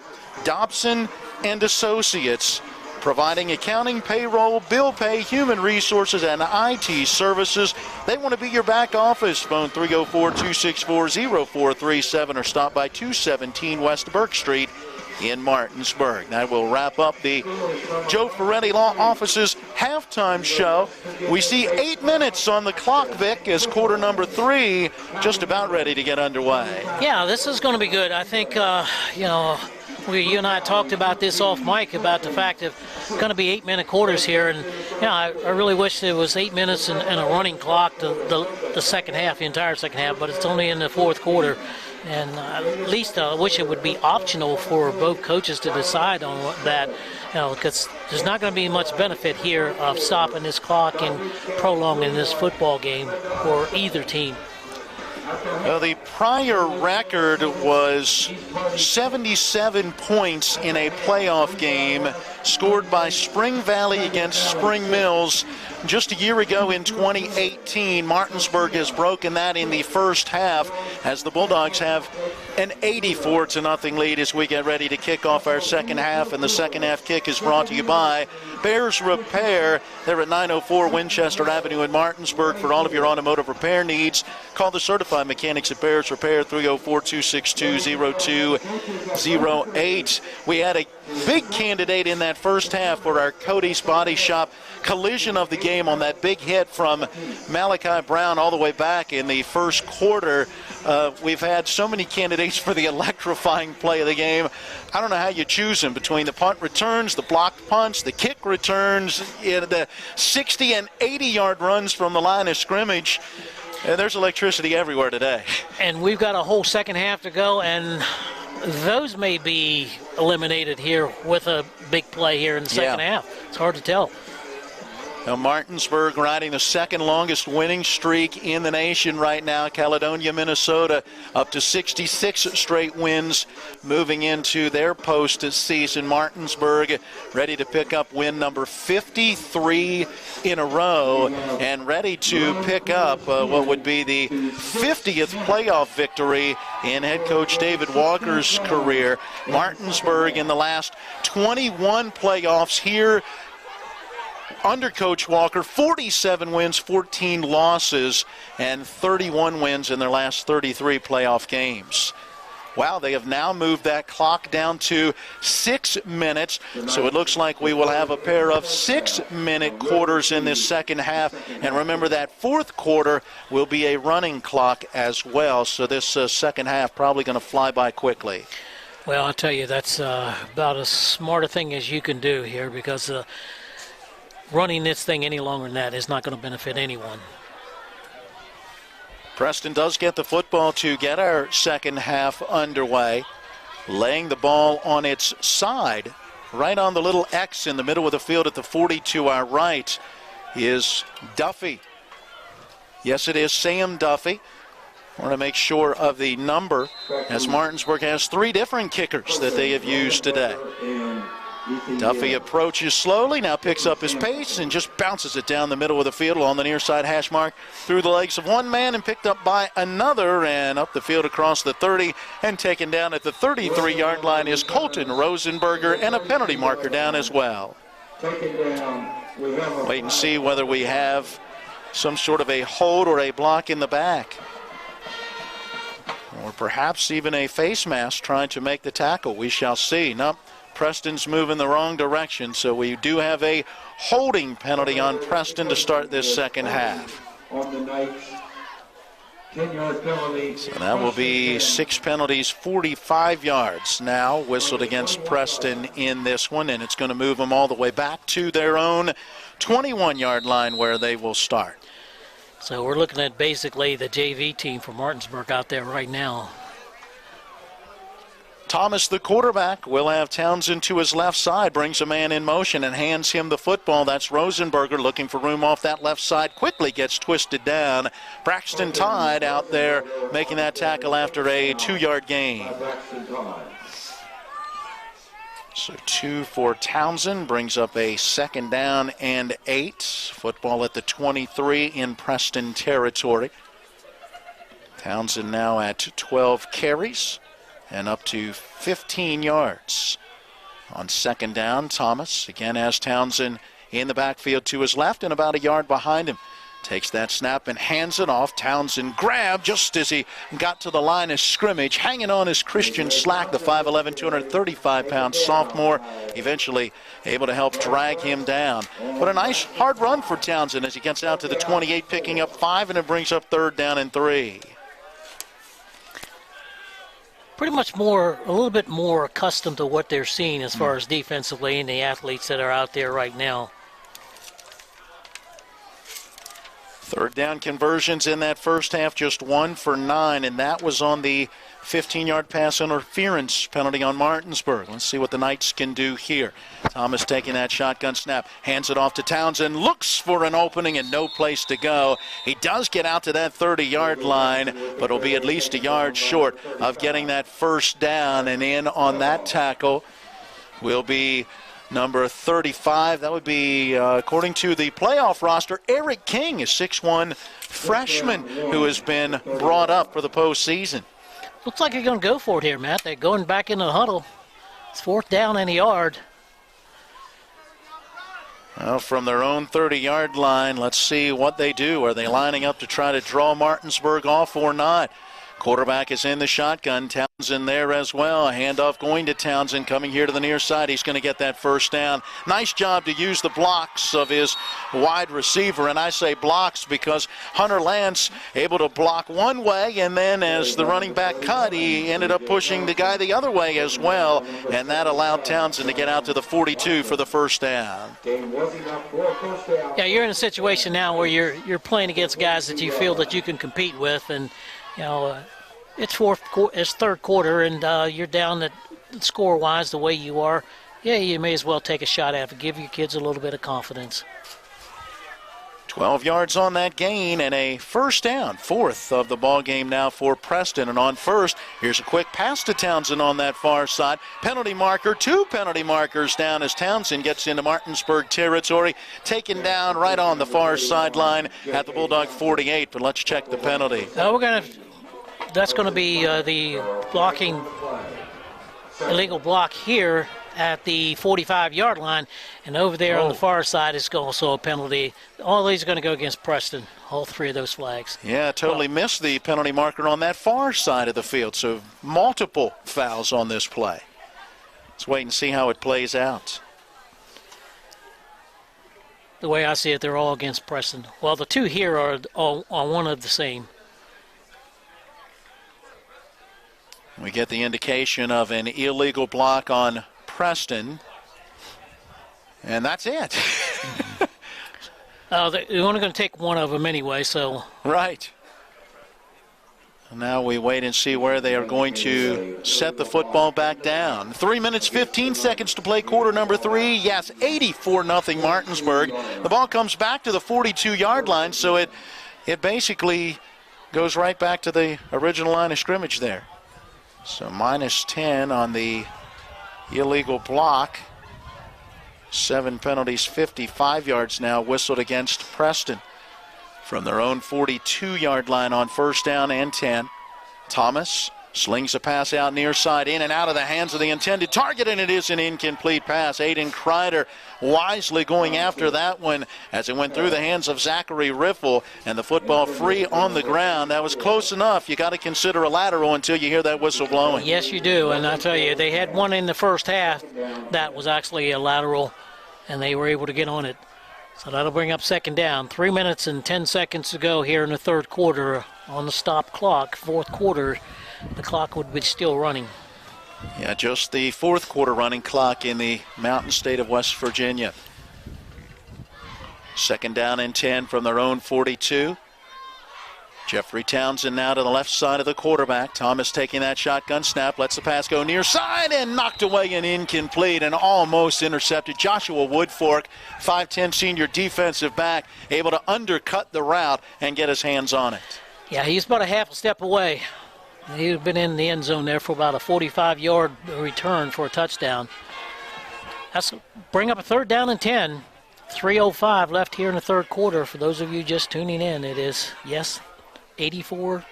Dobson and Associates, providing accounting, payroll, bill pay, human resources, and IT services. They want to be your back office. Phone 304-264-0437 or stop by 217 West Burke Street in Martinsburg. That will wrap up the Joe Ferretti Law Office's halftime show. We see 8 minutes on the clock, Vic, as quarter number 3 just about ready to get underway. Yeah, this is going to be good. I think, you and I talked about this off mic about the fact of going to be 8-minute quarters here, and I really wish there was 8 minutes and a running clock the second half, the entire second half, but it's only in the fourth quarter. And at least I wish it would be optional for both coaches to decide on that, because there's not going to be much benefit here of stopping this clock and prolonging this football game for either team. Well, the prior record was 77 points in a playoff game scored by Spring Valley against Spring Mills just a year ago in 2018. Martinsburg has broken that in the first half as the Bulldogs have an 84-0 lead as we get ready to kick off our second half. And the second half kick is brought to you by Bears Repair. They're at 904 Winchester Avenue in Martinsburg for all of your automotive repair needs. Call the certified mechanics at Bears Repair, 304-262-0208. We had a big candidate in that first half for our Cody's Body Shop collision of the game on that big hit from Malachi Brown all the way back in the first quarter. We've had so many candidates for the electrifying play of the game. I don't know how you choose them between the punt returns, the blocked punts, the kick returns, the 60 and 80-yard runs from the line of scrimmage. There's electricity everywhere today. And we've got a whole second half to go, and those may be eliminated here with a big play here in the second half. It's hard to tell. Now Martinsburg riding the second longest winning streak in the nation right now. Caledonia, Minnesota up to 66 straight wins moving into their postseason. Martinsburg ready to pick up win number 53 in a row and ready to pick up what would be the 50th playoff victory in head coach David Walker's career. Martinsburg in the last 21 playoffs here under Coach Walker, 47 wins, 14 losses, and 31 wins in their last 33 playoff games. Wow, they have now moved that clock down to 6 minutes, so it looks like we will have a pair of 6-minute quarters in this second half. And remember, that fourth quarter will be a running clock as well, so this second half probably going to fly by quickly. Well, I'll tell you, that's about as smart a thing as you can do here, because running this thing any longer than that is not going to benefit anyone. Preston does get the football to get our second half underway. Laying the ball on its side, right on the little X in the middle of the field at the 40 to our right is Duffy. Yes, it is Sam Duffy. I want to make sure of the number, as Martinsburg has 3 different kickers that they have used today. Duffy approaches slowly, now picks up his pace and just bounces it down the middle of the field along the near side hash mark through the legs of one man and picked up by another, and up the field across the 30 and taken down at the 33-yard line is Colton Rosenberger, and a penalty marker down as well. Wait and see whether we have some sort of a hold or a block in the back, or perhaps even a face mask trying to make the tackle. We shall see. Nope. Preston's moving the wrong direction, so we do have a holding penalty on Preston to start this second half. So that will be 6 penalties, 45 yards now whistled against Preston in this one, and it's going to move them all the way back to their own 21-yard line where they will start. So we're looking at basically the JV team for Martinsburg out there right now. Thomas, the quarterback, will have Townsend to his left side, brings a man in motion and hands him the football. That's Rosenberger looking for room off that left side, quickly gets twisted down. Braxton Todd out there making that tackle after a 2-yard gain. So 2 for Townsend, brings up a 2nd down and 8. Football at the 23 in Preston territory. Townsend now at 12 carries and up to 15 yards. On second down, Thomas again has Townsend in the backfield to his left and about a yard behind him. Takes that snap and hands it off. Townsend grabbed just as he got to the line of scrimmage. Hanging on is Christian Slack, the 5'11", 235-pound sophomore. Eventually able to help drag him down. But a nice hard run for Townsend as he gets out to the 28, picking up 5, and it brings up 3rd down and 3. Pretty much a little bit more accustomed to what they're seeing as far as defensively and the athletes that are out there right now. 3rd down conversions in that first half, just 1 for 9, and that was on the 15-yard pass interference penalty on Martinsburg. Let's see what the Knights can do here. Thomas taking that shotgun snap, hands it off to Townsend, looks for an opening and no place to go. He does get out to that 30-yard line, but will be at least a yard short of getting that 1st down, and in on that tackle will be number 35. That would be, according to the playoff roster, Eric King, a 6'1" freshman who has been brought up for the postseason. Looks like they're going to go for it here, Matt. They're going back into the huddle. It's 4th down and a yard. Well, from their own 30-yard line, let's see what they do. Are they lining up to try to draw Martinsburg off or not? Quarterback is in the shotgun. Townsend there as well. Handoff going to Townsend, coming here to the near side. He's going to get that 1st down. Nice job to use the blocks of his wide receiver. And I say blocks because Hunter Lance able to block one way, and then as the running back cut, he ended up pushing the guy the other way as well. And that allowed Townsend to get out to the 42 for the 1st down. Yeah, you're in a situation now where you're playing against guys that you feel that you can compete with, and it's 3rd quarter, and you're down at score-wise the way you are. Yeah, you may as well take a shot at it. Give your kids a little bit of confidence. 12 yards on that gain and a 1st down, 4th of the ball game now for Preston. And on 1st, here's a quick pass to Townsend on that far side. Penalty marker, 2 penalty markers down as Townsend gets into Martinsburg territory, taken down right on the far sideline at the Bulldog 48. But let's check the penalty. That's going to be the blocking, illegal block here at the 45-yard line, and over there on the far side is also a penalty. All these are going to go against Preston, all 3 of those flags. Yeah, totally missed the penalty marker on that far side of the field, so multiple fouls on this play. Let's wait and see how it plays out. The way I see it, they're all against Preston. Well, the 2 here are all one of the same. We get the indication of an illegal block on Preston, and that's it. They're only going to take one of them anyway, so. Right. Now we wait and see where they are going to set the football back down. 3 minutes, 15 seconds to play quarter number 3. Yes, 84-0 Martinsburg. The ball comes back to the 42-yard line, so it basically goes right back to the original line of scrimmage there. So -10 on the illegal block. 7 penalties, 55 yards now whistled against Preston from their own 42-yard line on 1st down and 10. Thomas slings a pass out near side, in and out of the hands of the intended target, and it is an incomplete pass. Aiden Kreider wisely going after that one as it went through the hands of Zachary Riffle, and the football free on the ground. That was close enough. You got to consider a lateral until you hear that whistle blowing. Yes, you do, and I tell you, they had one in the first half that was actually a lateral, and they were able to get on it. So that'll bring up 2nd down. 3 minutes and 10 seconds to go here in the 3rd quarter on the stop clock. 4th quarter, the clock would be still running. Yeah, just the 4th quarter running clock in the mountain state of West Virginia. 2nd down and 10 from their own 42. Jeffrey Townsend now to the left side of the quarterback. Thomas taking that shotgun snap, lets the pass go near side and knocked away and incomplete and almost intercepted. Joshua Woodfork, 5'10" senior defensive back, able to undercut the route and get his hands on it. Yeah, he's about a half a step away. He'd been in the end zone there for about a 45-yard return for a touchdown. That's bring up a 3rd down and 10. 3:05 left here in the 3rd quarter. For those of you just tuning in, it is, yes, 84-0.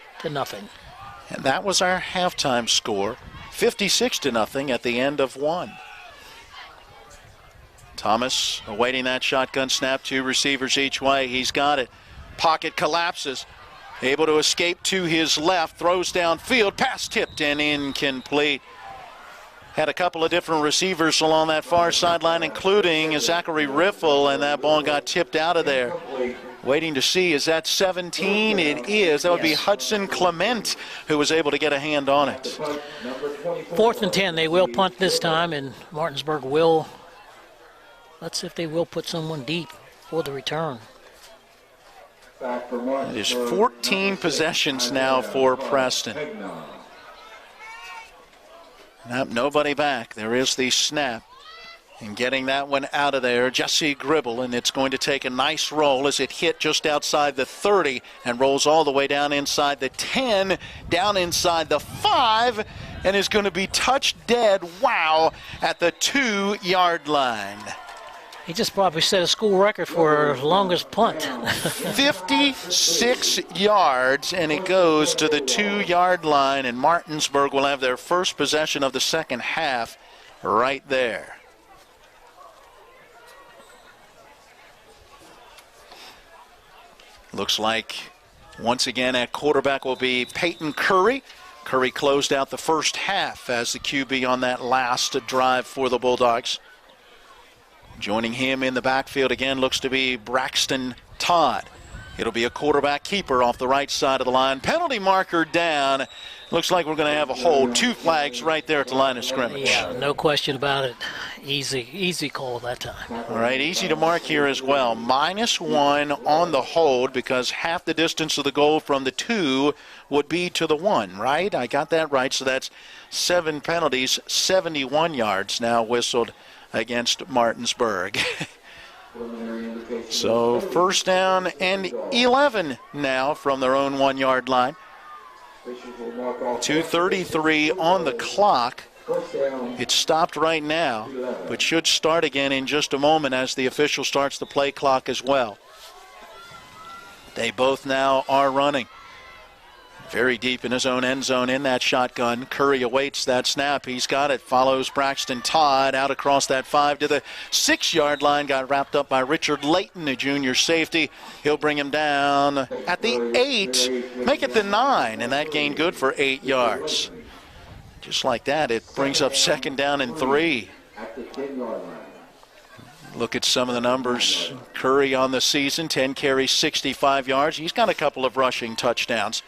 And that was our halftime score, 56-0 at the end of 1. Thomas awaiting that shotgun snap, 2 receivers each way. He's got it. Pocket collapses. Able to escape to his left, throws downfield, pass tipped and incomplete. Had a couple of different receivers along that far sideline, including Zachary Riffle, and that ball got tipped out of there. Waiting to see, is that 17? It is. That would be Hudson Clement who was able to get a hand on it. 4th and 10. They will punt this time, and Martinsburg will. Let's see if they will put someone deep for the return. It is 14 possessions now for Preston. Nope, nobody back. There is the snap. And getting that one out of there, Jesse Gribble, and it's going to take a nice roll as it hit just outside the 30 and rolls all the way down inside the 10, down inside the 5, and is going to be touched dead, wow, at the 2-yard line. He just probably set a school record for longest punt. 56 yards, and it goes to the 2-yard line, and Martinsburg will have their first possession of the second half right there. Looks like once again at quarterback will be Peyton Curry. Curry closed out the first half as the QB on that last drive for the Bulldogs. Joining him in the backfield again looks to be Braxton Todd. It'll be a quarterback keeper off the right side of the line. Penalty marker down. Looks like we're going to have a hold. 2 flags right there at the line of scrimmage. Yeah, no question about it. Easy call that time. All right, easy to mark here as well. -1 on the hold because half the distance of the goal from the 2 would be to the 1, right? I got that right, so that's 7 penalties, 71 yards now whistled against Martinsburg. So first down and 11 now from their own 1-yard line. 2:33 on the clock. It stopped right now, but should start again in just a moment as the official starts the play clock as well. They both now are running. Very deep in his own end zone in that shotgun. Curry awaits that snap. He's got it. Follows Braxton Todd out across that 5 to the 6-yard line. Got wrapped up by Richard Layton, a junior safety. He'll bring him down at the 8. Make it the 9, and that gained good for 8 yards. Just like that, it brings up 2nd down and 3. Look at some of the numbers. Curry on the season, 10 carries, 65 yards. He's got a couple of rushing touchdowns.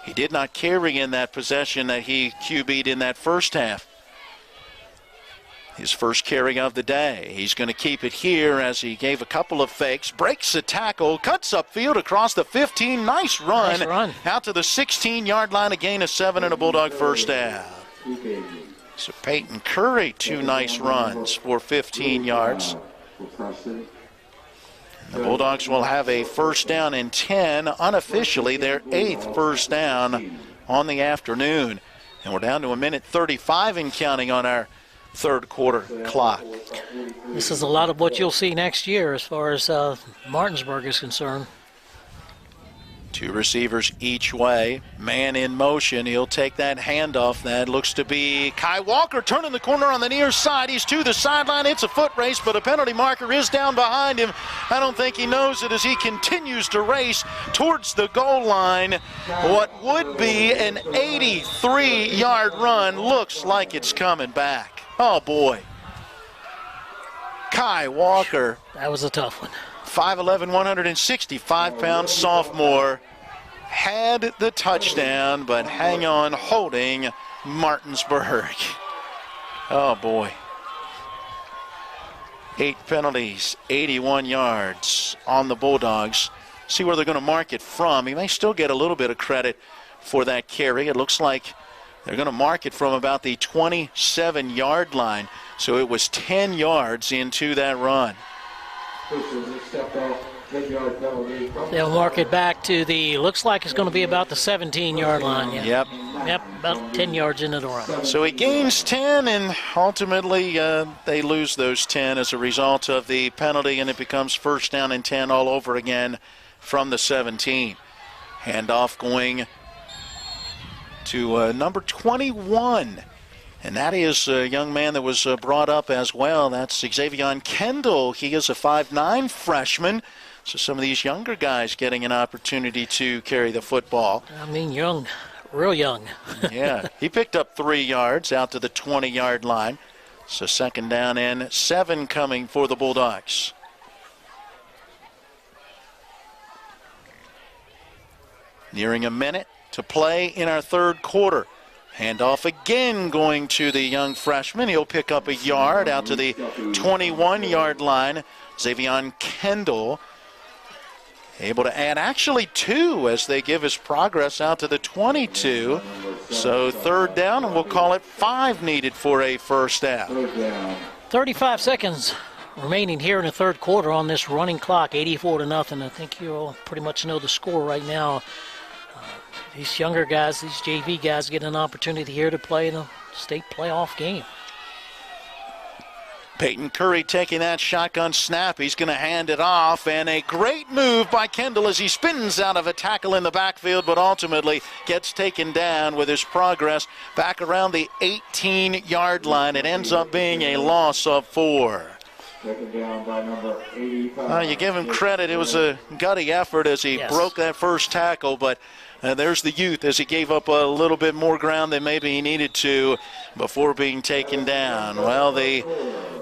He did not carry in that possession that he QB'd in that first half. His first carry of the day. He's going to keep it here as he gave a couple of fakes, breaks the tackle, cuts upfield across the 15. Nice run. Out to the 16-yard line, a gain of 7 and a Bulldog first down. So Peyton Curry, 2 nice runs for 15 yards. The Bulldogs will have a first down and 10, unofficially their 8th first down on the afternoon. And we're down to 1:35 and counting on our third quarter clock. This is a lot of what you'll see next year as far as Martinsburg is concerned. 2 receivers each way. Man in motion. He'll take that handoff. That looks to be Kai Walker turning the corner on the near side. He's to the sideline. It's a foot race, but a penalty marker is down behind him. I don't think he knows it as he continues to race towards the goal line. What would be an 83-yard run looks like it's coming back. Oh, boy. Kai Walker. That was a tough one. 5'11", 165-pound sophomore, had the touchdown, but hang on, holding Martinsburg. Oh, boy. 8 penalties, 81 yards on the Bulldogs. See where they're going to mark it from. He may still get a little bit of credit for that carry. It looks like they're going to mark it from about the 27-yard line. So it was 10 yards into that run. They'll mark it back to the, looks like it's going to be about the 17-yard line. Yeah. Yep, about 10 yards into the run. So he gains 10, and ultimately they lose those 10 as a result of the penalty, and it becomes first down and 10 all over again from the 17. Handoff going to number 21. And that is a young man that was brought up as well. That's Xavier Kendall. He is a 5'9" freshman. So some of these younger guys getting an opportunity to carry the football. I mean, young, real young. Yeah, he picked up 3 yards out to the 20-yard line. So 2nd down and 7 coming for the Bulldogs. Nearing a minute to play in our 3rd quarter. Handoff again going to the young freshman. He'll pick up a yard out to the 21-yard line. Xavier Kendall able to add actually 2 as they give his progress out to the 22. So 3rd down, and we'll call it 5 needed for a first down. 35 seconds remaining here in the 3rd quarter on this running clock, 84-0. I think you all pretty much know the score right now. These younger guys, these JV guys, get an opportunity here to play in a state playoff game. Peyton Curry taking that shotgun snap. He's going to hand it off, and a great move by Kendall as he spins out of a tackle in the backfield, but ultimately gets taken down with his progress back around the 18-yard line. It ends up being a loss of 4. Taken down by number 85. You give him credit. It was a gutty effort as he broke that first tackle, but there's the youth as he gave up a little bit more ground than maybe he needed to before being taken down. Well, the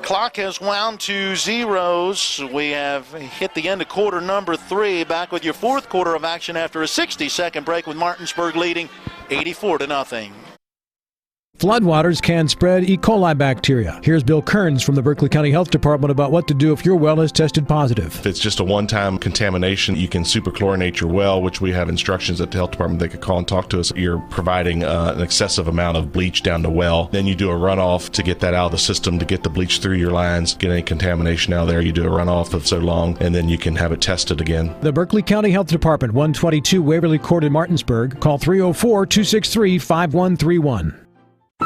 clock has wound to zeros. We have hit the end of quarter number 3. Back with your 4th quarter of action after a 60-second break with Martinsburg leading 84-0. Floodwaters can spread E. coli bacteria. Here's Bill Kearns from the Berkeley County Health Department about what to do if your well is tested positive. If it's just a one-time contamination, you can superchlorinate your well, which we have instructions at the health department. They could call and talk to us. You're providing an excessive amount of bleach down the well. Then you do a runoff to get that out of the system, to get the bleach through your lines, get any contamination out of there. You do a runoff of so long, and then you can have it tested again. The Berkeley County Health Department, 122 Waverly Court in Martinsburg. Call 304-263-5131.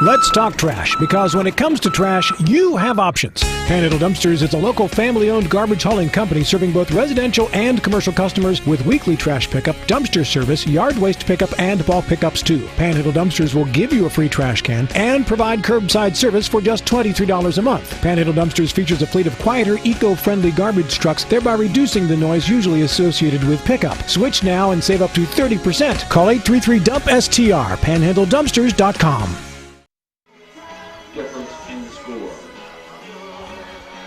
Let's talk trash, because when it comes to trash, you have options. Panhandle Dumpsters is a local family-owned garbage hauling company serving both residential and commercial customers with weekly trash pickup, dumpster service, yard waste pickup, and bulk pickups too. Panhandle Dumpsters will give you a free trash can and provide curbside service for just $23 a month. Panhandle Dumpsters features a fleet of quieter, eco-friendly garbage trucks, thereby reducing the noise usually associated with pickup. Switch now and save up to 30%. Call 833-DUMP-STR, panhandledumpsters.com. Difference in score.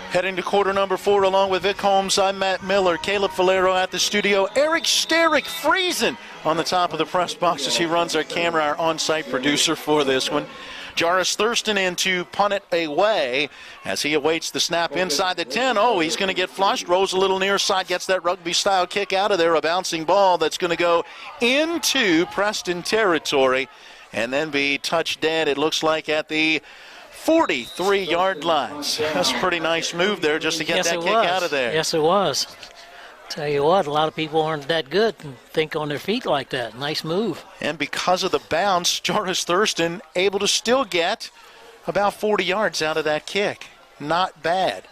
Heading to quarter number 4 along with Vic Holmes, I'm Matt Miller. Caleb Valero at the studio. Eric Sterick freezing on the top of the press box as he runs our camera, our on-site producer for this one. Jarvis Thurston in to punt it away as he awaits the snap inside the 10. Oh, he's going to get flushed, rolls a little near side, gets that rugby-style kick out of there, a bouncing ball that's going to go into Preston territory and then be touched dead, it looks like, at the 43-yard lines. That's a pretty nice move there just to get that kick out of there. Yes, it was. Tell you what, a lot of people aren't that good and think on their feet like that. Nice move. And because of the bounce, Jarvis Thurston able to still get about 40 yards out of that kick. Not bad.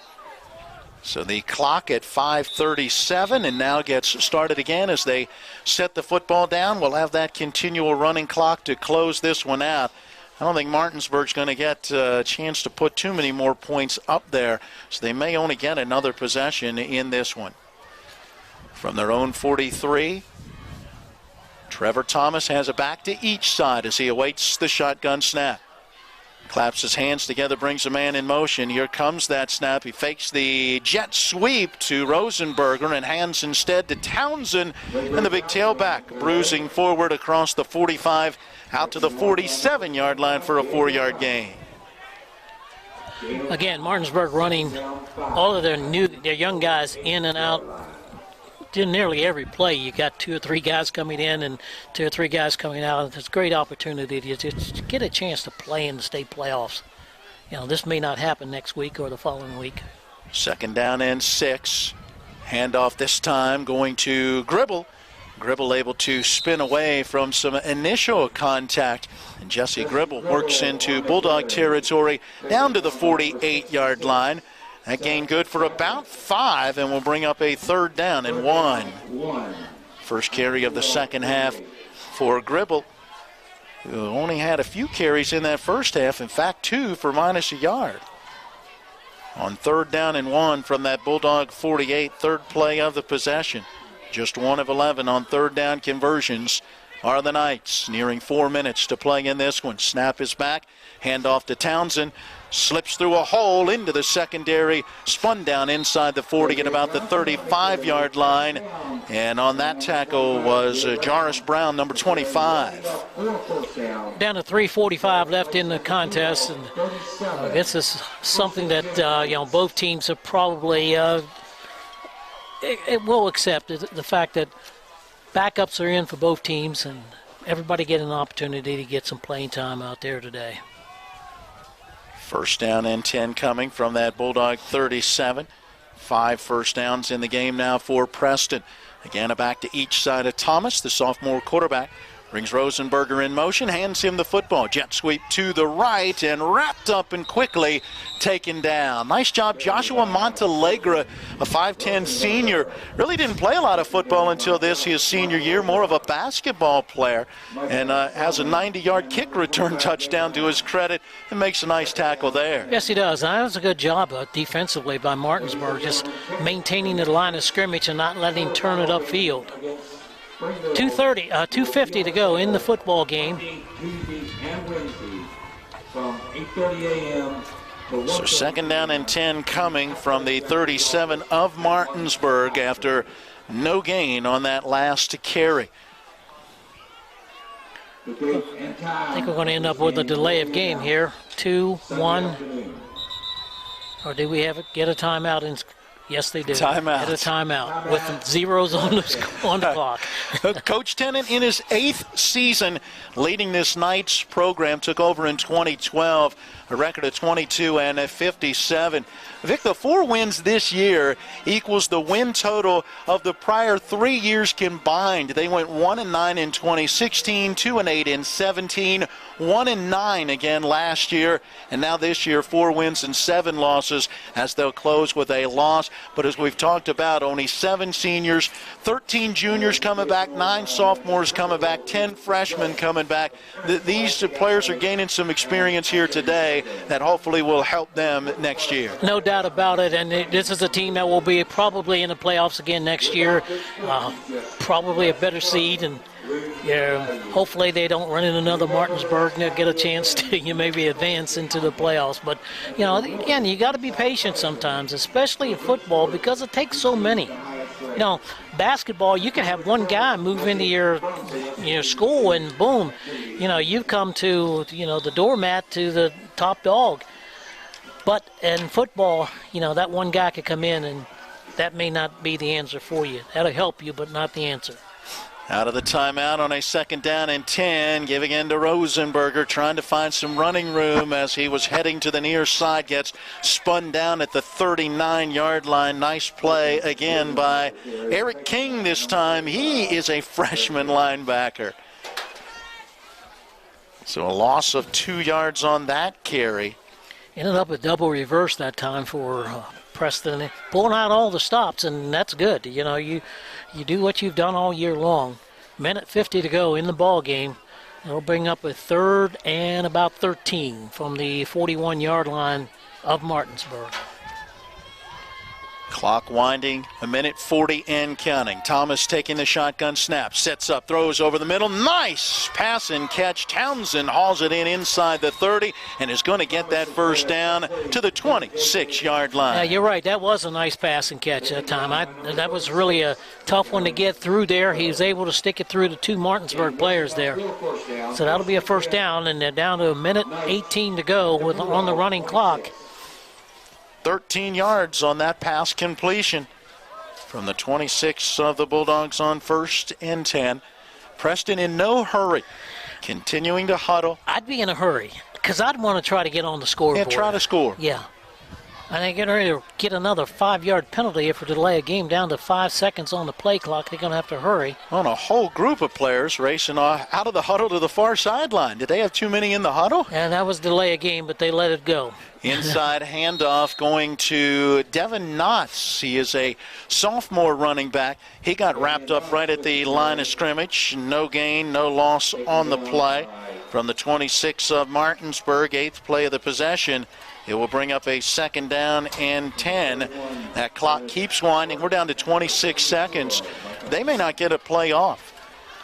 So the clock at 5:37 and now gets started again as they set the football down. We'll have that continual running clock to close this one out. I don't think Martinsburg's going to get a chance to put too many more points up there, so they may only get another possession in this one. From their own 43, Trevor Thomas has it back to each side as he awaits the shotgun snap. Claps his hands together, brings a man in motion. Here comes that snap. He fakes the jet sweep to Rosenberger and hands instead to Townsend. And the big tailback bruising forward across the 45 out to the 47-yard line for a 4-yard gain. Again, Martinsburg running all of their young guys in and out. In nearly every play, you got 2 or 3 guys coming in and 2 or 3 guys coming out. It's a great opportunity to just get a chance to play in the state playoffs. You know, this may not happen next week or the following week. 2nd down and 6. Handoff this time going to Gribble. Gribble able to spin away from some initial contact. And Jesse Gribble works into Bulldog territory down to the 48-yard line. That gain good for about 5 and will bring up a 3rd down and 1. First carry of the second half for Gribble. who only had a few carries in that first half. In fact, 2 for minus a yard. On 3rd down and 1 from that Bulldog 48, third play of the possession. Just 1 of 11 on 3rd down conversions are the Knights. Nearing 4 minutes to play in this one. Snap is back. Handoff to Townsend. Slips through a hole into the secondary. Spun down inside the 40 at about the 35-yard line. And on that tackle was Jarvis Brown, number 25. Down to 3:45 left in the contest. And this is something that, both teams have probably it will accept the fact that backups are in for both teams, and everybody get an opportunity to get some playing time out there today. 1st down and 10 coming from that Bulldog 37. 5 first downs in the game now for Preston. Again, a back to each side of Thomas, the sophomore quarterback. Brings Rosenberger in motion, hands him the football. Jet sweep to the right and wrapped up and quickly taken down. Nice job, Joshua Montalegre, a 5'10 senior. Really didn't play a lot of football until his senior year, more of a basketball player. And has a 90-yard kick return touchdown to his credit and makes a nice tackle there. Yes, he does. That was a good job defensively by Martinsburg, just maintaining the line of scrimmage and not letting him turn it upfield. 2:50 to go in the football game. So 2nd down and 10 coming from the 37 of Martinsburg after no gain on that last carry. I think we're going to end up with a delay of game here. 2-1. Or do we get a timeout? Yes, they do. Timeout. Get a timeout with zeros on the clock. Coach Tennant, in his 8th season leading this Knights program, took over in 2012, a record of 22-57. Vic, the 4 wins this year equals the win total of the prior 3 years combined. They went 1-9 in 2016, 2-8 in 17, 1-9 again last year, and now this year 4 wins and 7 losses as they'll close with a loss. But as we've talked about, only 7 seniors, 13 juniors coming back, 9 sophomores coming back, 10 freshmen coming back. These players are gaining some experience here today that hopefully will help them next year. No doubt about it, and this is a team that will be probably in the playoffs again next year, probably a better seed, and hopefully they don't run in another Martinsburg and they'll get a chance to maybe advance into the playoffs. But, again, you got to be patient sometimes, especially in football, because it takes so many. Basketball, you can have one guy move into your school and boom, you've come to, the doormat to the top dog. But in football, that one guy could come in and that may not be the answer for you. That'll help you, but not the answer. Out of the timeout on a 2nd down and 10, giving in to Rosenberger, trying to find some running room as he was heading to the near side, gets spun down at the 39-yard line. Nice play again by Eric King this time. He is a freshman linebacker. So a loss of 2 yards on that carry. Ended up a double reverse that time for Preston, pulling out all the stops, and that's good. You do what you've done all year long. 1:50 to go in the ball game. It'll bring up a 3rd and about 13 from the 41-yard line of Martinsburg. Clock winding, 1:40 and counting. Thomas taking the shotgun snap, sets up, throws over the middle. Nice pass and catch. Townsend hauls it in inside the 30 and is going to get that first down to the 26-yard line. Yeah, you're right. That was a nice pass and catch that time. That was really a tough one to get through there. He was able to stick it through the 2 Martinsburg players there. So that'll be a first down, and they're down to 1:18 to go on the running clock. 13 yards on that pass completion from the 26 of the Bulldogs on 1st and 10. Preston in no hurry, continuing to huddle. I'd be in a hurry because I'd want to try to get on the scoreboard. Yeah, try to score. Yeah. I think they're going to get another 5-yard penalty if we delay a game down to 5 seconds on the play clock. They're going to have to hurry. On a whole group of players racing out of the huddle to the far sideline. Did they have too many in the huddle? And that was delay a game, but they let it go. Inside handoff going to Devin Knotts. He is a sophomore running back. He got wrapped up right at the line of scrimmage. No gain, no loss on the play. from the 26 of Martinsburg, eighth play of the possession. It will bring up a 2nd down and 10. That clock keeps winding. We're down to 26 seconds. They may not get a play off.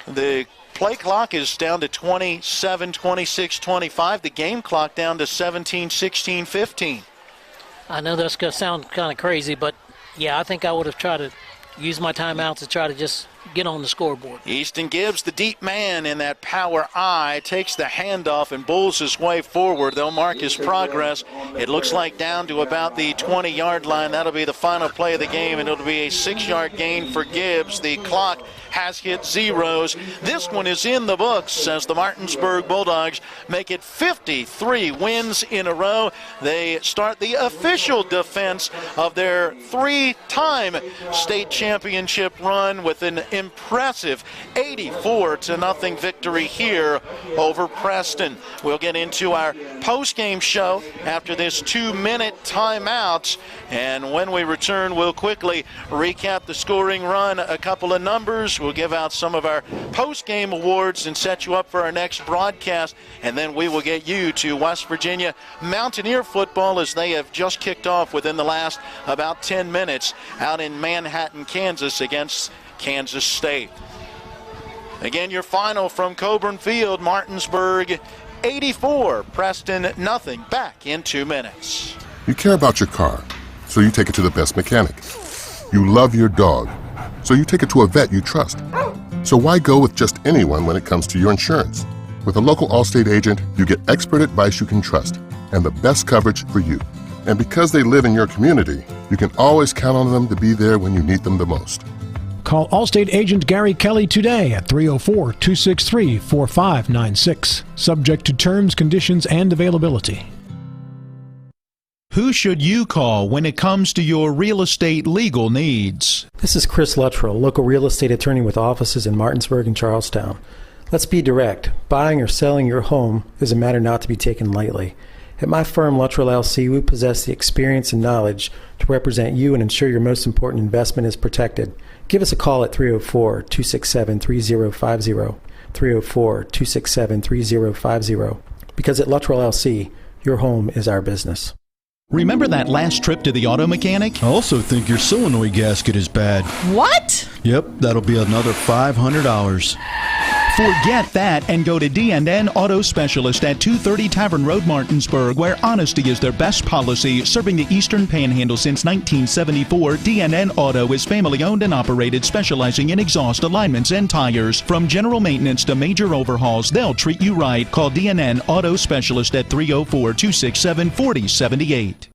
The play clock is down to 27, 26, 25. The game clock down to 17, 16, 15. I know that's going to sound kind of crazy, but yeah, I think I would have tried to use my timeout to try to just get on the scoreboard. Easton Gibbs, the deep man in that power I, takes the handoff and bulls his way forward. They'll mark his progress. It looks like down to about the 20-yard line. That'll be the final play of the game, and it'll be a 6-yard gain for Gibbs. The clock has hit zeros. This one is in the books as the Martinsburg Bulldogs make it 53 wins in a row. They start the official defense of their 3-time state championship run with an impressive 84-0 victory here over Preston. We'll get into our post-game show after this 2-minute timeout, and when we return, we'll quickly recap the scoring run, a couple of numbers. We'll give out some of our post-game awards and set you up for our next broadcast, and then we will get you to West Virginia Mountaineer football as they have just kicked off within the last about 10 minutes out in Manhattan, Kansas against Kansas State. Again, your final from Coburn Field, Martinsburg 84, Preston nothing. Back in 2 minutes. You care about your car, so you take it to the best mechanic. You love your dog, so you take it to a vet you trust. So why go with just anyone when it comes to your insurance? With a local Allstate agent, you get expert advice you can trust and the best coverage for you. And because they live in your community, you can always count on them to be there when you need them the most. Call Allstate agent Gary Kelly today at 304-263-4596. Subject to terms, conditions, and availability. Who should you call when it comes to your real estate legal needs? This is Chris Luttrell, local real estate attorney with offices in Martinsburg and Charlestown. Let's be direct. Buying or selling your home is a matter not to be taken lightly. At my firm, Luttrell LC, we possess the experience and knowledge to represent you and ensure your most important investment is protected. Give us a call at 304-267-3050, 304-267-3050, because at Luttrell LC, your home is our business. Remember that last trip to the auto mechanic? I also think your solenoid gasket is bad. What? Yep, that'll be another $500. Forget that and go to D&N Auto Specialist at 230 Tavern Road, Martinsburg, where honesty is their best policy. Serving the Eastern Panhandle since 1974, D&N Auto is family-owned and operated, specializing in exhaust alignments and tires. From general maintenance to major overhauls, they'll treat you right. Call D&N Auto Specialist at 304-267-4078.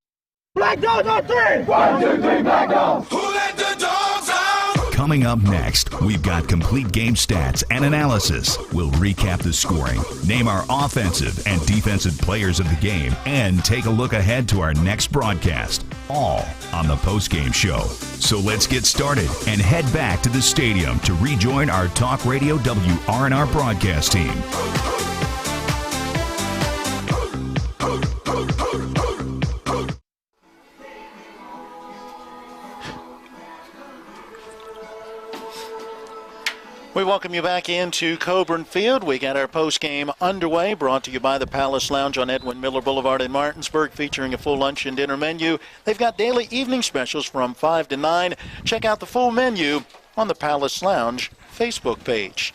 Black dogs on 3! 1, 2, 3, black dogs! Who let the dogs out? Coming up next, we've got complete game stats and analysis. We'll recap the scoring, name our offensive and defensive players of the game, and take a look ahead to our next broadcast. All on the post-game show. So let's get started and head back to the stadium to rejoin our Talk Radio WRNR broadcast team. We welcome you back into Coburn Field. We got our post-game underway, brought to you by the Palace Lounge on Edwin Miller Boulevard in Martinsburg, featuring a full lunch and dinner menu. They've got daily evening specials from 5 to 9. Check out the full menu on the Palace Lounge Facebook page.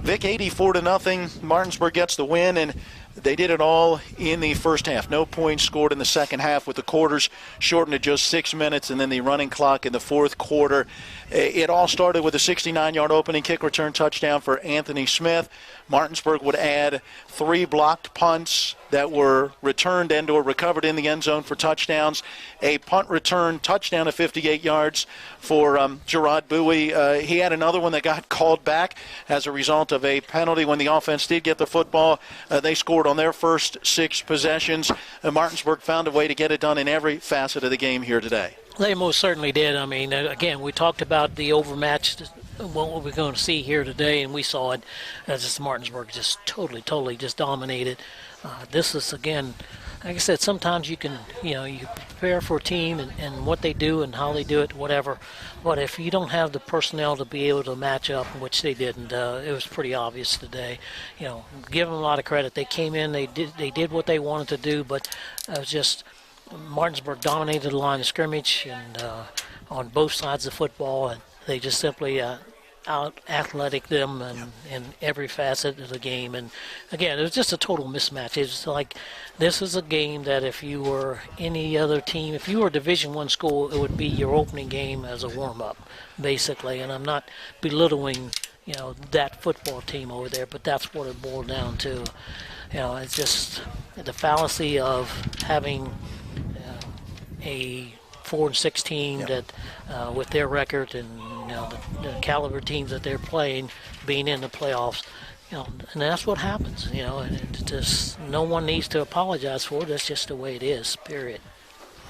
Vic, 84-0. Martinsburg gets the win, and they did it all in the first half. No points scored in the second half, with the quarters shortened to just 6 minutes, and then the running clock in the fourth quarter. It all started with a 69-yard opening kick return touchdown for Anthony Smith. Martinsburg would add 3 blocked punts that were returned and or recovered in the end zone for touchdowns. A punt return touchdown of 58 yards for Gerard Bowie. He had another one that got called back as a result of a penalty when the offense did get the football. They scored on their first 6 possessions. Martinsburg found a way to get it done in every facet of the game here today. They most certainly did. I mean, again, we talked about the overmatched, what we're going to see here today, and we saw it as just Martinsburg just totally just dominated. This is, again, like I said, sometimes you can, you prepare for a team and what they do and how they do it, whatever. But if you don't have the personnel to be able to match up, which they didn't, it was pretty obvious today. Give them a lot of credit. They came in, they did what they wanted to do, but it was just Martinsburg dominated the line of scrimmage and on both sides of football, and they just simply out-athletic them in every facet of the game. And again, it was just a total mismatch. It's like this is a game that if you were any other team, if you were a Division I school, it would be your opening game as a warm-up, basically. And I'm not belittling, that football team over there, but that's what it boiled down to. It's just the fallacy of having a 4-6 team that, with their record and the caliber teams that they're playing, being in the playoffs, and that's what happens. And it just no one needs to apologize for it. That's just the way it is. Period.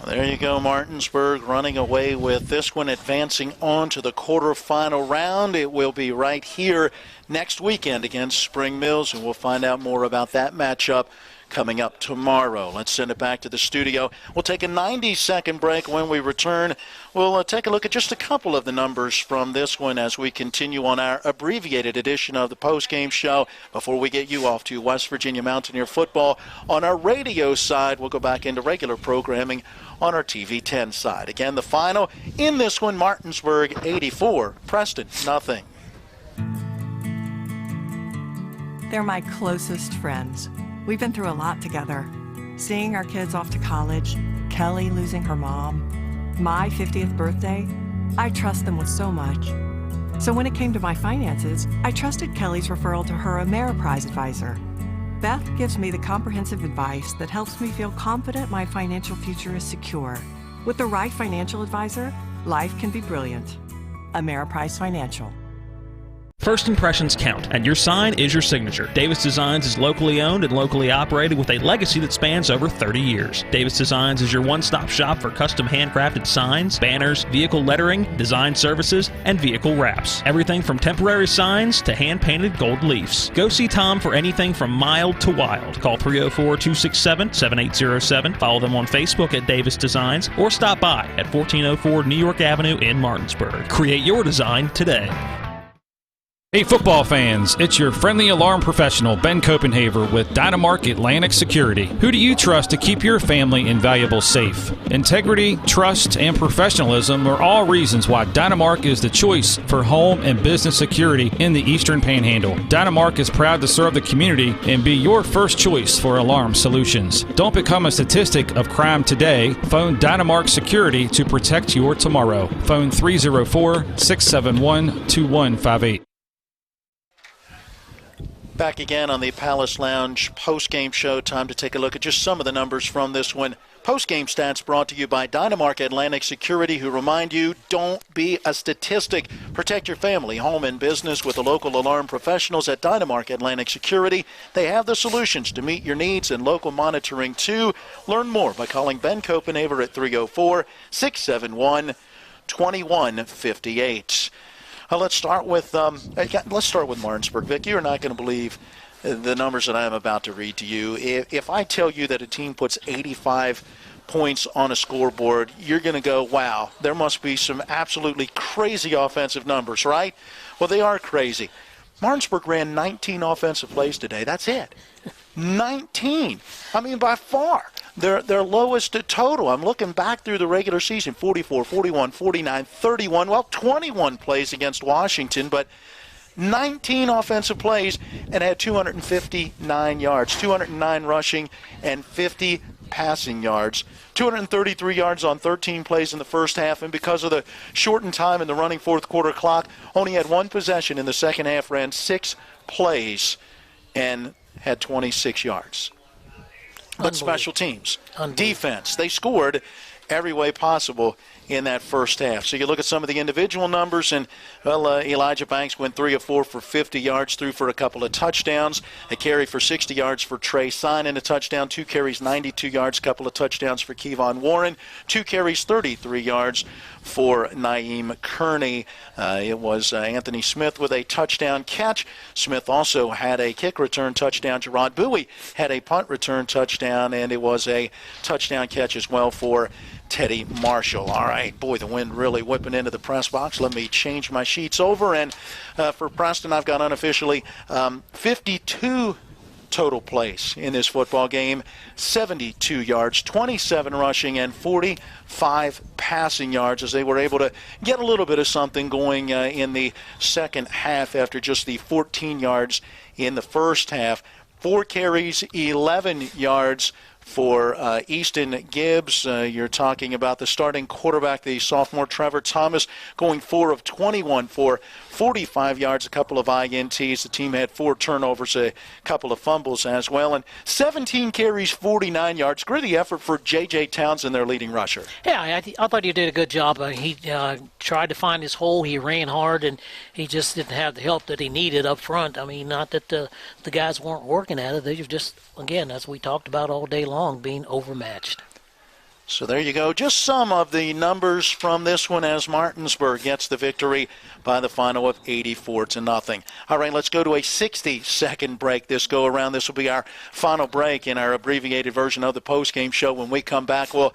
Well, there you go, Martinsburg running away with this one, advancing on to the quarterfinal round. It will be right here next weekend against Spring Mills, and we'll find out more about that matchup coming up tomorrow. Let's send it back to the studio. We'll take a 90-second break. When we return, we'll take a look at just a couple of the numbers from this one as we continue on our abbreviated edition of the post-game show before we get you off to West Virginia Mountaineer football. On our radio side, we'll go back into regular programming on our TV 10 side. Again, the final in this one, Martinsburg 84, Preston nothing. They're my closest friends. We've been through a lot together. Seeing our kids off to college, Kelly losing her mom, my 50th birthday, I trust them with so much. So when it came to my finances, I trusted Kelly's referral to her Ameriprise advisor. Beth gives me the comprehensive advice that helps me feel confident my financial future is secure. With the right financial advisor, life can be brilliant. Ameriprise Financial. First impressions count, and your sign is your signature. Davis Designs is locally owned and locally operated with a legacy that spans over 30 years. Davis Designs is your one-stop shop for custom handcrafted signs, banners, vehicle lettering, design services, and vehicle wraps. Everything from temporary signs to hand-painted gold leafs. Go see Tom for anything from mild to wild. Call 304-267-7807. Follow them on Facebook at Davis Designs or stop by at 1404 New York Avenue in Martinsburg. Create your design today. Hey football fans, it's your friendly alarm professional, Ben Copenhaver with Dynamark Atlantic Security. Who do you trust to keep your family and valuables safe? Integrity, trust, and professionalism are all reasons why Dynamark is the choice for home and business security in the Eastern Panhandle. Dynamark is proud to serve the community and be your first choice for alarm solutions. Don't become a statistic of crime today. Phone Dynamark Security to protect your tomorrow. Phone 304-671-2158. Back again on the Palace Lounge post-game show. Time to take a look at just some of the numbers from this one. Post-game stats brought to you by Dynamark Atlantic Security, who remind you, don't be a statistic. Protect your family, home, and business with the local alarm professionals at Dynamark Atlantic Security. They have the solutions to meet your needs and local monitoring, too. Learn more by calling Ben Copenhaver at 304-671-2158. Let's start with Martinsburg. Vic, you're not going to believe the numbers that I am about to read to you. If I tell you that a team puts 85 points on a scoreboard, you're going to go, wow, there must be some absolutely crazy offensive numbers, right? Well, they are crazy. Martinsburg ran 19 offensive plays today. That's it. 19. I mean, by far. Their lowest total. I'm looking back through the regular season, 44, 41, 49, 31, 21 plays against Washington, but 19 offensive plays and had 259 yards, 209 rushing and 50 passing yards, 233 yards on 13 plays in the first half, and because of the shortened time in the running fourth quarter clock, only had one possession in the second half, ran 6 plays and had 26 yards. But special teams, defense, they scored every way possible in that first half. So you look at some of the individual numbers, and, well, Elijah Banks went 3 of 4 for 50 yards, threw for a couple of touchdowns, a carry for 60 yards for Trey Sine, a touchdown, 2 carries, 92 yards, couple of touchdowns for Kevon Warren, 2 carries, 33 yards for Naeem Kearney. It was Anthony Smith with a touchdown catch. Smith also had a kick return touchdown. Gerard Bowie had a punt return touchdown, and it was a touchdown catch as well for Teddy Marshall. All right, boy, the wind really whipping into the press box. Let me change my sheets over, and for Preston, I've got unofficially 52 total plays in this football game, 72 yards, 27 rushing, and 45 passing yards, as they were able to get a little bit of something going in the second half after just the 14 yards in the first half. 4 carries, 11 yards for Easton Gibbs. You're talking about the starting quarterback, the sophomore Trevor Thomas, going 4 of 21 for 45 yards, a couple of INTs. The team had 4 turnovers, a couple of fumbles as well, and 17 carries, 49 yards. Gritty effort for J.J. Townsend, their leading rusher. Yeah, I thought he did a good job. He tried to find his hole. He ran hard, and he just didn't have the help that he needed up front. I mean, not that the guys weren't working at it. They were just, again, as we talked about all day long, being overmatched. So there you go. Just some of the numbers from this one as Martinsburg gets the victory by the final of 84-0. All right, let's go to a 60-second break this go around. This will be our final break in our abbreviated version of the post-game show. When we come back, we'll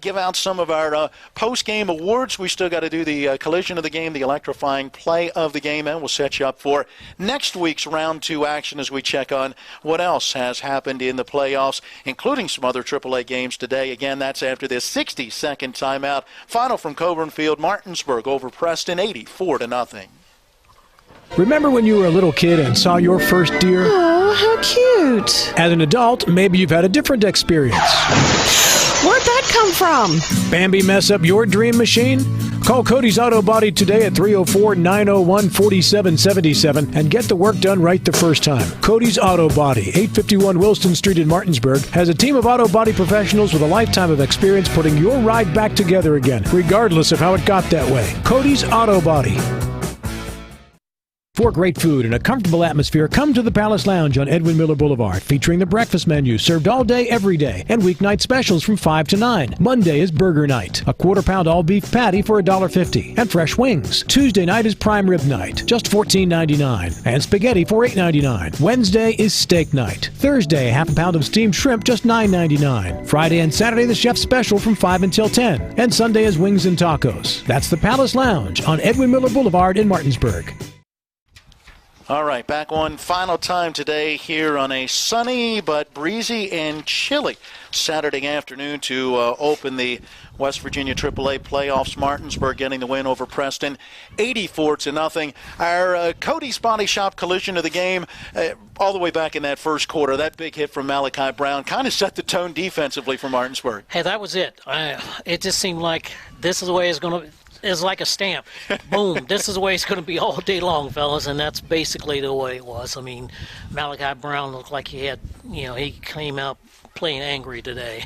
give out some of our post-game awards. We still got to do the collision of the game, the electrifying play of the game, and we'll set you up for next week's round 2 action as we check on what else has happened in the playoffs, including some other AAA games today. Again, that's after this 60-second timeout. Final from Coburn Field, Martinsburg over Preston, 84-0. Remember when you were a little kid and saw your first deer? Oh, how cute. As an adult, maybe you've had a different experience. Where'd that come from? Bambi mess up your dream machine? Call Cody's Auto Body today at 304-901-4777 and get the work done right the first time. Cody's Auto Body, 851 Wilston Street in Martinsburg, has a team of auto body professionals with a lifetime of experience putting your ride back together again, regardless of how it got that way. Cody's Auto Body. For great food and a comfortable atmosphere, come to the Palace Lounge on Edwin Miller Boulevard, featuring the breakfast menu served all day, every day, and weeknight specials from 5 to 9. Monday is burger night, a quarter-pound all-beef patty for $1.50, and fresh wings. Tuesday night is prime rib night, just $14.99, and spaghetti for $8.99. Wednesday is steak night. Thursday, half a pound of steamed shrimp, just $9.99. Friday and Saturday, the chef's special from 5 until 10, and Sunday is wings and tacos. That's the Palace Lounge on Edwin Miller Boulevard in Martinsburg. All right, back one final time today here on a sunny but breezy and chilly Saturday afternoon to open the West Virginia AAA playoffs. Martinsburg getting the win over Preston, 84-0. Our Cody's Body Shop collision of the game, all the way back in that first quarter, that big hit from Malachi Brown kind of set the tone defensively for Martinsburg. Hey, that was it. It just seemed like this is the way it's going to. Is like a stamp. Boom. This is the way it's going to be all day long, fellas, and that's basically the way it was. I mean, Malachi Brown looked like he came out playing angry today,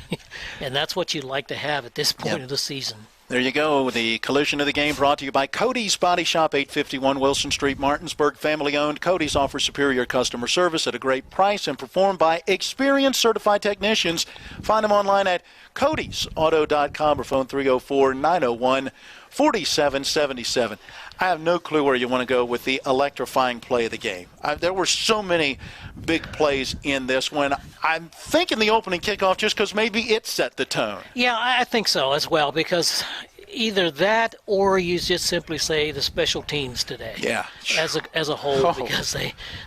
and that's what you'd like to have at this point of the season. There you go. The collision of the game brought to you by Cody's Body Shop, 851 Wilson Street, Martinsburg. Family-owned. Cody's offers superior customer service at a great price and performed by experienced certified technicians. Find them online at codysauto.com or phone 304-901-4777. I have no clue where you want to go with the electrifying play of the game. There were so many big plays in this one. I'm thinking the opening kickoff just because maybe it set the tone. Yeah, I think so as well, because either that or you just simply say the special teams today. Yeah. As a whole, because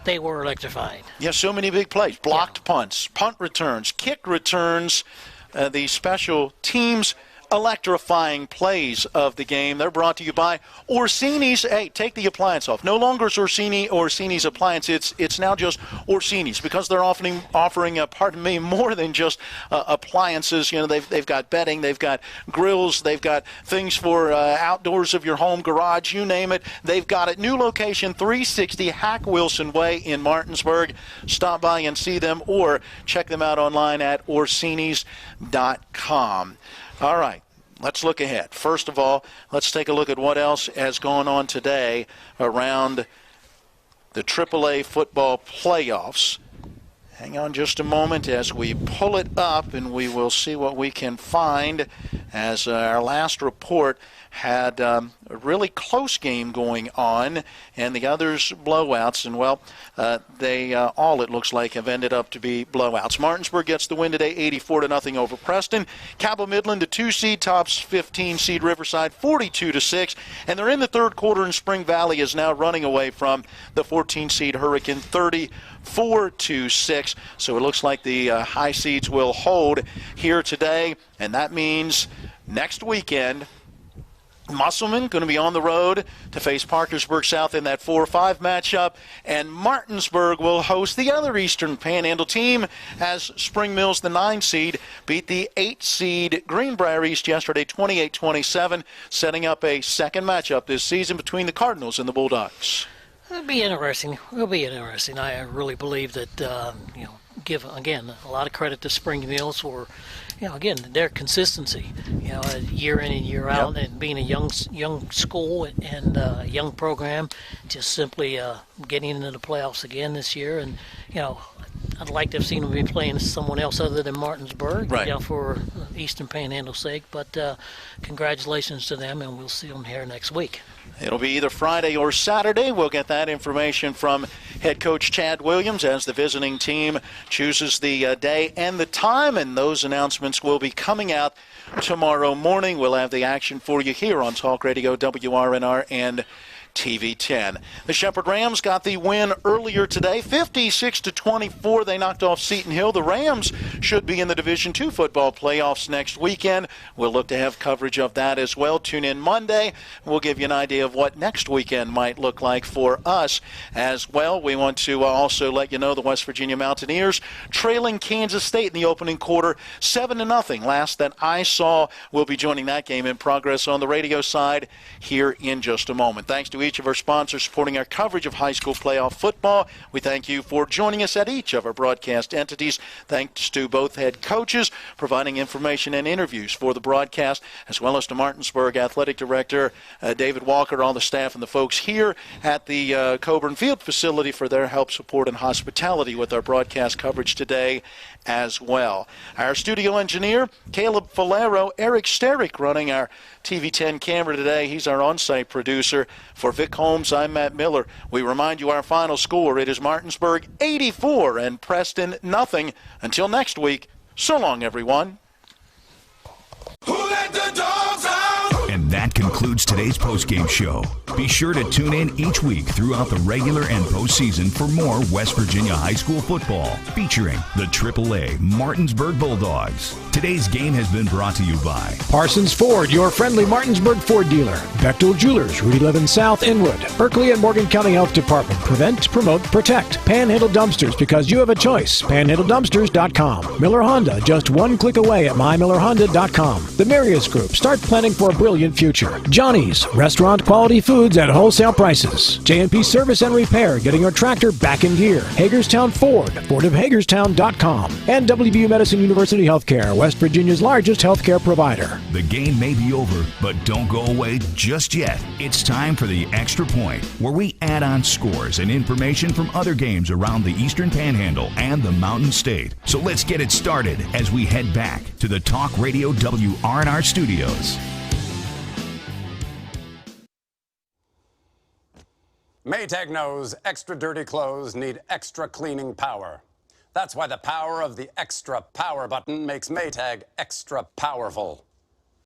they were electrifying. Yeah, so many big plays. Blocked punts, punt returns, kick returns, the special teams electrifying plays of the game. They're brought to you by Orsini's. Hey, take the appliance off. No longer is Orsini's appliance. It's now just Orsini's, because they're offering more than just appliances. You know, they've got bedding, they've got grills, they've got things for outdoors of your home, garage, you name it. They've got it. New location, 360 Hack Wilson Way in Martinsburg. Stop by and see them, or check them out online at Orsinis.com. All right, let's look ahead. First of all, let's take a look at what else has gone on today around the AAA football playoffs. Hang on just a moment as we pull it up, and we will see what we can find, as our last report had a really close game going on, and the others blowouts. And, well, they all, it looks like, have ended up to be blowouts. Martinsburg gets the win today, 84-0 over Preston. Cabell Midland, the 2-seed, tops 15-seed Riverside, 42-6. And they're in the third quarter, and Spring Valley is now running away from the 14-seed Hurricane, 34-6. So it looks like the high seeds will hold here today, and that means next weekend, Musselman going to be on the road to face Parkersburg South in that 4-5 matchup, and Martinsburg will host the other Eastern Panhandle team as Spring Mills, the 9-seed, beat the 8-seed Greenbrier East yesterday 28-27, setting up a second matchup this season between the Cardinals and the Bulldogs. It'll be interesting. I really believe that, give, again, a lot of credit to Spring Mills for, again, their consistency, year in and year out, and being a young school and a young program, just simply getting into the playoffs again this year. And, I'd like to have seen them be playing someone else other than Martinsburg, for Eastern Panhandle's sake. But congratulations to them, and we'll see them here next week. It'll be either Friday or Saturday. We'll get that information from head coach Chad Williams as the visiting team chooses the day and the time, and those announcements will be coming out tomorrow morning. We'll have the action for you here on Talk Radio WRNR and TV 10. The Shepherd Rams got the win earlier today, 56-24. They knocked off Seton Hill. The Rams should be in the Division II football playoffs next weekend. We'll look to have coverage of that as well. Tune in Monday. We'll give you an idea of what next weekend might look like for us as well. We want to also let you know the West Virginia Mountaineers trailing Kansas State in the opening quarter 7-0. Last that I saw, we'll be joining that game in progress on the radio side here in just a moment. Thanks to each of our sponsors supporting our coverage of high school playoff football. We thank you for joining us at each of our broadcast entities. Thanks to both head coaches providing information and interviews for the broadcast, as well as to Martinsburg Athletic Director David Walker, all the staff and the folks here at the Coburn Field facility for their help, support, and hospitality with our broadcast coverage today as well. Our studio engineer, Caleb Falero, Eric Sterick running our TV 10 camera today. He's our on-site producer. For Vic Holmes, I'm Matt Miller. We remind you our final score. It is Martinsburg 84 and Preston nothing. Until next week, so long, everyone. Who let the dogs out? And that concludes today's postgame show. Be sure to tune in each week throughout the regular and postseason for more West Virginia high school football featuring the AAA Martinsburg Bulldogs. Today's game has been brought to you by Parsons Ford, your friendly Martinsburg Ford dealer. Bechtel Jewelers, Route 11 South, Inwood. Berkeley and Morgan County Health Department. Prevent, promote, protect. Panhandle Dumpsters, because you have a choice. PanhandleDumpsters.com. Miller Honda, just one click away at MyMillerHonda.com. The Marius Group, start planning for a brilliant future. Johnny's, restaurant quality foods at wholesale prices. J&P Service and Repair, getting your tractor back in gear. Hagerstown Ford, FordofHagerstown.com. And WVU Medicine University Healthcare, West Virginia's largest healthcare provider. The game may be over, but don't go away just yet. It's time for the Extra Point, where we add on scores and information from other games around the Eastern Panhandle and the Mountain State. So let's get it started as we head back to the Talk Radio WRNR studios. Maytag knows extra dirty clothes need extra cleaning power. That's why the power of the Extra Power button makes Maytag extra powerful.